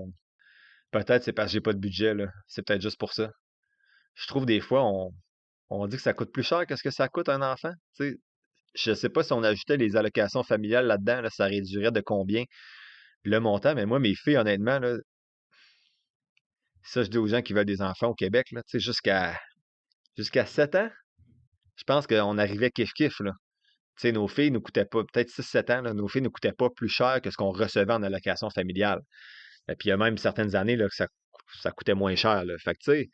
peut-être c'est parce que j'ai pas de budget, là. C'est peut-être juste pour ça. Je trouve des fois, on dit que ça coûte plus cher que ce que ça coûte un enfant. Tu sais, je ne sais pas si on ajoutait les allocations familiales là-dedans, là, ça réduirait de combien le montant. Mais moi, mes filles, honnêtement, là, ça, je dis aux gens qui veulent des enfants au Québec, là, tu sais, jusqu'à 7 ans, je pense qu'on arrivait kiff-kiff, là. Tu sais, nos filles nous coûtaient pas, peut-être 6-7 ans, là, nos filles nous coûtaient pas plus cher que ce qu'on recevait en allocation familiale. Et puis, il y a même certaines années là, que ça coûtait moins cher. Là. Fait que, tu sais,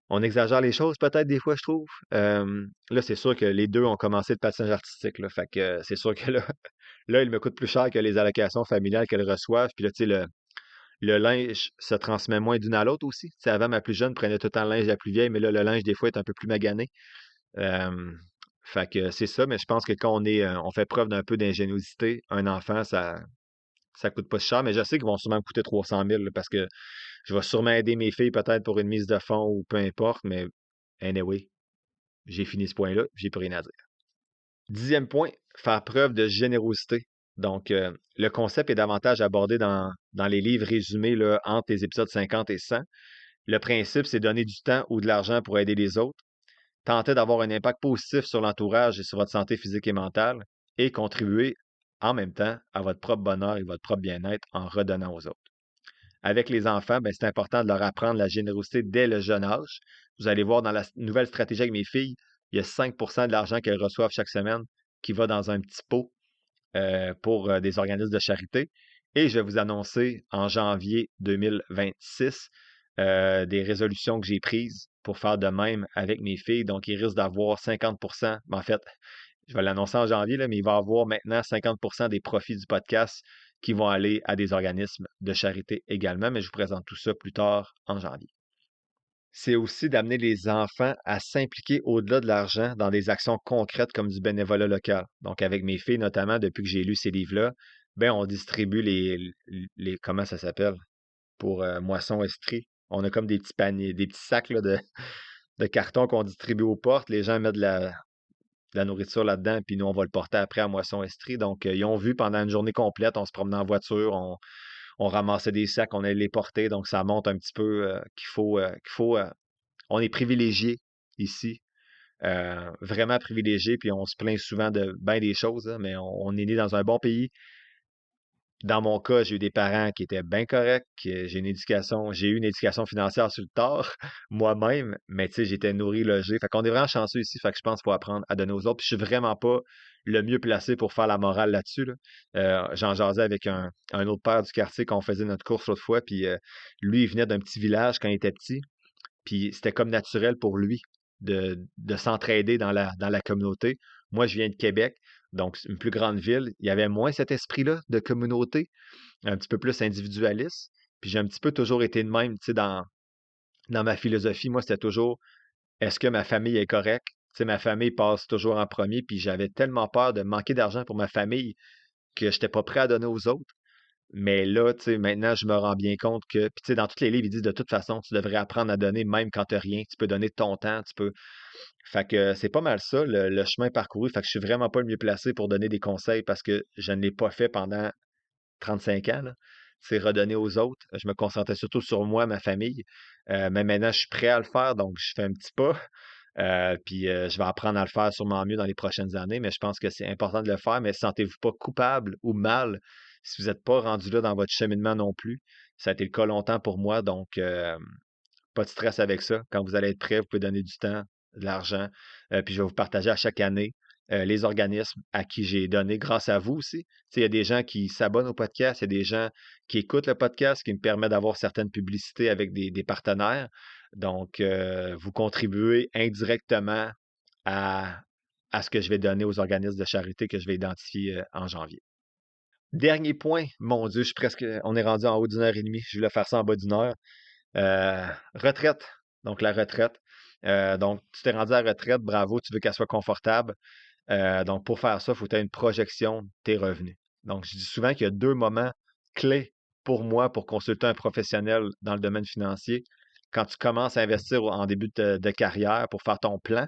on exagère les choses peut-être des fois, je trouve. Là, c'est sûr que les deux ont commencé le patinage artistique. Là, fait que c'est sûr que là, il me coûte plus cher que les allocations familiales qu'elles reçoivent. Puis là, tu sais, le linge se transmet moins d'une à l'autre aussi. Tu sais, avant, ma plus jeune prenait tout le temps le linge de la plus vieille, mais là, le linge, des fois, est un peu plus magané. Fait que c'est ça, mais je pense que quand on fait preuve d'un peu d'ingéniosité, un enfant, ça coûte pas si cher, mais je sais qu'ils vont sûrement me coûter 300 000 là, parce que je vais sûrement aider mes filles peut-être pour une mise de fonds ou peu importe, mais anyway, j'ai fini ce point-là, j'ai plus rien à dire. 10e point, faire preuve de générosité. Donc, le concept est davantage abordé dans les livres résumés là, entre les épisodes 50 et 100. Le principe, c'est donner du temps ou de l'argent pour aider les autres, tenter d'avoir un impact positif sur l'entourage et sur votre santé physique et mentale, et contribuer en même temps à votre propre bonheur et votre propre bien-être en redonnant aux autres. Avec les enfants, ben, c'est important de leur apprendre la générosité dès le jeune âge. Vous allez voir dans la nouvelle stratégie avec mes filles, il y a 5 de l'argent qu'elles reçoivent chaque semaine qui va dans un petit pot pour des organismes de charité. Et je vais vous annoncer en janvier 2026 des résolutions que j'ai prises pour faire de même avec mes filles. Donc, ils risquent d'avoir 50 mais en fait, je vais l'annoncer en janvier, là, mais il va y avoir maintenant 50 des profits du podcast qui vont aller à des organismes de charité également, mais je vous présente tout ça plus tard en janvier. C'est aussi d'amener les enfants à s'impliquer au-delà de l'argent dans des actions concrètes comme du bénévolat local. Donc, avec mes filles, notamment, depuis que j'ai lu ces livres-là, ben, on distribue les comment ça s'appelle, pour Moisson Estrie. On a comme des petits paniers, des petits sacs là, de carton qu'on distribue aux portes. Les gens mettent de la nourriture là-dedans, puis nous, on va le porter après à Moisson Estrie. Donc, ils ont vu pendant une journée complète, on se promenait en voiture, on ramassait des sacs, on allait les porter. Donc, ça montre un petit peu on est privilégié ici. Vraiment privilégié, puis on se plaint souvent de bien des choses, hein, mais on est né dans un bon pays. Dans mon cas, j'ai eu des parents qui étaient bien corrects, j'ai eu une éducation financière sur le tard, moi-même, mais tu sais, j'étais nourri, logé. Fait qu'on est vraiment chanceux ici, fait que je pense qu'il faut apprendre à donner aux autres. Puis je suis vraiment pas le mieux placé pour faire la morale là-dessus. Là. J'en jasais avec un autre père du quartier quand on faisait notre course l'autre fois, puis lui, il venait d'un petit village quand il était petit, puis c'était comme naturel pour lui de s'entraider dans la communauté. Moi, je viens de Québec. Donc, une plus grande ville, il y avait moins cet esprit-là de communauté, un petit peu plus individualiste. Puis j'ai un petit peu toujours été de même, tu sais, dans ma philosophie. Moi, c'était toujours, est-ce que ma famille est correcte? Tu sais, ma famille passe toujours en premier, puis j'avais tellement peur de manquer d'argent pour ma famille que je n'étais pas prêt à donner aux autres. Mais là, tu sais, maintenant, je me rends bien compte que, puis tu sais, dans tous les livres, ils disent de toute façon, tu devrais apprendre à donner même quand tu n'as rien. Tu peux donner de ton temps, tu peux. Fait que c'est pas mal ça, le chemin parcouru. Fait que je suis vraiment pas le mieux placé pour donner des conseils parce que je ne l'ai pas fait pendant 35 ans, là. C'est redonner aux autres. Je me concentrais surtout sur moi, ma famille. Mais maintenant, je suis prêt à le faire, donc je fais un petit pas. Puis je vais apprendre à le faire sûrement mieux dans les prochaines années, mais je pense que c'est important de le faire. Mais sentez-vous pas coupable ou mal si vous n'êtes pas rendu là dans votre cheminement non plus. Ça a été le cas longtemps pour moi, donc pas de stress avec ça. Quand vous allez être prêt, vous pouvez donner du temps, de l'argent. Puis je vais vous partager à chaque année les organismes à qui j'ai donné grâce à vous aussi. Tu sais, il y a des gens qui s'abonnent au podcast, il y a des gens qui écoutent le podcast, qui me permettent d'avoir certaines publicités avec des partenaires. Donc, vous contribuez indirectement à, à ce que je vais donner aux organismes de charité que je vais identifier en janvier. Dernier point, mon Dieu, on est rendu en haut d'une heure et demie. Je voulais faire ça en bas d'une heure. Retraite. Donc, la retraite. Donc, tu t'es rendu à la retraite, bravo, tu veux qu'elle soit confortable. Donc, pour faire ça, il faut que tu aies une projection de tes revenus. Donc, je dis souvent qu'il y a 2 moments clés pour moi pour consulter un professionnel dans le domaine financier. Quand tu commences à investir en début de carrière pour faire ton plan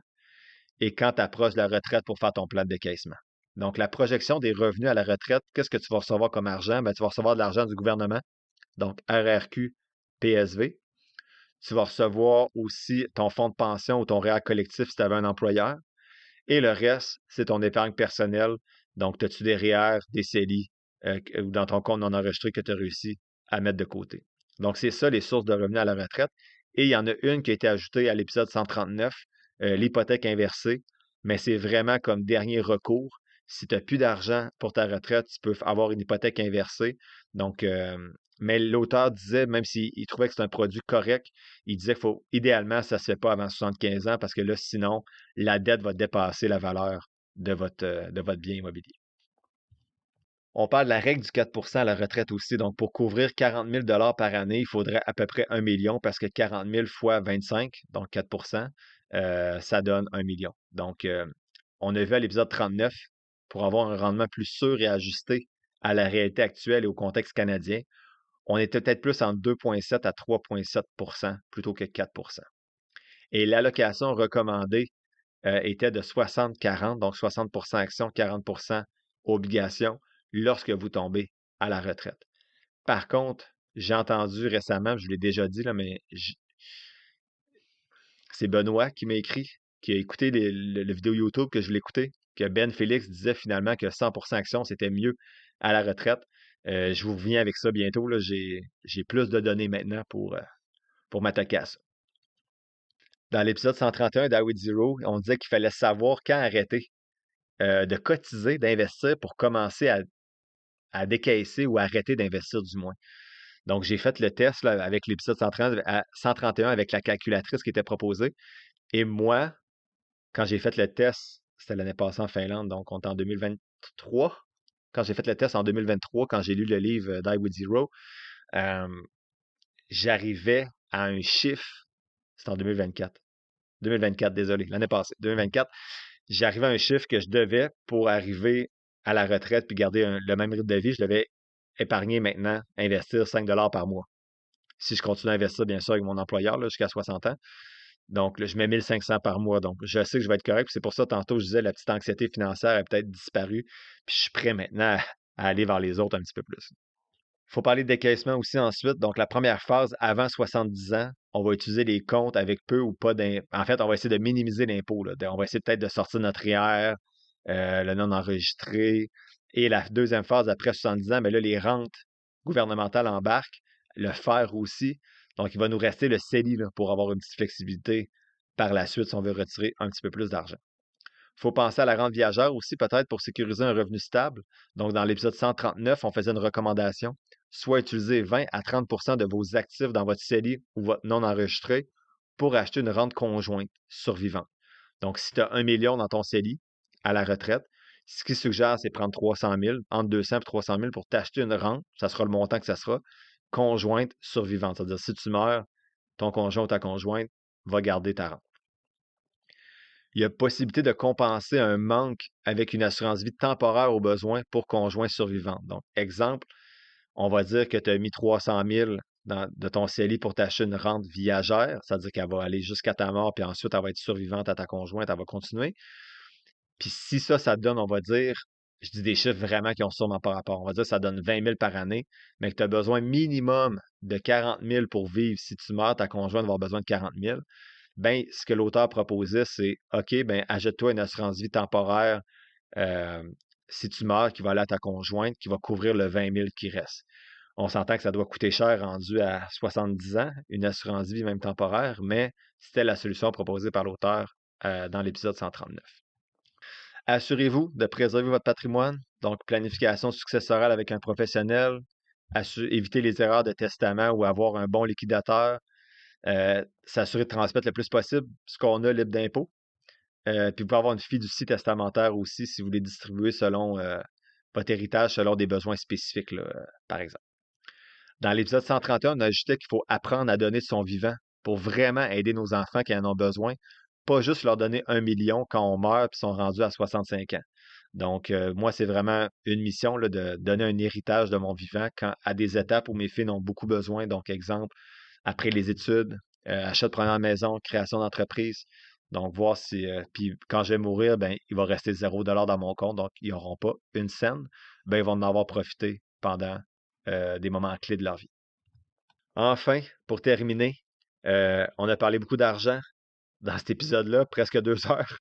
et quand tu approches de la retraite pour faire ton plan de décaissement. Donc, la projection des revenus à la retraite, qu'est-ce que tu vas recevoir comme argent? Ben, tu vas recevoir de l'argent du gouvernement, donc RRQ, PSV. Tu vas recevoir aussi ton fonds de pension ou ton REER collectif si tu avais un employeur. Et le reste, c'est ton épargne personnelle. Donc, as-tu des REER, des CELI ou dans ton compte non enregistré que tu as réussi à mettre de côté. Donc, c'est ça les sources de revenus à la retraite. Et il y en a une qui a été ajoutée à l'épisode 139, l'hypothèque inversée. Mais c'est vraiment comme dernier recours. Si tu n'as plus d'argent pour ta retraite, tu peux avoir une hypothèque inversée. Donc, mais l'auteur disait, même s'il trouvait que c'est un produit correct, il disait qu'il faut, idéalement, ça ne se fait pas avant 75 ans parce que là, sinon, la dette va dépasser la valeur de votre bien immobilier. On parle de la règle du 4 à la retraite aussi. Donc, pour couvrir 40 000 par année, il faudrait à peu près 1 million parce que 40 000 fois 25, donc 4 ça donne 1 million. Donc, on a vu à l'épisode 39, pour avoir un rendement plus sûr et ajusté à la réalité actuelle et au contexte canadien, on était peut-être plus entre 2,7 à 3,7 plutôt que 4 Et l'allocation recommandée était de 60-40, donc 60 actions, 40 obligations lorsque vous tombez à la retraite. Par contre, j'ai entendu récemment, je vous l'ai déjà dit, là, mais c'est Benoît qui m'a écrit, qui a écouté le vidéo YouTube que je l'ai écouté, que Ben Félix disait finalement que 100 actions, c'était mieux à la retraite. Je vous reviens avec ça bientôt. Là. J'ai plus de données maintenant pour m'attaquer à ça. Dans l'épisode 131 d'I Zero, on disait qu'il fallait savoir quand arrêter de cotiser, d'investir pour commencer à décaisser ou arrêter d'investir du moins. Donc, j'ai fait le test là, avec l'épisode 131 avec la calculatrice qui était proposée. Et moi, quand j'ai fait le test, c'était l'année passée en Finlande, donc on est en 2023. Quand j'ai fait le test en 2023, quand j'ai lu le livre Die With Zero, j'arrivais à un chiffre, c'est en 2024. 2024, désolé, l'année passée, 2024, j'arrivais à un chiffre que je devais pour arriver à la retraite puis garder le même rythme de vie, je devais épargner maintenant, investir 5 $ par mois. Si je continue à investir, bien sûr, avec mon employeur jusqu'à 60 ans. Donc, là, je mets 1 500 par mois. Donc, je sais que je vais être correct. C'est pour ça, tantôt, je disais, la petite anxiété financière a peut-être disparu. Puis, je suis prêt maintenant à aller vers les autres un petit peu plus. Il faut parler de décaissement aussi ensuite. Donc, la première phase, avant 70 ans, on va utiliser les comptes avec peu ou pas d'impôt. En fait, on va essayer de minimiser l'impôt. On va essayer peut-être de sortir notre REER, le non enregistré. Et la deuxième phase, après 70 ans, bien là, les rentes gouvernementales embarquent, le fer aussi. Donc, il va nous rester le CELI pour avoir une petite flexibilité par la suite si on veut retirer un petit peu plus d'argent. Il faut penser à la rente viagère aussi, peut-être pour sécuriser un revenu stable. Donc, dans l'épisode 139, on faisait une recommandation. Soit utiliser 20 à 30 de vos actifs dans votre CELI ou votre non enregistré pour acheter une rente conjointe survivante. Donc, si tu as 1 million dans ton CELI à la retraite, ce qu'il suggère, c'est prendre 300 000, entre 200 et 300 000 pour t'acheter une rente. Ça sera le montant que ça sera. Conjointe survivante. C'est-à-dire, si tu meurs, ton conjoint ou ta conjointe va garder ta rente. Il y a possibilité de compenser un manque avec une assurance vie temporaire au besoin pour conjoint survivant. Donc, exemple, on va dire que tu as mis 300 000 de ton CELI pour t'acheter une rente viagère, c'est-à-dire qu'elle va aller jusqu'à ta mort, puis ensuite, elle va être survivante à ta conjointe, elle va continuer. Puis si ça te donne, on va dire, je dis des chiffres vraiment qui ont sûrement pas rapport, on va dire que ça donne 20 000 par année, mais que tu as besoin minimum de 40 000 pour vivre. Si tu meurs, ta conjointe va avoir besoin de 40 000. Ben, ce que l'auteur proposait, c'est OK, ben, achète-toi une assurance vie temporaire si tu meurs, qui va aller à ta conjointe, qui va couvrir le 20 000 qui reste. On s'entend que ça doit coûter cher rendu à 70 ans, une assurance vie même temporaire, mais c'était la solution proposée par l'auteur dans l'épisode 139. Assurez-vous de préserver votre patrimoine, donc planification successorale avec un professionnel, éviter les erreurs de testament ou avoir un bon liquidateur, s'assurer de transmettre le plus possible ce qu'on a libre d'impôt. Puis vous pouvez avoir une fiducie testamentaire aussi si vous voulez distribuer selon votre héritage, selon des besoins spécifiques, là, par exemple. Dans l'épisode 131, on a ajouté qu'il faut apprendre à donner de son vivant pour vraiment aider nos enfants qui en ont besoin, pas juste leur donner 1 million quand on meurt et sont rendus à 65 ans. Donc, moi, c'est vraiment une mission là, de donner un héritage de mon vivant à des étapes où mes filles en ont beaucoup besoin. Donc, exemple, après les études, achat de première maison, création d'entreprise. Donc, voir si. Puis, quand je vais mourir, ben, il va rester 0 $ dans mon compte. Donc, ils n'auront pas une scène. Ben, ils vont en avoir profité pendant des moments clés de leur vie. Enfin, pour terminer, on a parlé beaucoup d'argent dans cet épisode-là, presque 2 heures.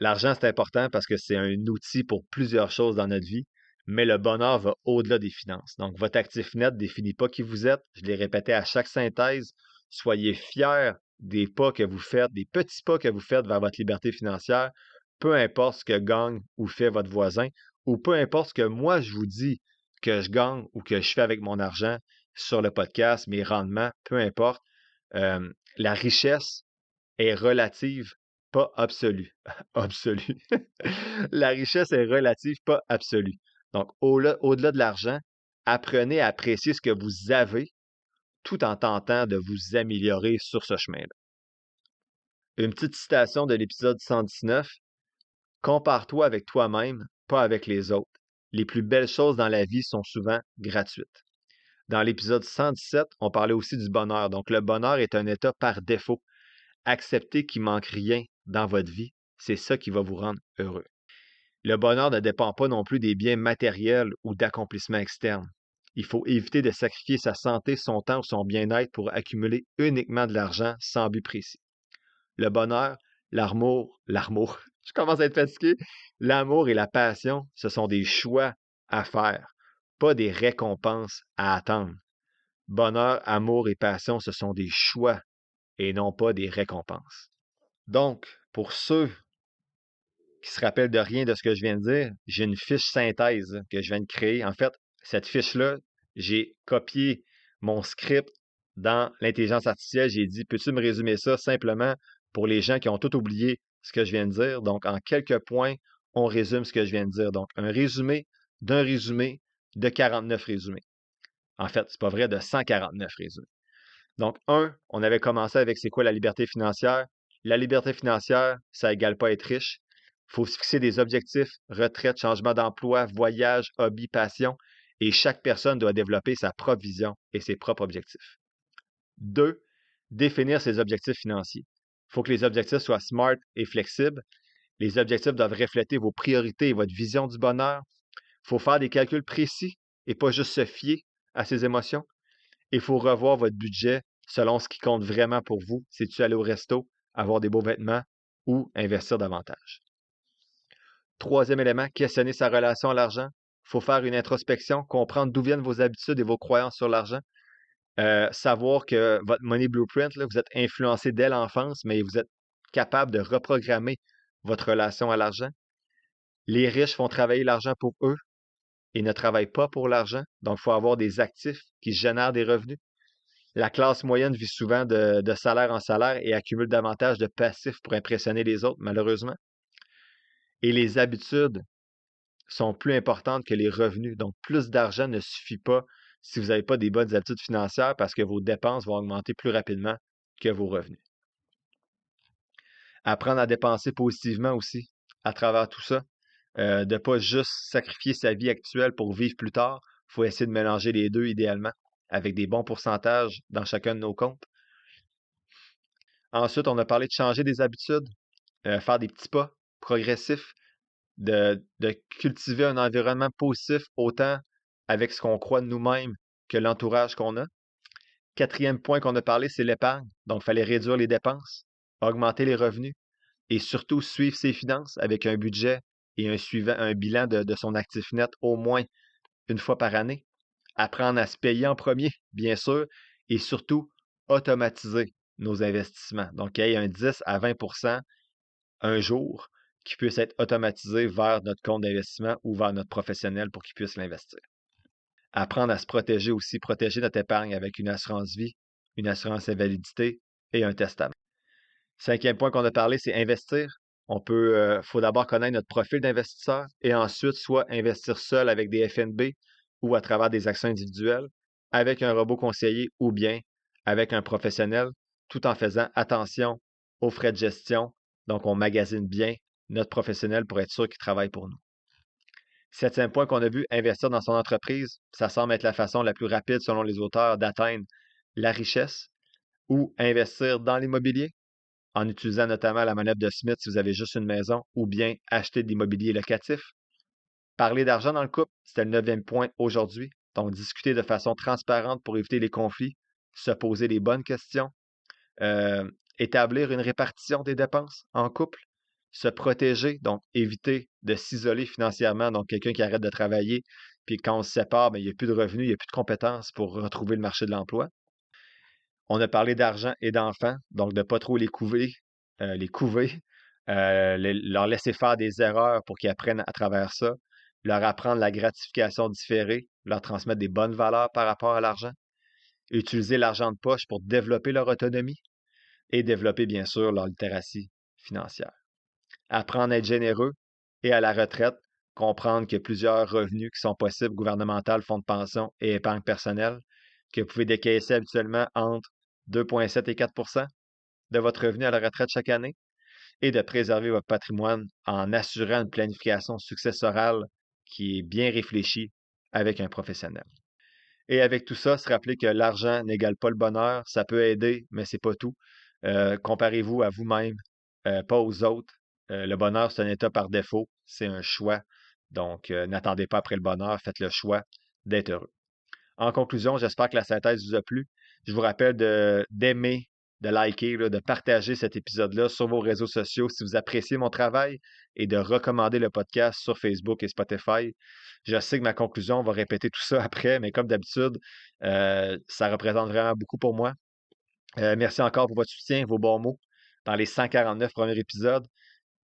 L'argent, c'est important parce que c'est un outil pour plusieurs choses dans notre vie, mais le bonheur va au-delà des finances. Donc, votre actif net ne définit pas qui vous êtes. Je l'ai répété à chaque synthèse. Soyez fiers des pas que vous faites, des petits pas que vous faites vers votre liberté financière, peu importe ce que gagne ou fait votre voisin, ou peu importe ce que moi je vous dis que je gagne ou que je fais avec mon argent sur le podcast, mes rendements, peu importe. La richesse est relative, pas absolue. Absolue. La richesse est relative, pas absolue. Donc, au-delà de l'argent, apprenez à apprécier ce que vous avez tout en tentant de vous améliorer sur ce chemin-là. Une petite citation de l'épisode 119. Compare-toi avec toi-même, pas avec les autres. Les plus belles choses dans la vie sont souvent gratuites. Dans l'épisode 117, on parlait aussi du bonheur. Donc, le bonheur est un état par défaut. Acceptez qu'il ne manque rien dans votre vie. C'est ça qui va vous rendre heureux. Le bonheur ne dépend pas non plus des biens matériels ou d'accomplissements externes. Il faut éviter de sacrifier sa santé, son temps ou son bien-être pour accumuler uniquement de l'argent sans but précis. Le bonheur, l'amour, je commence à être fatigué. L'amour et la passion, ce sont des choix à faire, pas des récompenses à attendre. Bonheur, amour et passion, ce sont des choix et non pas des récompenses. Donc, pour ceux qui se rappellent de rien de ce que je viens de dire, j'ai une fiche synthèse que je viens de créer. En fait, cette fiche-là, j'ai copié mon script dans l'intelligence artificielle. J'ai dit, peux-tu me résumer ça simplement pour les gens qui ont tout oublié ce que je viens de dire? Donc, en quelques points, on résume ce que je viens de dire. Donc, un résumé d'un résumé de 49 résumés. En fait, c'est pas vrai, de 149 résumés. Donc, on avait commencé avec c'est quoi la liberté financière? La liberté financière, ça égale pas être riche. Il faut se fixer des objectifs, retraite, changement d'emploi, voyage, hobby, passion, et chaque personne doit développer sa propre vision et ses propres objectifs. 2, définir ses objectifs financiers. Il faut que les objectifs soient smart et flexibles. Les objectifs doivent refléter vos priorités et votre vision du bonheur. Il faut faire des calculs précis et pas juste se fier à ses émotions. Il faut revoir votre budget selon ce qui compte vraiment pour vous. C'est-tu aller au resto, avoir des beaux vêtements ou investir davantage? 3e élément, questionner sa relation à l'argent. Il faut faire une introspection, comprendre d'où viennent vos habitudes et vos croyances sur l'argent. Savoir que votre money blueprint, là, vous êtes influencé dès l'enfance, mais vous êtes capable de reprogrammer votre relation à l'argent. Les riches font travailler l'argent pour eux et ne travaillent pas pour l'argent. Donc, il faut avoir des actifs qui génèrent des revenus. La classe moyenne vit souvent de salaire en salaire et accumule davantage de passifs pour impressionner les autres, malheureusement. Et les habitudes sont plus importantes que les revenus. Donc, plus d'argent ne suffit pas si vous n'avez pas des bonnes habitudes financières parce que vos dépenses vont augmenter plus rapidement que vos revenus. Apprendre à dépenser positivement aussi à travers tout ça. De ne pas juste sacrifier sa vie actuelle pour vivre plus tard. Il faut essayer de mélanger les deux idéalement, avec des bons pourcentages dans chacun de nos comptes. Ensuite, on a parlé de changer des habitudes, faire des petits pas progressifs, de cultiver un environnement positif autant avec ce qu'on croit de nous-mêmes que l'entourage qu'on a. Quatrième point qu'on a parlé, c'est l'épargne. Donc, il fallait réduire les dépenses, augmenter les revenus et surtout suivre ses finances avec un budget et un bilan de son actif net au moins une fois par année. Apprendre à se payer en premier, bien sûr, et surtout automatiser nos investissements. Donc, il y a un 10 à 20% un jour qui puisse être automatisé vers notre compte d'investissement ou vers notre professionnel pour qu'il puisse l'investir. Apprendre à se protéger aussi, protéger notre épargne avec une assurance vie, une assurance invalidité et un testament. Cinquième point qu'on a parlé, c'est investir. Faut d'abord connaître notre profil d'investisseur et ensuite soit investir seul avec des FNB ou à travers des actions individuelles, avec un robot conseiller ou bien avec un professionnel, tout en faisant attention aux frais de gestion. Donc, on magasine bien notre professionnel pour être sûr qu'il travaille pour nous. Septième point qu'on a vu, investir dans son entreprise, ça semble être la façon la plus rapide, selon les auteurs, d'atteindre la richesse ou investir dans l'immobilier en utilisant notamment la manœuvre de Smith si vous avez juste une maison ou bien acheter de l'immobilier locatif. Parler d'argent dans le couple, c'était le 9e point aujourd'hui. Donc, discuter de façon transparente pour éviter les conflits, se poser les bonnes questions, établir une répartition des dépenses en couple, se protéger, donc éviter de s'isoler financièrement, donc quelqu'un qui arrête de travailler, puis quand on se sépare, il n'y a plus de revenus, il n'y a plus de compétences pour retrouver le marché de l'emploi. On a parlé d'argent et d'enfants, donc de ne pas trop les couver, leur laisser faire des erreurs pour qu'ils apprennent à travers ça, leur apprendre la gratification différée, leur transmettre des bonnes valeurs par rapport à l'argent, utiliser l'argent de poche pour développer leur autonomie et développer, bien sûr, leur littératie financière. Apprendre à être généreux et à la retraite, comprendre qu'il y a plusieurs revenus qui sont possibles, gouvernemental, fonds de pension et épargne personnelle, que vous pouvez décaisser habituellement entre 2,7 et 4 % de votre revenu à la retraite chaque année et de préserver votre patrimoine en assurant une planification successorale qui est bien réfléchie avec un professionnel. Et avec tout ça, se rappeler que l'argent n'égale pas le bonheur, ça peut aider, mais c'est pas tout. Comparez-vous à vous-même, pas aux autres. Le bonheur, c'est un état par défaut, c'est un choix. Donc, n'attendez pas après le bonheur, faites le choix d'être heureux. En conclusion, j'espère que la synthèse vous a plu. Je vous rappelle d'aimer, de liker, de partager cet épisode-là sur vos réseaux sociaux si vous appréciez mon travail et de recommander le podcast sur Facebook et Spotify. Je sais que ma conclusion va répéter tout ça après, mais comme d'habitude, ça représente vraiment beaucoup pour moi. Merci encore pour votre soutien, vos bons mots. Dans les 149 premiers épisodes,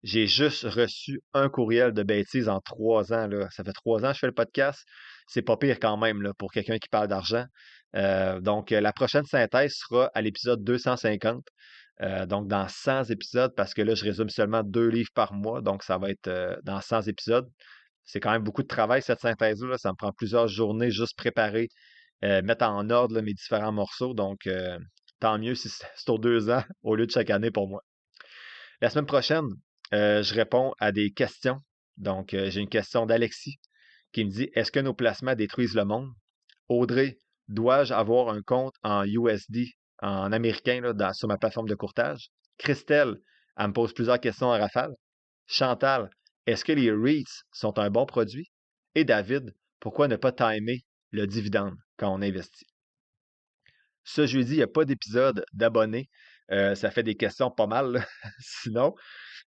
j'ai juste reçu un courriel de bêtises en 3 ans. Là. Ça fait 3 ans que je fais le podcast. C'est pas pire quand même là, pour quelqu'un qui parle d'argent. Donc, la prochaine synthèse sera à l'épisode 250. Donc, dans 100 épisodes, parce que là, je résume seulement 2 livres par mois. Donc, ça va être dans 100 épisodes. C'est quand même beaucoup de travail, cette synthèse-là. Ça me prend plusieurs journées juste préparer, mettre en ordre là, mes différents morceaux. Donc, tant mieux si c'est aux 2 ans au lieu de chaque année pour moi. La semaine prochaine, je réponds à des questions. Donc, j'ai une question d'Alexis qui me dit « Est-ce que nos placements détruisent le monde? » Audrey, dois-je avoir un compte en USD, en américain, là, sur ma plateforme de courtage? Christelle, elle me pose plusieurs questions en rafale. Chantal, est-ce que les REITs sont un bon produit? Et David, pourquoi ne pas timer le dividende quand on investit? Ce jeudi, il n'y a pas d'épisode d'abonnés. Ça fait des questions pas mal, là. Sinon,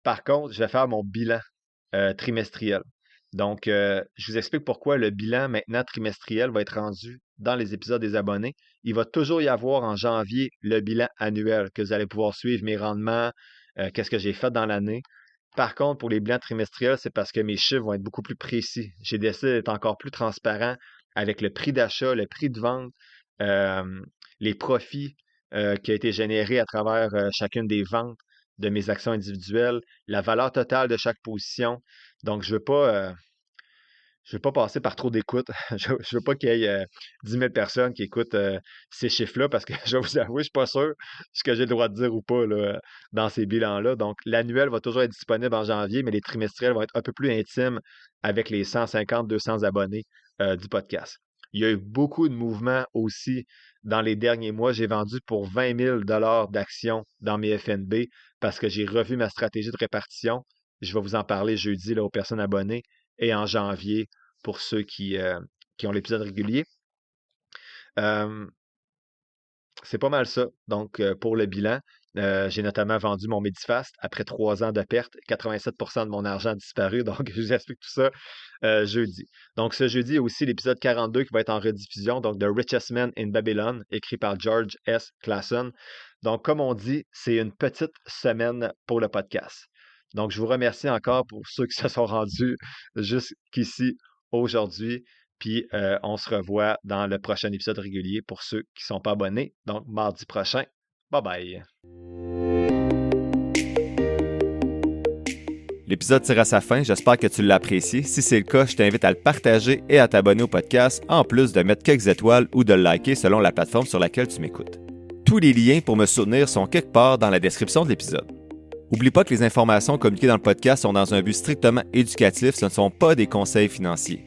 par contre, je vais faire mon bilan trimestriel. Donc, je vous explique pourquoi le bilan maintenant trimestriel va être rendu dans les épisodes des abonnés. Il va toujours y avoir en janvier le bilan annuel que vous allez pouvoir suivre mes rendements, qu'est-ce que j'ai fait dans l'année. Par contre, pour les bilans trimestriels, c'est parce que mes chiffres vont être beaucoup plus précis. J'ai décidé d'être encore plus transparent avec le prix d'achat, le prix de vente, les profits qui ont été générés à travers chacune des ventes de mes actions individuelles, la valeur totale de chaque position. Donc, je ne veux pas passer par trop d'écoute. Je ne veux pas qu'il y ait 10 000 personnes qui écoutent ces chiffres-là parce que je vais vous avouer, je ne suis pas sûr ce que j'ai le droit de dire ou pas là, dans ces bilans-là. Donc, l'annuel va toujours être disponible en janvier, mais les trimestriels vont être un peu plus intimes avec les 150-200 abonnés du podcast. Il y a eu beaucoup de mouvements aussi dans les derniers mois. J'ai vendu pour 20 000 $ d'actions dans mes FNB parce que j'ai revu ma stratégie de répartition. Je vais vous en parler jeudi là, aux personnes abonnées et en janvier pour ceux qui ont l'épisode régulier. C'est pas mal ça. Donc, pour le bilan, j'ai notamment vendu mon Medifast après 3 ans de perte. 87% de mon argent a disparu. Donc, je vous explique tout ça jeudi. Donc, ce jeudi, il y a aussi l'épisode 42 qui va être en rediffusion. Donc, The Richest Man in Babylon, écrit par George S. Clason. Donc, comme on dit, c'est une petite semaine pour le podcast. Donc, je vous remercie encore pour ceux qui se sont rendus jusqu'ici aujourd'hui. Puis, on se revoit dans le prochain épisode régulier pour ceux qui ne sont pas abonnés. Donc, mardi prochain. Bye bye. L'épisode tire à sa fin, j'espère que tu l'as apprécié. Si c'est le cas, je t'invite à le partager et à t'abonner au podcast, en plus de mettre quelques étoiles ou de le liker selon la plateforme sur laquelle tu m'écoutes. Tous les liens pour me soutenir sont quelque part dans la description de l'épisode. N'oublie pas que les informations communiquées dans le podcast sont dans un but strictement éducatif, ce ne sont pas des conseils financiers.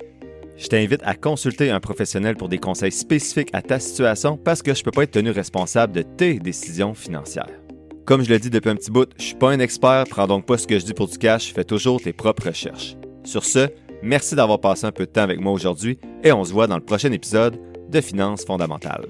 Je t'invite à consulter un professionnel pour des conseils spécifiques à ta situation parce que je ne peux pas être tenu responsable de tes décisions financières. Comme je le dis depuis un petit bout, je ne suis pas un expert, prends donc pas ce que je dis pour du cash, fais toujours tes propres recherches. Sur ce, merci d'avoir passé un peu de temps avec moi aujourd'hui et on se voit dans le prochain épisode de Finances fondamentales.